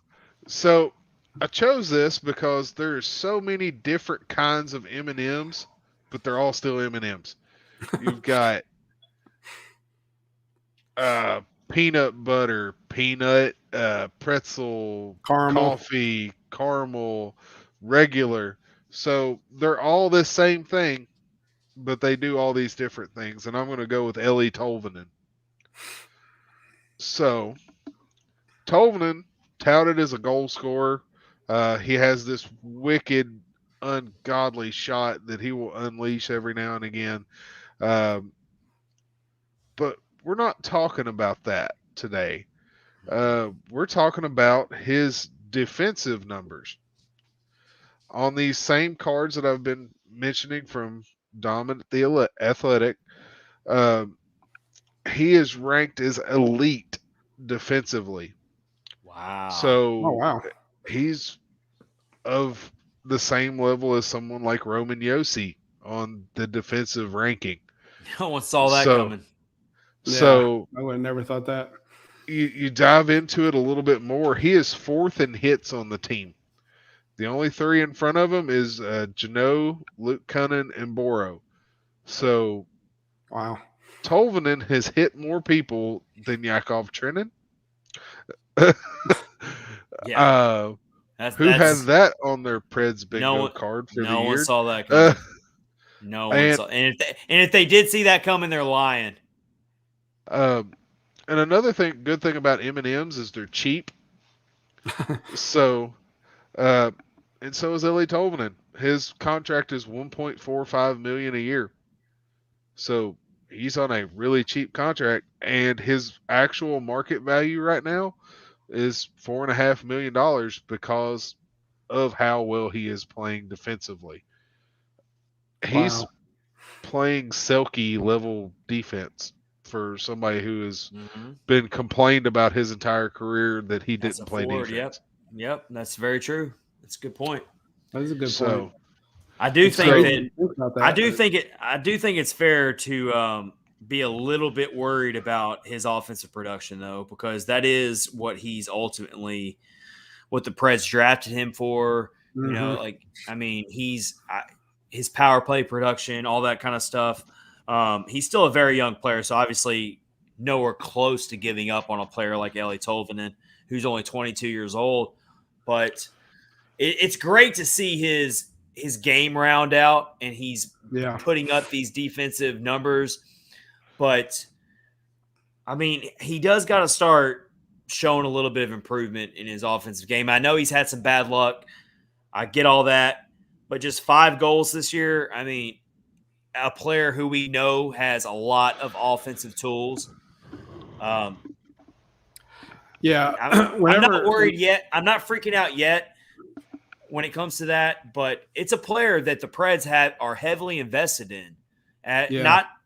So I chose this because there's so many different kinds of M&M's, but they're all still M&M's. You've got peanut butter, peanut, pretzel, coffee, caramel, regular. So they're all the same thing, but they do all these different things. And I'm going to go with Ellie Tolvanen. So Tolvanen, touted as a goal scorer, he has this wicked, ungodly shot that he will unleash every now and again. But we're not talking about that today. We're talking about his defensive numbers. On these same cards that I've been mentioning from Dominant the Athletic, he is ranked as elite defensively. Wow. So he's of the same level as someone like Roman Josi on the defensive ranking. No one saw that coming. So I would have never thought that. You dive into it a little bit more. He is 4th in hits on the team. The only 3 in front of him is Janot, Luke Cunnin, and Boro. So, wow. Tolvanen has hit more people than Yakov Trenin. Yeah. Who had that on their Preds bingo card for the year? No one saw that coming. No one saw. And if they did see that coming, they're lying. And another good thing about M&Ms is they're cheap. So, and so is Ellie Tolvanen. His contract is $1.45 million a year. So he's on a really cheap contract, and his actual market value right now is $4.5 million because of how well he is playing defensively. He's playing Selke level defense for somebody who has been complained about his entire career that he didn't play defense. Yep, that's very true. That's a good point. That is a good point. I do think it's fair to be a little bit worried about his offensive production, though, because that is what he's ultimately what the Preds drafted him for. You know, his power play production, all that kind of stuff. He's still a very young player, so obviously nowhere close to giving up on a player like Ellie Tolvanen, who's only 22 years old. But it's great to see his game round out, and he's putting up these defensive numbers. But, I mean, he does got to start showing a little bit of improvement in his offensive game. I know he's had some bad luck. I get all that. But just 5 goals this year, I mean, a player who we know has a lot of offensive tools. I'm not worried yet. I'm not freaking out yet when it comes to that, but it's a player that the Preds are heavily invested in.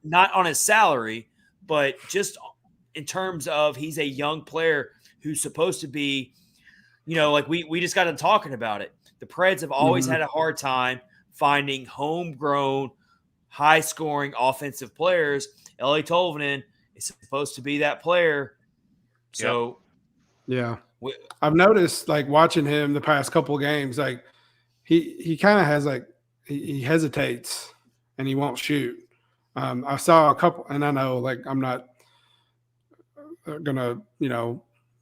Not on his salary, but just in terms of he's a young player who's supposed to be, like we just got to talking about it. The Preds have always had a hard time finding homegrown, high-scoring offensive players. Ellie Tolvanen is supposed to be that player. So, I've noticed, like, watching him the past couple of games, like, he kind of has, like, he hesitates and he won't shoot. I saw a couple, and I know, like, I'm not going to,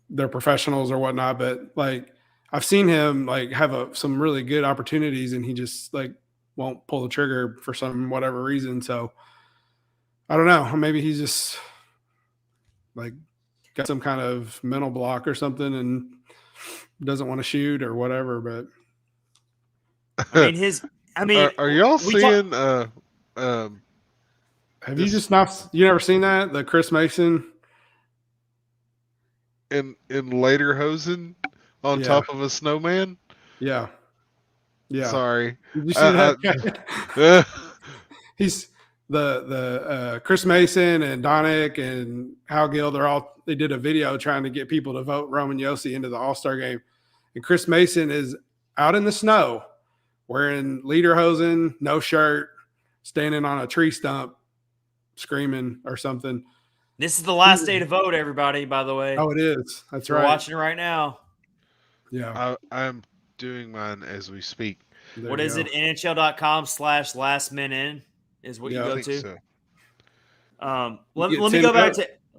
they're professionals or whatnot, but, like, I've seen him, like, have some really good opportunities, and he just, like, won't pull the trigger for whatever reason. So, I don't know. Maybe he's just, like, got some kind of mental block or something and doesn't want to shoot or whatever. But are y'all seeing have you never seen that? The Chris Mason in Lederhosen on top of a snowman? Yeah. Sorry. Did you see that? He's the Chris Mason and Donick and Hal Gill, they did a video trying to get people to vote Roman Josi into the All-Star game. And Chris Mason is out in the snow wearing lederhosen, no shirt, standing on a tree stump, screaming or something. This is the last day to vote, everybody, by the way. Oh, it is. That's right. We're watching it right now. Yeah. I'm doing mine as we speak. What is it? NHL.com/lastminute is what you go to. So.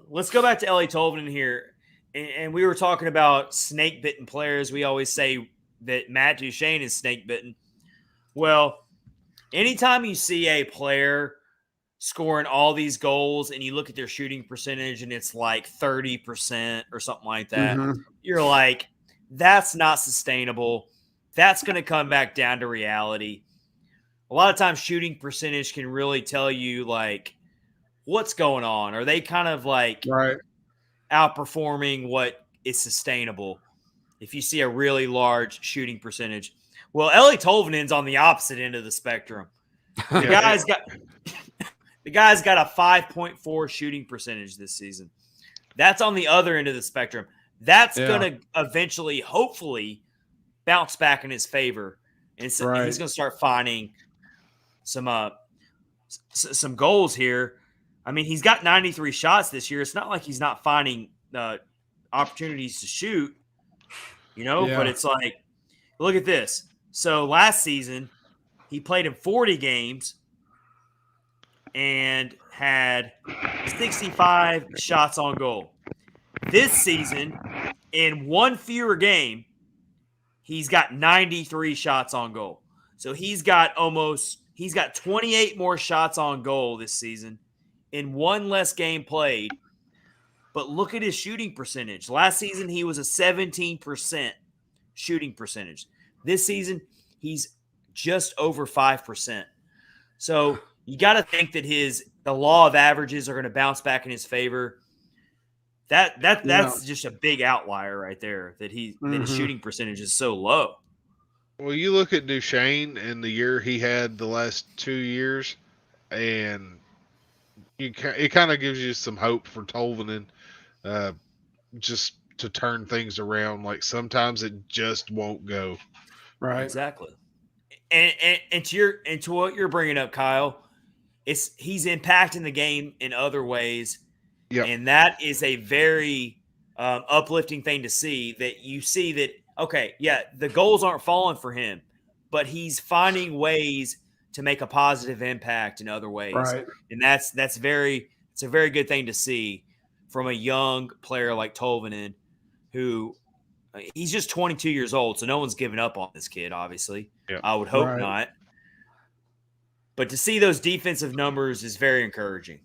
Let's go back to Ellie Tolvanen here. And we were talking about snake bitten players. We always say that Matt Duchene is snake bitten. Well, anytime you see a player scoring all these goals and you look at their shooting percentage and it's like 30% or something like that, you're like, that's not sustainable. That's going to come back down to reality. A lot of times shooting percentage can really tell you, like, what's going on. Are they kind of like outperforming what is sustainable if you see a really large shooting percentage? Well, Ellie Tolvanen's on the opposite end of the spectrum. The guy's got a 5.4 shooting percentage this season. That's on the other end of the spectrum. That's going to eventually, hopefully, bounce back in his favor. And so he's going to start finding some goals here. I mean, he's got 93 shots this year. It's not like he's not finding opportunities to shoot, but it's like, look at this. So last season, he played in 40 games and had 65 shots on goal. This season, in one fewer game, he's got 93 shots on goal. So he's got 28 more shots on goal this season in one less game played. But look at his shooting percentage. Last season, he was a 17% shooting percentage. This season, he's just over 5%. So you got to think that the law of averages are going to bounce back in his favor. That's just a big outlier right there, that his shooting percentage is so low. Well, you look at Duchene and the year he had the last 2 years, and it kind of gives you some hope for Tolvanen, just to turn things around. Like sometimes it just won't go. Right. Exactly. And to what you're bringing up, Kyle, he's impacting the game in other ways. Yep. And that is a very uplifting thing to see, that you see that, okay, yeah, the goals aren't falling for him, but he's finding ways to make a positive impact in other ways. Right. And it's a very good thing to see from a young player like Tolvanen, who he's just 22 years old, so no one's given up on this kid, obviously. Yep. I would hope not. But to see those defensive numbers is very encouraging.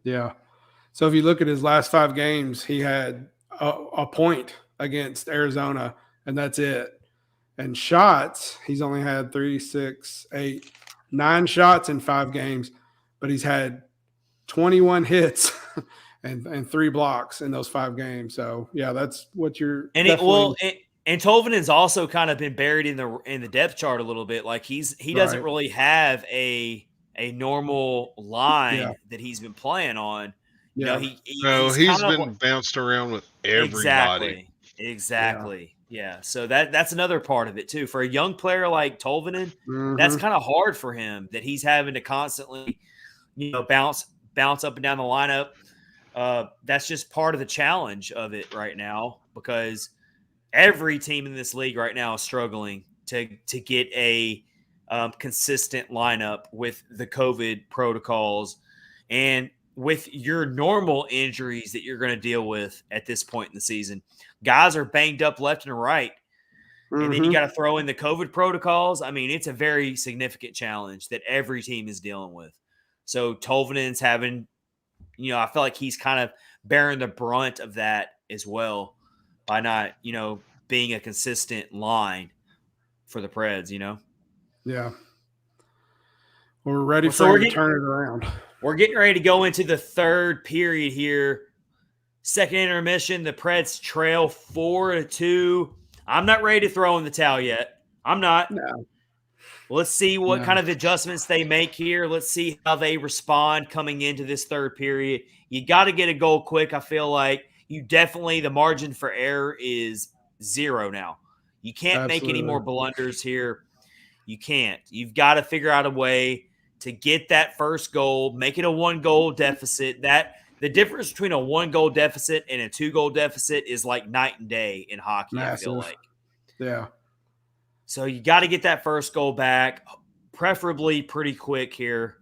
Yeah. So if you look at his last 5 games, he had a point against Arizona, and that's it. And shots, he's only had 3, 6, 8, 9 shots in 5 games, but he's had 21 hits and 3 blocks in those 5 games. So yeah, that's what you're. And and Tolvanen's also kind of been buried in the depth chart a little bit. Like he doesn't really have a normal line that he's been playing on. Yeah. You know, he's been bounced around with everybody. Exactly. Yeah. So that's another part of it too. For a young player like Tolvanen, that's kind of hard for him, that he's having to constantly, bounce up and down the lineup. That's just part of the challenge of it right now, because every team in this league right now is struggling to get a consistent lineup with the COVID protocols and with your normal injuries that you're going to deal with at this point in the season. Guys are banged up left and right. And then you got to throw in the COVID protocols. I mean, it's a very significant challenge that every team is dealing with. So Tolvanen's having, I feel like he's kind of bearing the brunt of that as well by not, being a consistent line for the Preds, Yeah. We're ready for him to turn it around. We're getting ready to go into the third period here. Second intermission, the Preds trail 4-2. I'm not ready to throw in the towel yet. I'm not. No. Let's see what kind of adjustments they make here. Let's see how they respond coming into this third period. You got to get a goal quick. I feel like the margin for error is 0 now. You can't make any more blunders here. You can't. You've got to figure out a way to get that first goal, make it a 1-goal deficit. The difference between a 1-goal deficit and a 2-goal deficit is like night and day in hockey. Massive. I feel like. Yeah. So you got to get that first goal back, preferably pretty quick here.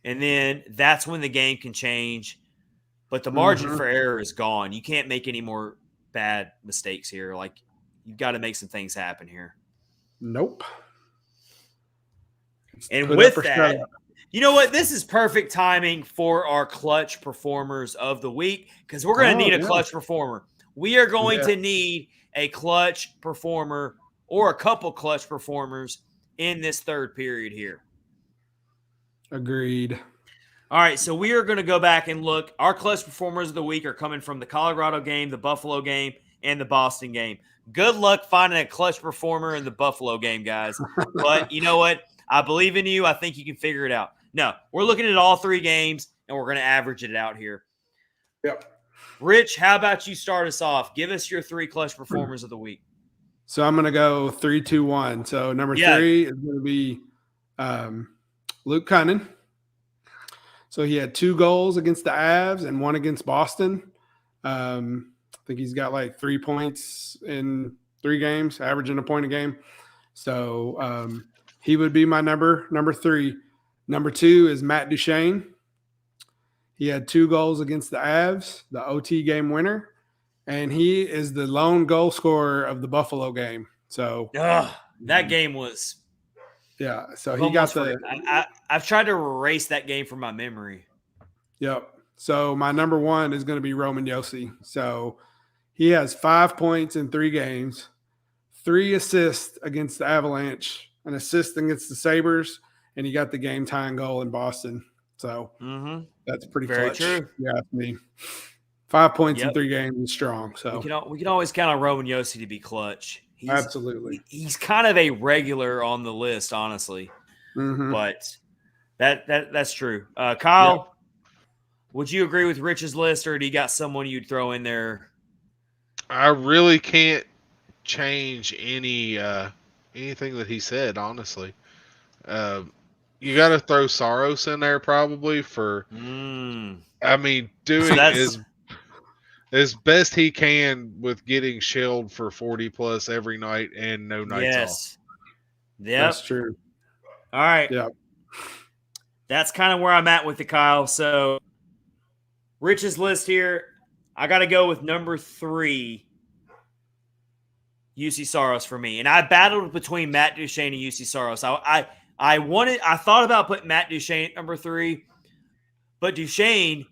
And then that's when the game can change. But the margin for error is gone. You can't make any more bad mistakes here. Like, you've got to make some things happen here. Nope. And with that, you know what? This is perfect timing for our clutch performers of the week, because we're going to need a clutch performer. We are going to need a clutch performer or a couple clutch performers in this third period here. Agreed. All right, so we are going to go back and look. Our clutch performers of the week are coming from the Colorado game, the Buffalo game, and the Boston game. Good luck finding a clutch performer in the Buffalo game, guys. But you know what? I believe in you. I think you can figure it out. No, we're looking at all 3 games, and we're going to average it out here. Yep. Rich, how about you start us off? Give us your 3 clutch performers of the week. So I'm going to go 3, 2, 1. So number 3 is going to be Luke Cunnin. So he had 2 goals against the Avs and 1 against Boston. I think he's got like 3 points in 3 games, averaging a point a game. So he would be my number 3. Number 2 is Matt Duchene. He had 2 goals against the Avs, the OT game winner, and he is the lone goal scorer of the Buffalo game. So that game was. Yeah, so he got the. I've tried to erase that game from my memory. Yep. So my number 1 is going to be Roman Josi. So he has 5 points in 3 games, 3 assists against the Avalanche, an assist against the Sabres, and he got the game tying goal in Boston. So that's pretty very clutch. true. Yeah, I mean, 5 points in 3 games is strong. So we can always count on Roman Josi to be clutch. Absolutely. He's kind of a regular on the list, honestly. But that's true. Kyle, would you agree with Rich's list, or do you got someone you'd throw in there? I really can't change anything that he said, honestly. You got to throw Saros in there probably for. I mean, doing as best he can with getting shelled for 40 plus every night and no nights off. Yep. That's true. All right. Yep. That's kind of where I'm at with the Kyle. So Rich's list here, I got to go with number 3, UC Saros for me. And I battled between Matt Duchene and UC Saros. I thought about putting Matt Duchene at number 3, but Duchene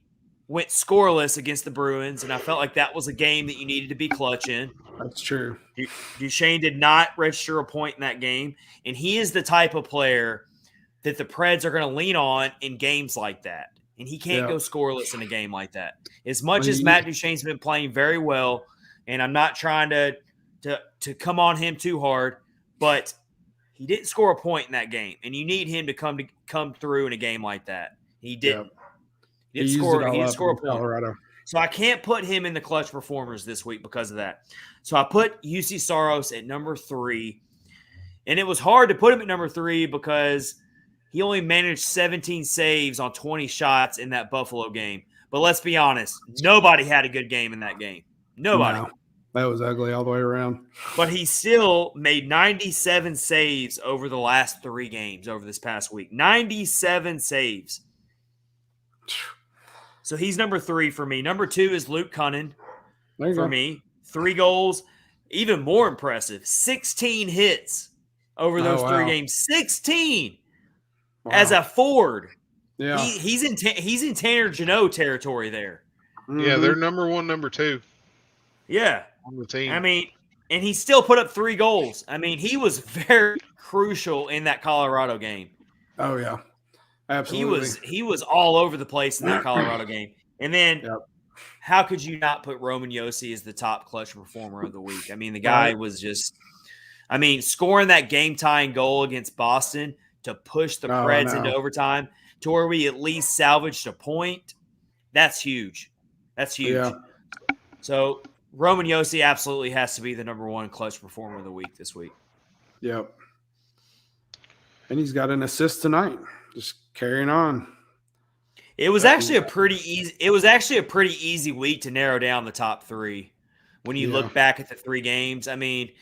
went scoreless against the Bruins, and I felt like that was a game that you needed to be clutch in. That's true. Duchene did not register a point in that game, and he is the type of player that the Preds are going to lean on in games like that, and he can't go scoreless in a game like that. As much as Matt Duchene's been playing very well, and I'm not trying to come on him too hard, but he didn't score a point in that game, and you need him to come through in a game like that. He didn't. He didn't score a point. Colorado. So I can't put him in the clutch performers this week because of that. So I put UC Saros at number 3. And it was hard to put him at number 3 because he only managed 17 saves on 20 shots in that Buffalo game. But let's be honest, nobody had a good game in that game. Nobody. No, that was ugly all the way around. But he still made 97 saves over the last 3 games over this past week. 97 saves. So he's number 3 for me. Number 2 is Luke Cunnin for me. 3 goals. Even more impressive, 16 hits over those 3 games. 16 as a forward. Yeah, he's in Tanner Jeannot territory there. Yeah, they're number 1, number 2. Yeah, on the team. I mean, and he still put up 3 goals. I mean, he was very crucial in that Colorado game. Oh yeah. Absolutely. He was all over the place in that Colorado game. And then how could you not put Roman Josi as the top clutch performer of the week? I mean, the guy was just scoring that game-tying goal against Boston to push the Preds into overtime to where we at least salvaged a point. That's huge. That's huge. Yeah. So Roman Josi absolutely has to be the number 1 clutch performer of the week this week. Yep. And he's got an assist tonight. Just carrying on. It was actually a pretty easy week to narrow down the top 3 when you look back at the 3 games. I mean,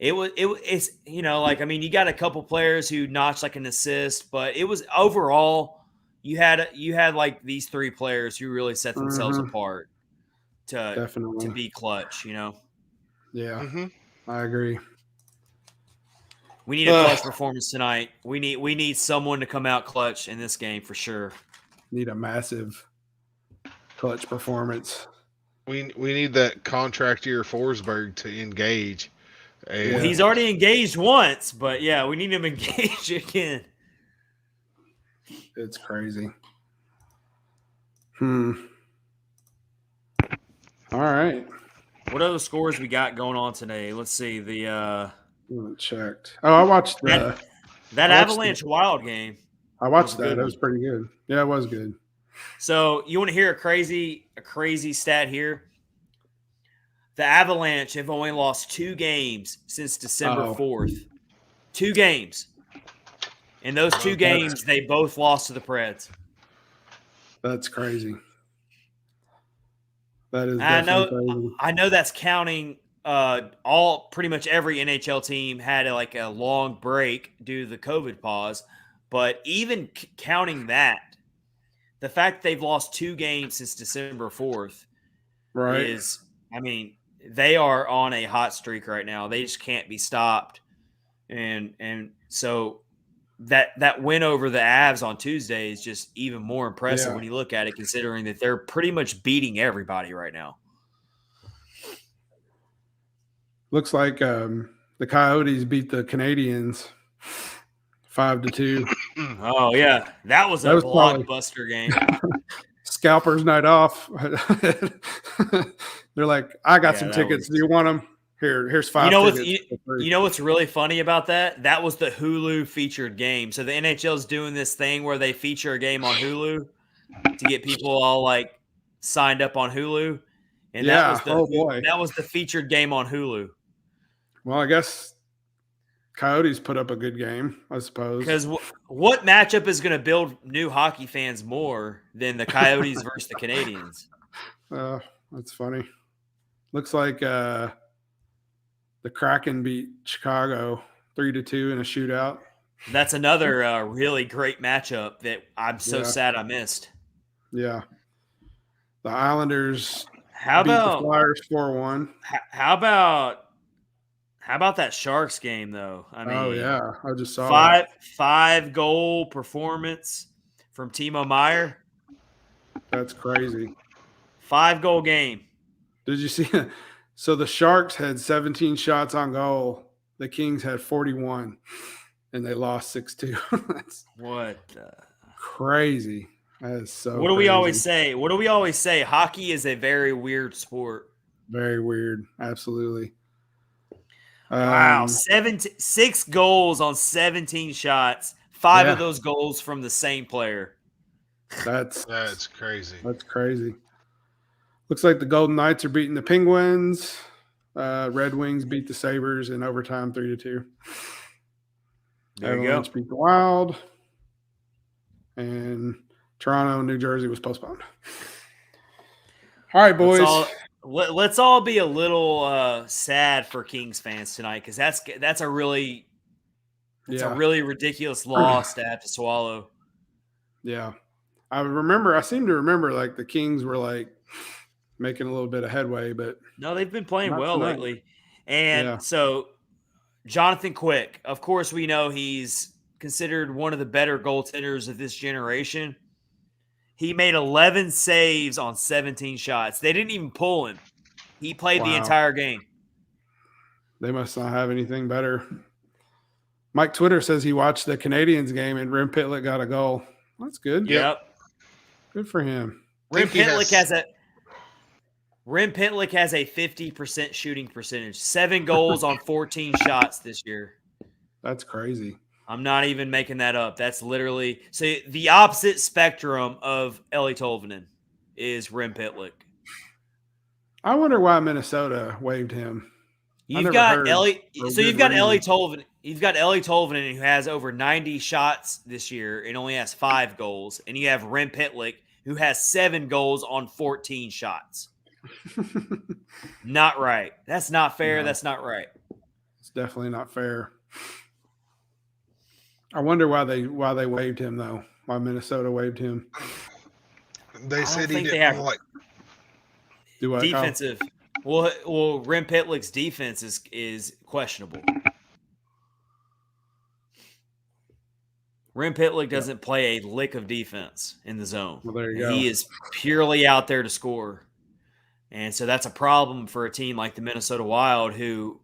it's you got a couple players who notched like an assist, but it was overall you had like these 3 players who really set themselves apart to be clutch, Yeah. Mm-hmm. I agree. We need a clutch performance tonight. We need someone to come out clutch in this game for sure. Need a massive clutch performance. We need that contract year Forsberg to engage. Well, he's already engaged once, but we need him engaged again. It's crazy. All right. What other scores we got going on today? Let's see. Checked. Oh, I watched that Avalanche Wild game. I watched that. It was pretty good. Yeah, it was good. So you want to hear a crazy stat here? The Avalanche have only lost 2 games since December 4th. 2 games. In those 2 games, they both lost to the Preds. That's crazy. That is crazy. I know that's counting pretty much every NHL team had a long break due to the COVID pause, but even counting that, the fact they've lost 2 games since December 4th is, I mean, they are on a hot streak right now. They just can't be stopped. And so that win over the Avs on Tuesday is just even more impressive when you look at it, considering that they're pretty much beating everybody right now. Looks like the Coyotes beat the Canadians 5-2. Oh yeah, that was a blockbuster game. Scalpers night off. They're like, I got some tickets. Do you want them? Here's 5 tickets. You know what's really funny about that? That was the Hulu featured game. So the NHL is doing this thing where they feature a game on Hulu to get people all like signed up on Hulu. And that was the featured game on Hulu. Well, I guess Coyotes put up a good game, I suppose. Because what matchup is going to build new hockey fans more than the Coyotes versus the Canadians? That's funny. Looks like the Kraken beat Chicago 3-2 in a shootout. That's another really great matchup that I'm so sad I missed. Yeah. The Islanders beat the Flyers 4-1. How about that Sharks game, though? I mean, I just saw five goal performance from Timo Meier. That's crazy. 5-goal game. Did you see? So the Sharks had 17 shots on goal. The Kings had 41, and they lost 6-2. That's crazy. That is so. What do we always say? What do we always say? Hockey is a very weird sport. Very weird. Absolutely. Wow, 6 goals on 17 shots. 5 of those goals from the same player. That's crazy. That's crazy. Looks like the Golden Knights are beating the Penguins. Red Wings beat the Sabres in overtime 3-2. There you go. Beat the Wild. And Toronto, New Jersey was postponed. All right, boys. Let's all be a little sad for Kings fans tonight, because that's a really ridiculous loss to have to swallow. Yeah, I seem to remember like the Kings were like making a little bit of headway, but no, they've been playing well lately. And so Jonathan Quick, of course, we know he's considered one of the better goaltenders of this generation. He made 11 saves on 17 shots. They didn't even pull him. He played the entire game. They must not have anything better. Mike Twitter says he watched the Canadians game and Rem Pitlick got a goal. That's good. Yep. Good for him. Rem Pitlick has a 50% shooting percentage. 7 goals on 14 shots this year. That's crazy. I'm not even making that up. That's literally – so the opposite spectrum of Eeli Tolvanen is Rem Pitlick. I wonder why Minnesota waived him. You've got Eeli Tolvanen. You've got Eeli Tolvanen, who has over 90 shots this year and only has 5 goals. And you have Rem Pitlick, who has 7 goals on 14 shots. Not right. That's not fair. No. That's not right. It's definitely not fair. I wonder why they waived him, though. Why Minnesota waived him. They said he didn't like defensive. Well, Rem Pitlick's defense is questionable. Rem Pitlick doesn't play a lick of defense in the zone. Well, there you go. He is purely out there to score. And so that's a problem for a team like the Minnesota Wild, who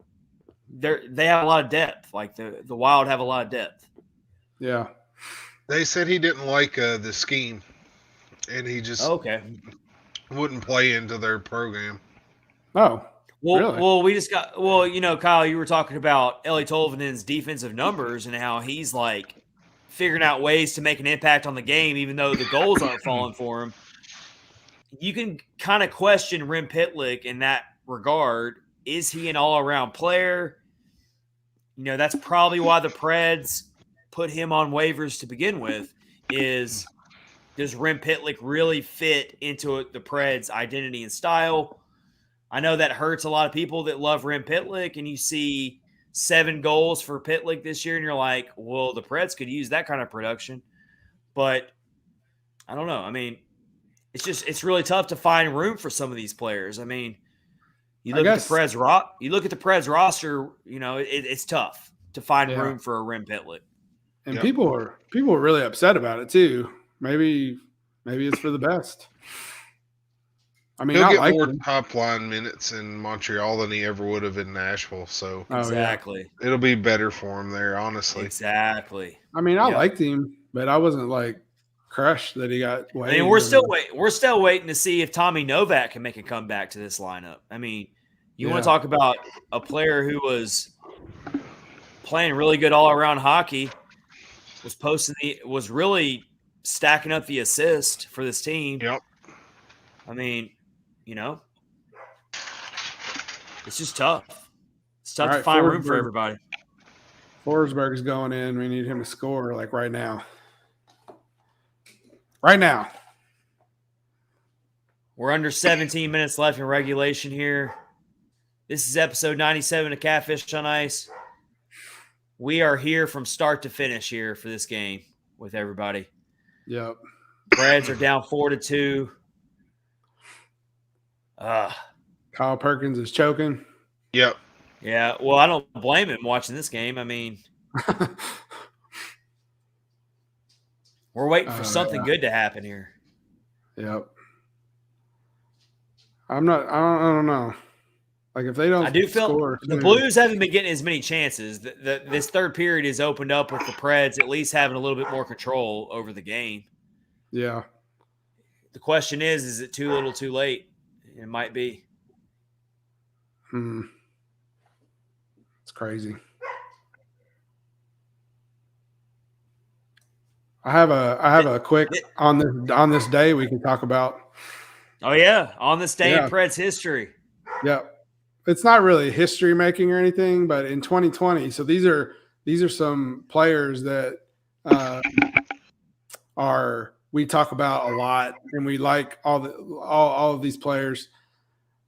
they have a lot of depth. Like the Wild have a lot of depth. Yeah. They said he didn't like the scheme, and he just wouldn't play into their program. Oh, well, really? Kyle, you were talking about Eeli Tolvanen's defensive numbers and how he's like figuring out ways to make an impact on the game, even though the goals aren't falling for him. You can kind of question Rem Pitlick in that regard. Is he an all-around player? That's probably why the Preds put him on waivers to begin with. Does Rem Pitlick really fit into the Preds' identity and style? I know that hurts a lot of people that love Rem Pitlick, and you see 7 goals for Pitlick this year, and you're like, well, the Preds could use that kind of production. But I don't know. I mean, it's really tough to find room for some of these players. I mean, you look at the Preds roster. You know, it's tough to find room for a rim Pitlick. And people are really upset about it too. Maybe it's for the best. I mean, he'll get more top line minutes in Montreal than he ever would have in Nashville. So exactly, it'll be better for him there, honestly. Exactly. I mean, I liked him, but I wasn't like crushed that he got waived. I mean, we're still waiting to see if Tommy Novak can make a comeback to this lineup. I mean, you want to talk about a player who was playing really good all around hockey, was really stacking up the assist for this team. Yep. I mean, you know, it's just tough. It's tough to find room for everybody. Forsberg's going in. We need him to score like right now. Right now. We're under 17 minutes left in regulation here. This is episode 97 of Catfish on Ice. We are here from start to finish here for this game with everybody. Yep. Preds are down 4-2. Kyle Perkins is choking. Yep. Yeah, well, I don't blame him watching this game. I mean, we're waiting for something good to happen here. Yep. I don't know. Like if they don't, I do feel the Blues haven't been getting as many chances. This third period is opened up with the Preds at least having a little bit more control over the game. Yeah. The question is it too little, too late? It might be. It's crazy. I have a quick on this day we can talk about. Oh yeah, on this day in Preds history. Yeah, it's not really history making or anything, but in 2020. So these are some players that we talk about a lot, and we like all of these players.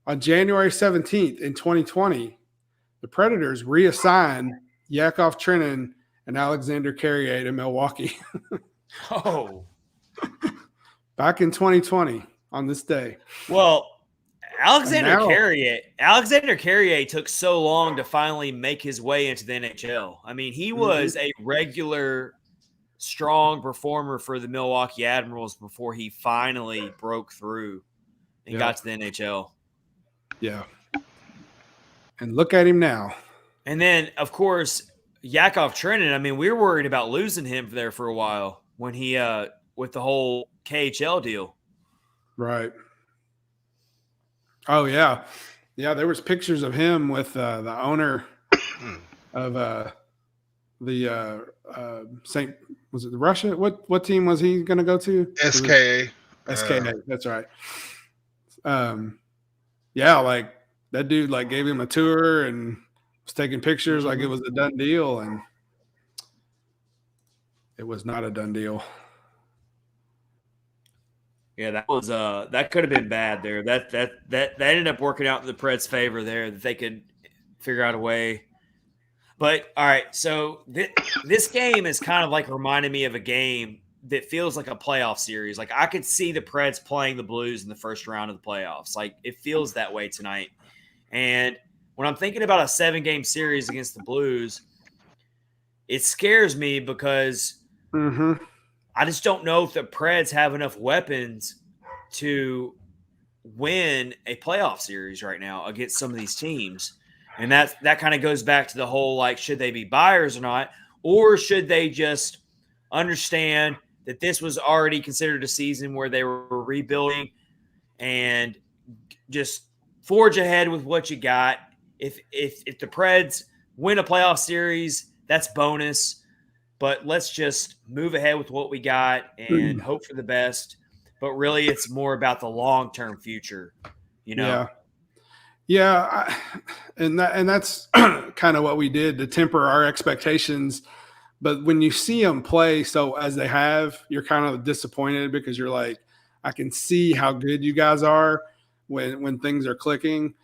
On January 17th in 2020, the Predators reassigned Yakov Trenin and Alexander Carrier to Milwaukee. Oh. Back in 2020 on this day. Well, Alexander Carrier took so long to finally make his way into the NHL. I mean, he was a regular strong performer for the Milwaukee Admirals before he finally broke through and got to the NHL. Yeah. And look at him now. And then, of course, Yakov Trenin, I mean, we were worried about losing him there for a while when he with the whole KHL deal. Right. Oh, yeah. Yeah, there was pictures of him with the owner of the St. Was it the Russia? What team was he going to go to? SKA. SKA, that's right. Yeah, like that dude like gave him a tour and was taking pictures like it was a done deal, and it was not a done deal. Yeah, that could have been bad there. That ended up working out in the Preds' favor there, that they could figure out a way. But all right, so this game is kind of like reminding me of a game that feels like a playoff series. Like I could see the Preds playing the Blues in the first round of the playoffs. Like it feels that way tonight. And when I'm thinking about a 7-game series against the Blues, it scares me because I just don't know if the Preds have enough weapons to win a playoff series right now against some of these teams. And that kind of goes back to the whole, like, should they be buyers or not? Or should they just understand that this was already considered a season where they were rebuilding and just forge ahead with what you got? If the Preds win a playoff series, that's bonus. But let's just move ahead with what we got and hope for the best. But really, it's more about the long-term future, you know? Yeah. And that's kind of what we did to temper our expectations. But when you see them play so as they have, you're kind of disappointed because you're like, I can see how good you guys are when things are clicking.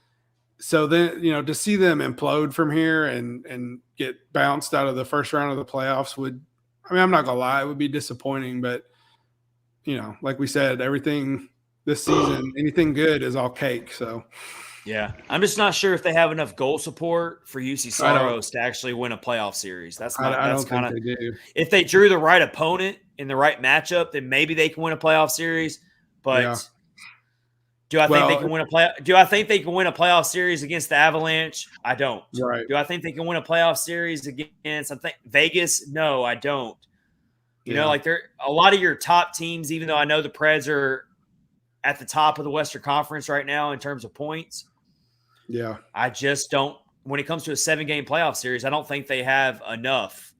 So then, you know, to see them implode from here and get bounced out of the first round of the playoffs I'm not going to lie, it would be disappointing, but like we said, everything this season, anything good is all cake. So, yeah, I'm just not sure if they have enough goal support for UC Saros to actually win a playoff series. I don't think they do. If they drew the right opponent in the right matchup, then maybe they can win a playoff series. But do I think they can win a play? Do I think they can win a playoff series against the Avalanche? I don't. Right. Do I think they can win a playoff series against Vegas? No, I don't. You know, like they're a lot of your top teams, even though I know the Preds are at the top of the Western Conference right now in terms of points. Yeah. I just don't – when it comes to a 7-game playoff series, I don't think they have enough.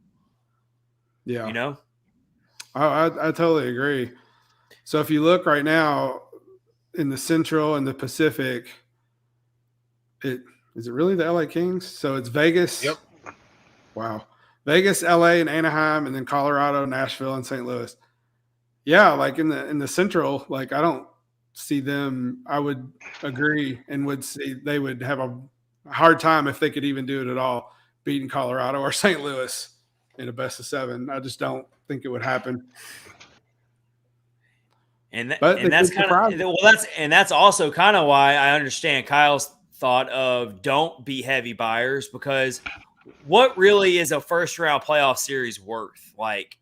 Yeah. You know? I totally agree. So if you look right now in the Central and the Pacific, is it really the LA Kings? So it's Vegas. Yep. Wow. Vegas, LA, and Anaheim, and then Colorado, Nashville, and St. Louis. Yeah, like in the Central, like I don't see them. I would agree and would see they would have a hard time if they could even do it at all, beating Colorado or St. Louis in a best of 7. I just don't think it would happen. That's also kind of why I understand Kyle's thought of don't be heavy buyers, because what really is a first round playoff series worth? Like,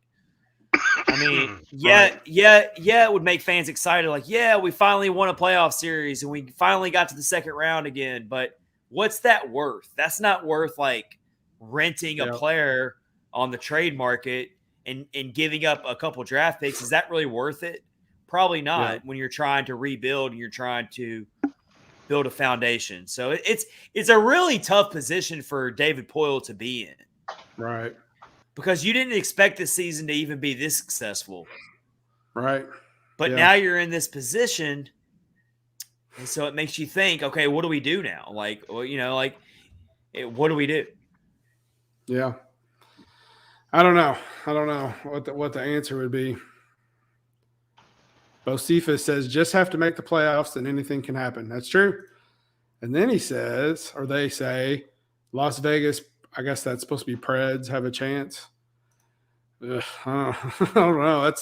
I mean, it would make fans excited. Like, yeah, we finally won a playoff series and we finally got to the second round again. But what's that worth? That's not worth like renting a player on the trade market and giving up a couple draft picks. Is that really worth it? Probably not when you're trying to rebuild and you're trying to build a foundation. So it's a really tough position for David Poile to be in. Right. Because you didn't expect this season to even be this successful. Right. But now you're in this position. And so it makes you think, okay, what do we do now? Like, well, what do we do? Yeah. I don't know what the answer would be. Bocephus says, just have to make the playoffs and anything can happen. That's true. And then he says, or they say, Las Vegas, I guess that's supposed to be Preds, have a chance. I don't know.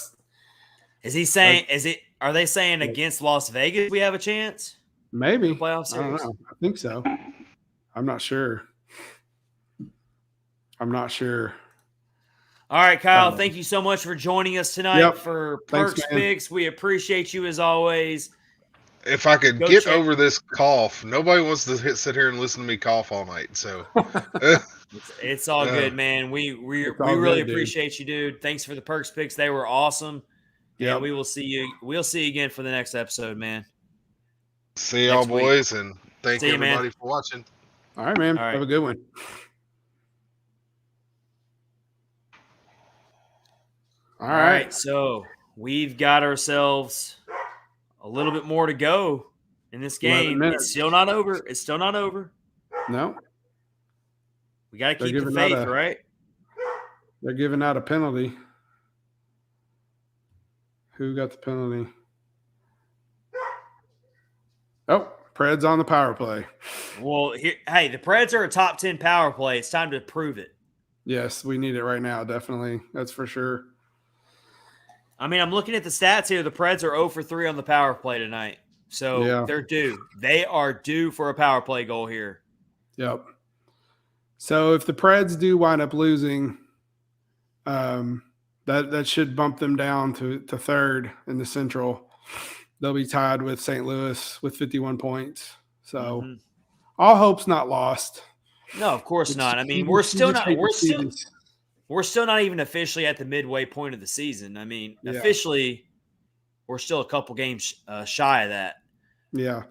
Are they saying against Las Vegas we have a chance? Maybe. Playoff series? I don't know. I think so. I'm not sure. All right, Kyle, thank you so much for joining us tonight for Perks Picks. We appreciate you as always. If I could get over this cough, nobody wants to sit here and listen to me cough all night. So it's all good, man. We really appreciate you, dude. Thanks for the Perks Picks. They were awesome. Yeah, we will see you. We'll see you again for the next episode, man. See y'all, boys, and thank everybody for watching. All right, man. Have a good one. All right, so we've got ourselves a little bit more to go in this game. It's still not over. No. We got to keep the faith, right? They're giving out a penalty. Who got the penalty? Oh, Preds on the power play. Well, the Preds are a top 10 power play. It's time to prove it. Yes, we need it right now, definitely. That's for sure. I mean, I'm looking at the stats here. The Preds are 0 for 3 on the power play tonight. So they're due. They are due for a power play goal here. Yep. So if the Preds do wind up losing, that should bump them down to third in the Central. They'll be tied with St. Louis with 51 points. So all hope's not lost. No, of course not. I mean, we're still not even officially at the midway point of the season. I mean, officially, we're still a couple games shy of that. Yeah.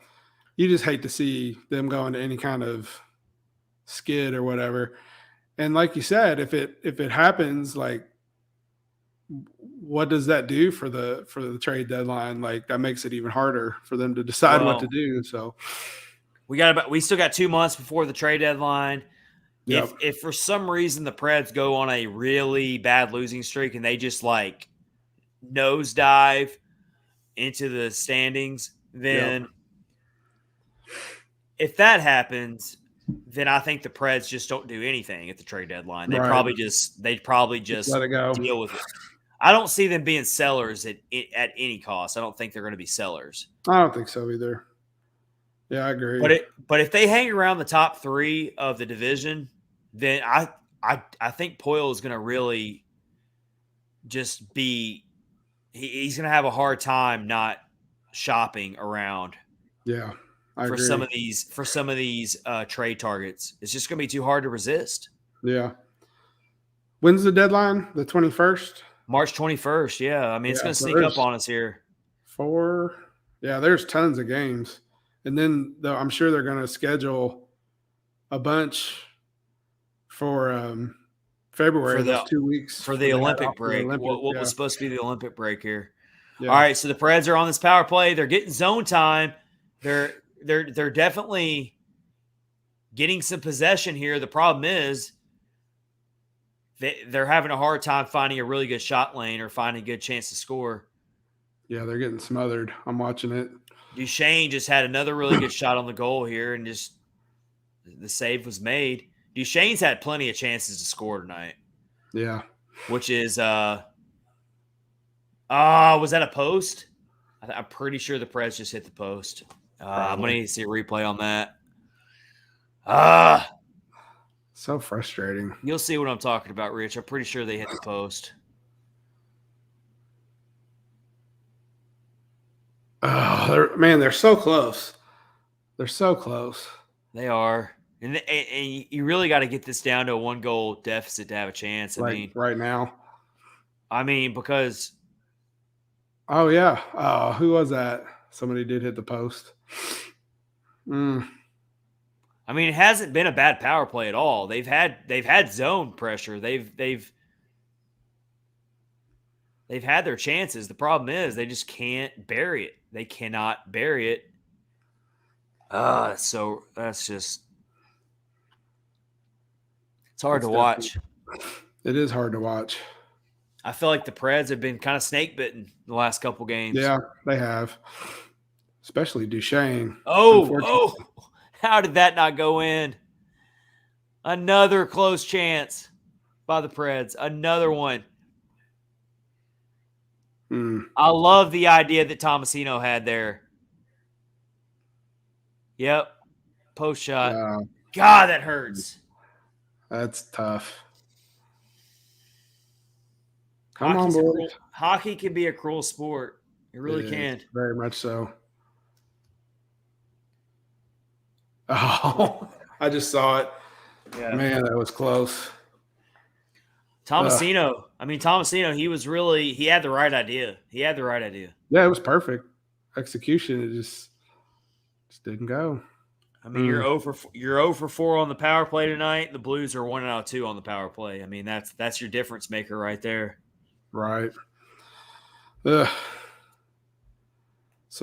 You just hate to see them go into any kind of skid or whatever. And like you said, if it happens, like, what does that do for the trade deadline? Like, that makes it even harder for them to decide what to do. So we still got 2 months before the trade deadline. Yep. If for some reason the Preds go on a really bad losing streak and they just like nosedive into the standings, then if that happens, then I think the Preds just don't do anything at the trade deadline. They'd probably just let it go. deal with it. I don't see them being sellers at any cost. I don't think they're going to be sellers. I don't think so either. Yeah, I agree. But if they hang around the top 3 of the division, then I think Poyle is going to really just be he's going to have a hard time not shopping around. Yeah, I for agree. some of these trade targets. It's just going to be too hard to resist. Yeah. When's the deadline? The 21st? March 21st. Yeah. I mean, it's going to so sneak up on us here. 4. Yeah, there's tons of games. And then I'm sure they're going to schedule a bunch for February, For those 2 weeks. For the Olympic break. What was supposed to be the Olympic break here. Yeah. All right, so the Preds are on this power play. They're getting zone time. They're definitely getting some possession here. The problem is they're having a hard time finding a really good shot lane or finding a good chance to score. Yeah, they're getting smothered. I'm watching it. Duchene just had another really good shot on the goal here, and just the save was made. Duchene's had plenty of chances to score tonight. Yeah. Which is was that a post? I'm pretty sure the Preds just hit the post. I'm going to need to see a replay on that. So frustrating. You'll see what I'm talking about, Rich. I'm pretty sure they hit the post. Oh, they're so close. They're so close. They are. And you really got to get this down to a 1-goal deficit to have a chance. I mean, right now. I mean, because. Oh, yeah. Oh, who was that? Somebody did hit the post. I mean, it hasn't been a bad power play at all. They've had zone pressure. They've had their chances. The problem is they just can't bury it. They cannot bury it. So that's just it's hard to watch. It is hard to watch. I feel like the Preds have been kind of snake bitten the last couple games. Yeah, they have. Especially Duchene. Oh, how did that not go in? Another close chance by the Preds. Another one. I love the idea that Tomasino had there. Yep. Post shot. God, that hurts. That's tough. Come on, boys. Hockey can be a cruel sport. It really can. Very much so. Oh, I just saw it. Yeah. Man, that was close. Tomasino. Tomasino, he had the right idea. Yeah, it was perfect. Execution, it just didn't go. I mean, you're 0 for 4 on the power play tonight. The Blues are 1 out of 2 on the power play. I mean, that's your difference maker right there. Right. So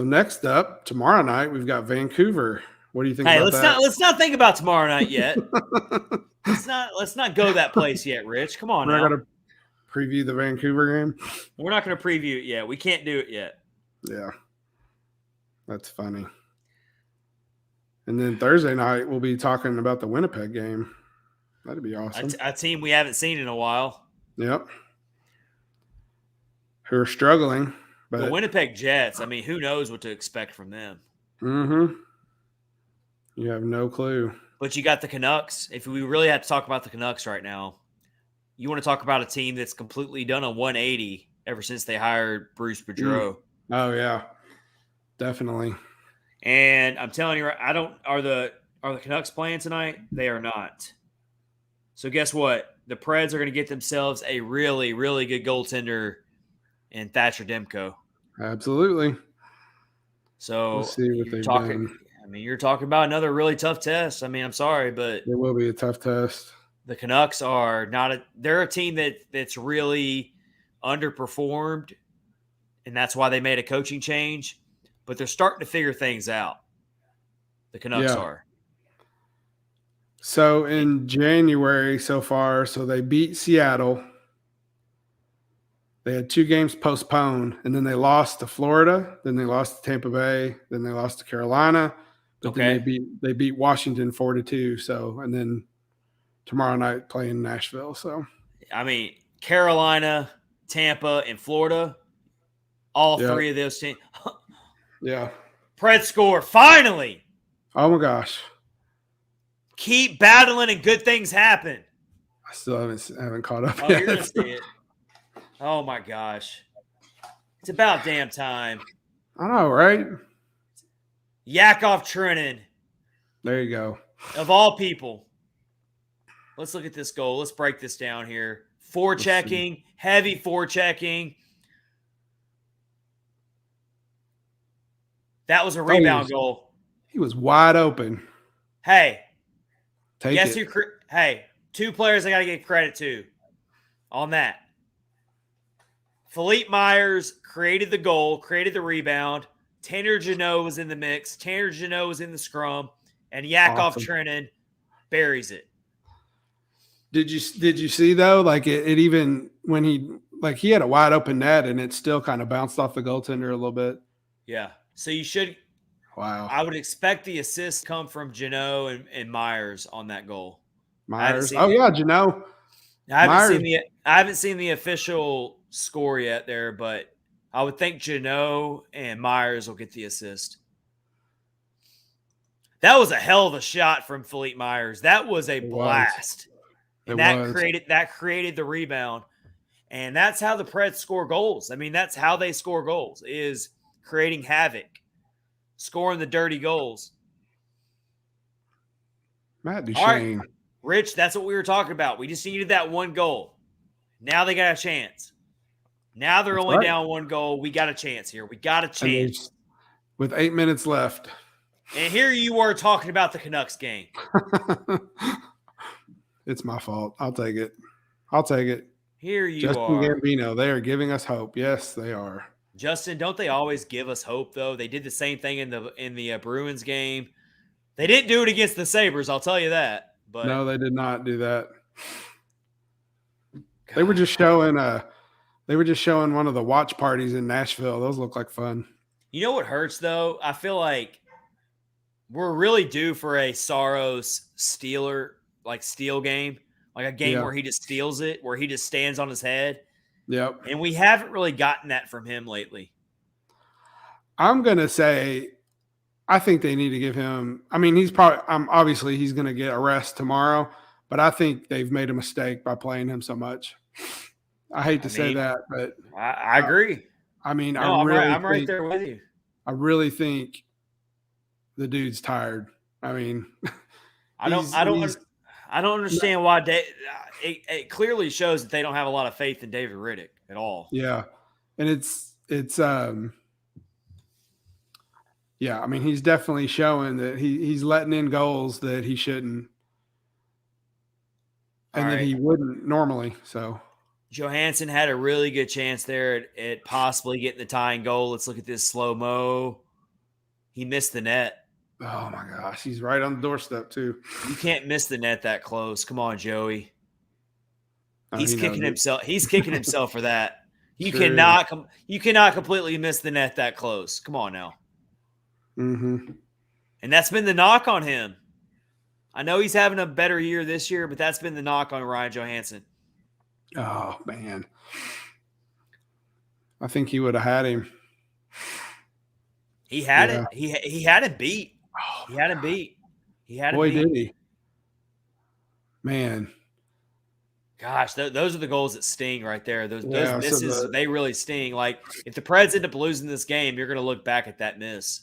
next up, tomorrow night, we've got Vancouver. What do you think about that? Let's not think about tomorrow night yet. let's not go that place yet, Rich. Come on. We're not going to preview the Vancouver game. We're not going to preview it yet. We can't do it yet. Yeah. That's funny. And then Thursday night, we'll be talking about the Winnipeg game. That'd be awesome. A team we haven't seen in a while. Yep. Who are struggling. But the Winnipeg Jets, I mean, who knows what to expect from them? Mm-hmm. You have no clue. But you got the Canucks. If we really had to talk about the Canucks right now, you want to talk about a team that's completely done a 180 ever since they hired Bruce Boudreau. Oh, yeah. Definitely. And I'm telling you, are the Canucks playing tonight? They are not. So guess what? The Preds are going to get themselves a really, really good goaltender in Thatcher Demko. Absolutely. So let's see what they've done. You're talking about another really tough test. I mean, I'm sorry, but it will be a tough test. The Canucks are they're a team that's really underperformed, and that's why they made a coaching change. But they're starting to figure things out. The Canucks are. So in January so far, so they beat Seattle. They had 2 games postponed, and then they lost to Florida. Then they lost to Tampa Bay. Then they lost to Carolina. But then they beat Washington 4-2. So, and then tomorrow night playing Nashville. So, I mean, Carolina, Tampa, and Florida. All three of those teams. Yeah. Preds score finally. Oh my gosh. Keep battling and good things happen. I still haven't caught up Oh, yet. you're gonna see it. Oh my gosh. It's about damn time. I know, right? Yakov Trenin. There you go. Of all people. Let's look at this goal. Let's break this down here. Forechecking, heavy forechecking. That was a rebound goal. He was wide open. Hey. Take it. Hey, two players I got to give credit to on that. Philippe Myers created the goal, created the rebound. Tanner Jeannot was in the mix. Tanner Jeannot was in the scrum. And Yakov Trenin buries it. Did you see though? Like it even when he had a wide open net and it still kind of bounced off the goaltender a little bit. Yeah. So you should. Wow. I would expect the assist come from Jeannot and Myers on that goal. Myers. Oh yeah, Jeannot. I haven't seen the official score yet there, but I would think Jeannot and Myers will get the assist. That was a hell of a shot from Philippe Myers. That was a blast. And that created the rebound. And that's how the Preds score goals. I mean, that's how they score goals, is creating havoc, scoring the dirty goals. Matt Duchene. All right, Rich, that's what we were talking about. We just needed that one goal. Now they got a chance. Now they're only down one goal. We got a chance here. We got a chance. With 8 minutes left. And here you are talking about the Canucks game. It's my fault. I'll take it. I'll take it. Here you Justin are. Gambino. They are giving us hope. Yes, they are. Justin, don't they always give us hope, though? They did the same thing in the Bruins game. They didn't do it against the Sabres, I'll tell you that. But no, they did not do that. God. They were just showing one of the watch parties in Nashville. Those look like fun. You know what hurts, though? I feel like we're really due for a Saros steal game, like a game where he just steals it, where he just stands on his head. Yep. And we haven't really gotten that from him lately. I'm going to say I think they need to give him – I mean, obviously he's going to get a rest tomorrow, but I think they've made a mistake by playing him so much. I hate to say that, but – I agree. I mean, I'm right there with you. I really think the dude's tired. I mean – I don't understand why it clearly shows that they don't have a lot of faith in David Riddick at all. Yeah. And it's yeah, I mean, he's definitely showing that he's letting in goals that he shouldn't and that he wouldn't normally. So Johansson had a really good chance there at possibly getting the tying goal. Let's look at this slow-mo. He missed the net. Oh my gosh, he's right on the doorstep too. You can't miss the net that close. Come on, Joey. He's kicking himself. He's kicking himself for that. You cannot completely miss the net that close. Come on now. Mm-hmm. And that's been the knock on him. I know he's having a better year this year, but that's been the knock on Ryan Johansson. Oh man, I think he would have had him. He had it. He had it beat. He had him beat. Boy, did he. Man. Gosh, those are the goals that sting right there. Those misses, they really sting. Like, if the Preds end up losing this game, you're going to look back at that miss.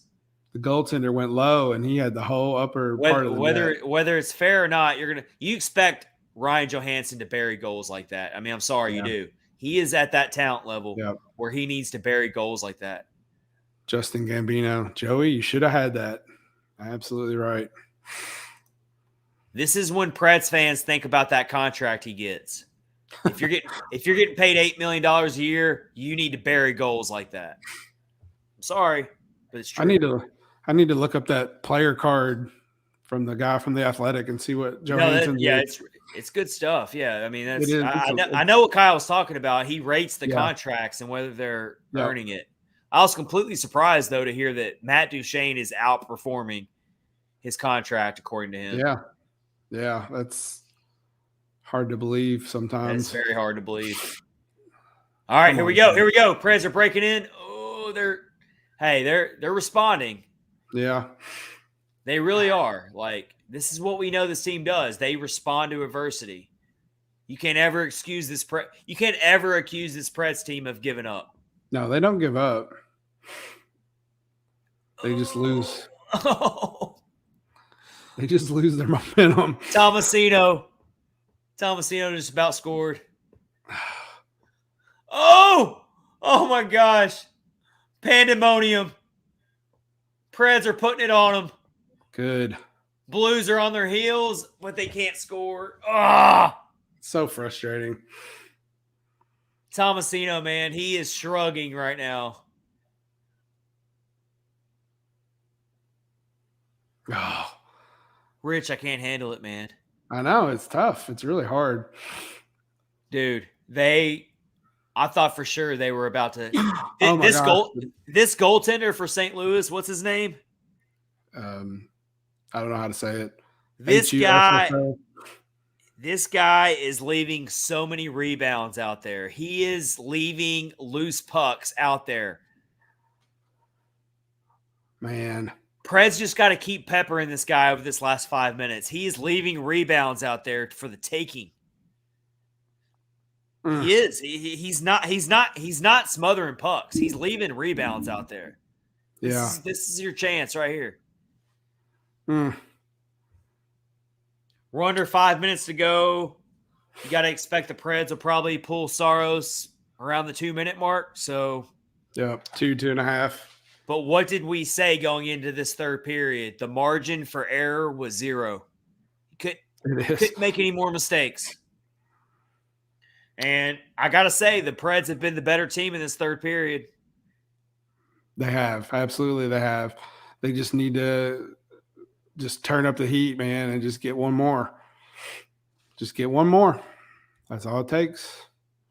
The goaltender went low, and he had the whole upper part of the net. Whether it's fair or not, you expect Ryan Johansson to bury goals like that. I mean, I'm sorry, you do. He is at that talent level where he needs to bury goals like that. Justin Gambino. Joey, you should have had that. Absolutely right. This is when Preds fans think about that contract he gets. If you're getting paid $8 million a year, you need to bury goals like that. I'm sorry, but it's true. I need to look up that player card from the guy from the Athletic and see what Johansson did. It's good stuff. Yeah, I mean I know what Kyle was talking about. He rates the contracts and whether they're earning it. I was completely surprised, though, to hear that Matt Duchene is outperforming his contract, according to him. Yeah, that's hard to believe sometimes. It's very hard to believe. All right, Come here we on, go. man. Here we go. Preds are breaking in. Oh, they're responding. Yeah. They really are. Like, this is what we know this team does. They respond to adversity. You can't ever excuse this you can't ever accuse this Preds team of giving up. No, they don't give up. They just lose. Oh. They just lose their momentum. Tomasino just about scored. Oh my gosh. Pandemonium. Preds are putting it on them. Good. Blues are on their heels, but they can't score. Ah. So frustrating. Tomasino, man, he is shrugging right now. Oh, Rich, I can't handle it, man. I know. It's tough. It's really hard. Dude, I thought for sure they were about to. Oh my gosh. This goaltender for St. Louis, what's his name? I don't know how to say it. This HUFFO. guy is leaving so many rebounds out there. He is leaving loose pucks out there. Man. Preds just got to keep peppering this guy over this last 5 minutes. He is leaving rebounds out there for the taking. He is. He's not smothering pucks. He's leaving rebounds out there. This is your chance right here. We're under 5 minutes to go. You got to expect the Preds will probably pull Saros around the 2-minute mark. So, yeah, 2.5. But what did we say going into this third period? The margin for error was 0. You couldn't make any more mistakes. And I got to say, the Preds have been the better team in this third period. They have. Absolutely, they have. They just need to just turn up the heat, man, and just get one more. Just get one more. That's all it takes.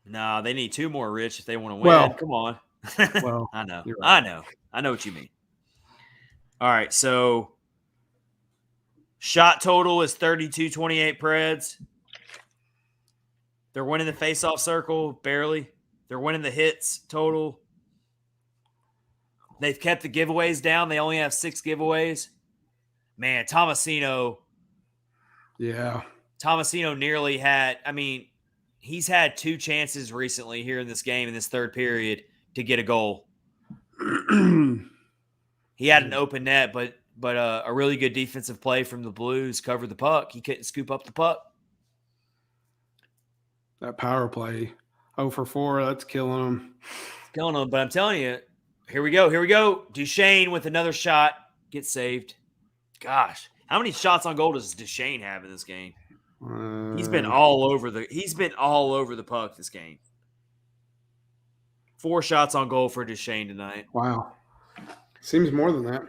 No, they need 2 more, Rich, if they want to win. Well, come on. Well, I know. Right. I know what you mean. All right, so shot total is 32-28 Preds. They're winning the faceoff circle, barely. They're winning the hits total. They've kept the giveaways down. They only have 6 giveaways. Man, Tomasino. Yeah. Tomasino nearly had, he's had 2 chances recently here in this game, in this third period, to get a goal. He had an open net, but a really good defensive play from the Blues covered the puck. He couldn't scoop up the puck. That power play, 0 for 4, that's killing him. Killing him, but I'm telling you, here we go. Duchene with another shot, gets saved. Gosh, how many shots on goal does Duchene have in this game? He's been all over the puck this game. 4 shots on goal for Duchene tonight. Wow. Seems more than that.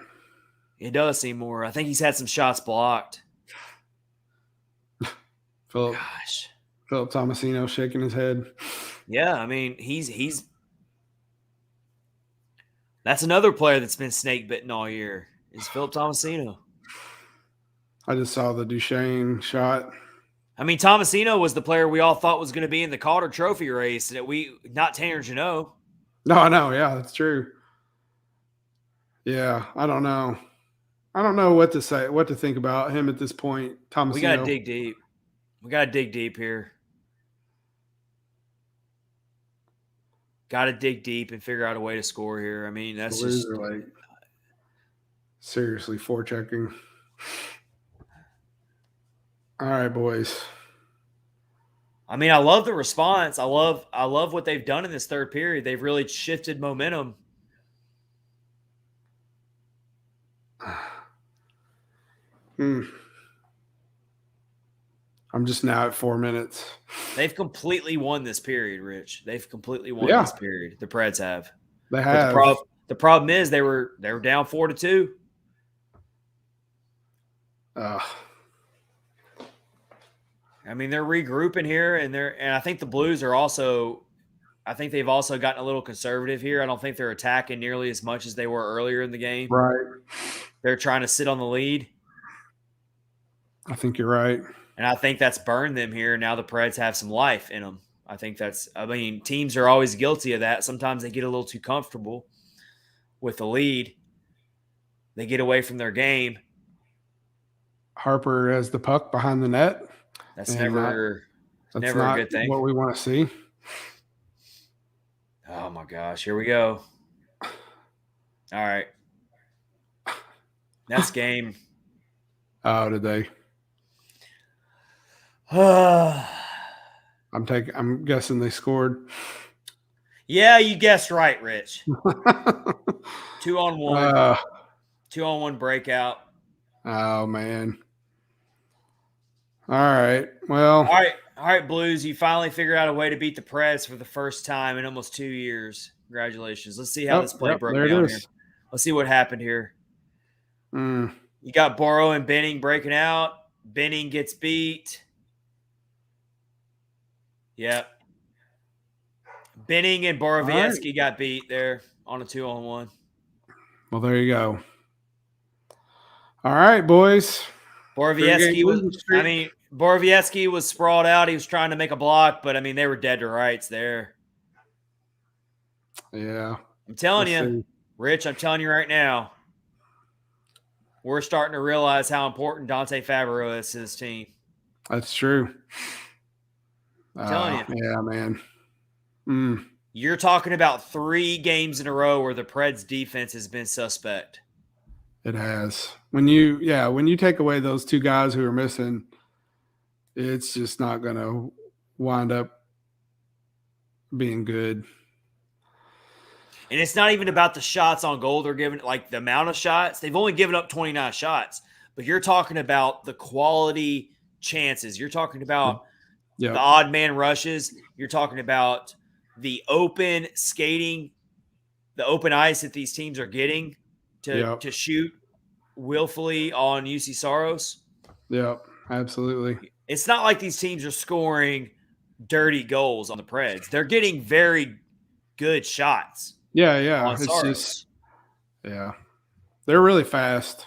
It does seem more. I think he's had some shots blocked. Philip Tomasino shaking his head. Yeah, he's that's another player that's been snake bitten all year, is Philip Tomasino. I just saw the Duchene shot. Tomasino was the player we all thought was going to be in the Calder Trophy race. Not Tanner Jeannot. No, I know. Yeah, that's true. Yeah, I don't know. I don't know what to say, what to think about him at this point. Tomasino. We got to dig deep. We got to dig deep here. Got to dig deep and figure out a way to score here. That's just like seriously forechecking. All right, boys. I love the response. I love what they've done in this third period. They've really shifted momentum. I'm just now at 4 minutes. They've completely won this period, Rich. They've completely won this period. The Preds have. They have. The problem is they were down 4-2. They're regrouping here, and I think the Blues are also. I think they've also gotten a little conservative here. I don't think they're attacking nearly as much as they were earlier in the game. Right. They're trying to sit on the lead. I think you're right. And I think that's burned them here. Now the Preds have some life in them. I think teams are always guilty of that. Sometimes they get a little too comfortable with the lead. They get away from their game. Harper has the puck behind the net. That's never a good thing. What we want to see. Oh my gosh, here we go. All right. That's game. Oh, did they? I'm guessing they scored. Yeah, you guessed right, Rich. 2-on-1. 2-on-1 breakout. Oh man. All right. Well. All right, Blues. You finally figured out a way to beat the Preds for the first time in almost 2 years. Congratulations. Let's see how this play broke down here. Let's see what happened here. You got Borrow and Benning breaking out. Benning gets beat. Yep. Benning and Borowiecki got beat there on a 2-on-1. Well, there you go. All right, boys. Borowiecki was sprawled out. He was trying to make a block, but, they were dead to rights there. Yeah. I'm telling you, Rich, I'm telling you right now, we're starting to realize how important Dante Fabro is to this team. That's true. I'm telling you. Yeah, man. You're talking about 3 games in a row where the Preds defense has been suspect. It has. When you take away those 2 guys who are missing, it's just not going to wind up being good. And it's not even about the shots on goal they're giving, like the amount of shots. They've only given up 29 shots. But you're talking about the quality chances. You're talking about the odd man rushes. You're talking about the open skating, the open ice that these teams are getting to shoot willfully on UC Saros. Yep, absolutely. It's not like these teams are scoring dirty goals on the Preds. They're getting very good shots. Yeah. On Saros. They're really fast.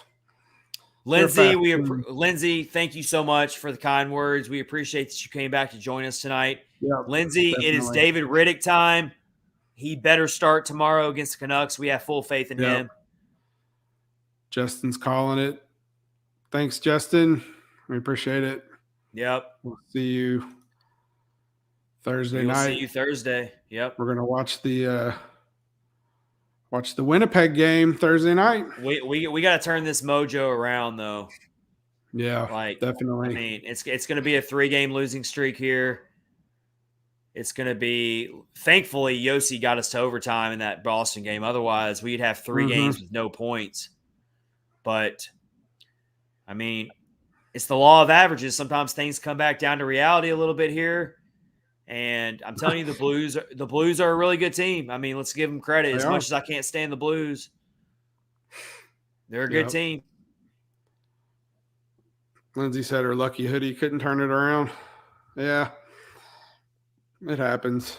Lindsay, thank you so much for the kind words. We appreciate that you came back to join us tonight. Yep, Lindsay, definitely. It is David Riddick time. He better start tomorrow against the Canucks. We have full faith in him. Justin's calling it. Thanks, Justin. We appreciate it. Yep. We'll see you Thursday night. See you Thursday. Yep. We're gonna watch the Winnipeg game Thursday night. We got to turn this mojo around though. Yeah, definitely. It's going to be a 3-game losing streak here. It's going to be, thankfully, Yossi got us to overtime in that Boston game. Otherwise, we'd have 3 games with no points. But, it's the law of averages. Sometimes things come back down to reality a little bit here. And I'm telling you, the Blues are a really good team. Let's give them credit. As much as I can't stand the Blues, they're a good team. Lindsay said her lucky hoodie couldn't turn it around. Yeah, it happens.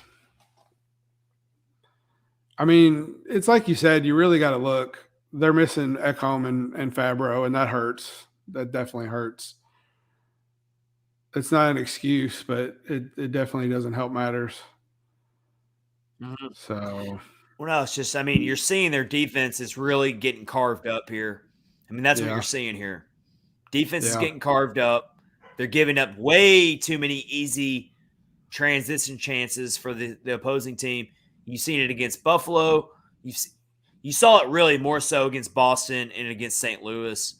It's like you said, you really got to look. They're missing Ekholm and Fabro, and that hurts. That definitely hurts. It's not an excuse, but it definitely doesn't help matters. Mm-hmm. So, no, it's just, you're seeing their defense is really getting carved up here. That's what you're seeing here. Defense is getting carved up. They're giving up way too many easy transition chances for the opposing team. You've seen it against Buffalo. You saw it really more so against Boston and against St. Louis.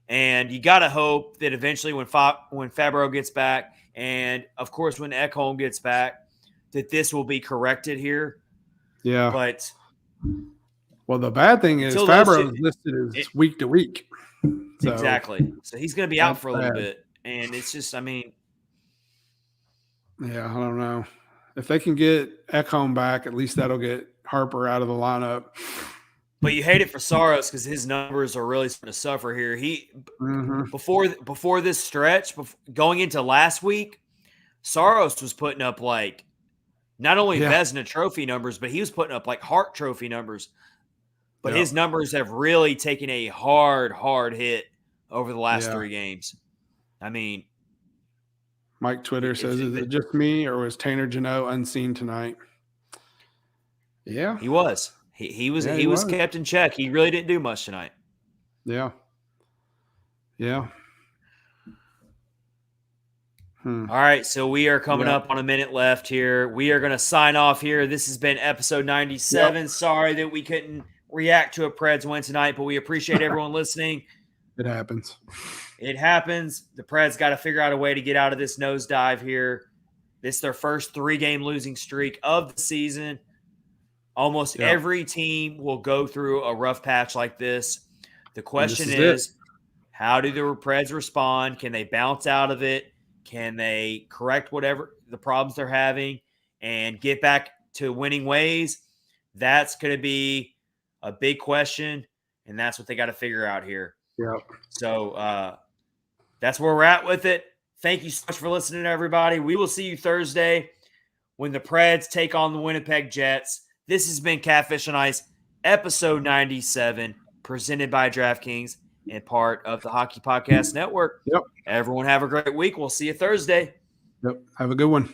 And you got to hope that eventually when Fabro gets back and, of course, when Ekholm gets back, that this will be corrected here. Yeah. But the bad thing is Fabro is listed as week to week. So, exactly. So he's going to be out for a little bit. And it's just, yeah, I don't know. If they can get Ekholm back, at least that'll get Harper out of the lineup. But you hate it for Saros because his numbers are really starting to suffer here. Before this stretch, going into last week, Saros was putting up not only Vezina trophy numbers, but he was putting up Hart trophy numbers. But his numbers have really taken a hard hit over the last 3 games. Mike Twitter says, is it just me or was Tanner Janot unseen tonight? Yeah. He was. He was kept in check. He really didn't do much tonight. Yeah. Yeah. All right, so we are coming up on a minute left here. We are going to sign off here. This has been episode 97. Yep. Sorry that we couldn't react to a Preds win tonight, but we appreciate everyone listening. It happens. It happens. The Preds got to figure out a way to get out of this nosedive here. This is their first 3-game losing streak of the season. Almost every team will go through a rough patch like this. The question is how do the Preds respond? Can they bounce out of it? Can they correct whatever the problems they're having and get back to winning ways? That's going to be a big question, and that's what they got to figure out here. Yep. So that's where we're at with it. Thank you so much for listening, everybody. We will see you Thursday when the Preds take on the Winnipeg Jets. This has been Catfish on Ice, episode 97, presented by DraftKings and part of the Hockey Podcast Network. Yep. Everyone have a great week. We'll see you Thursday. Yep. Have a good one.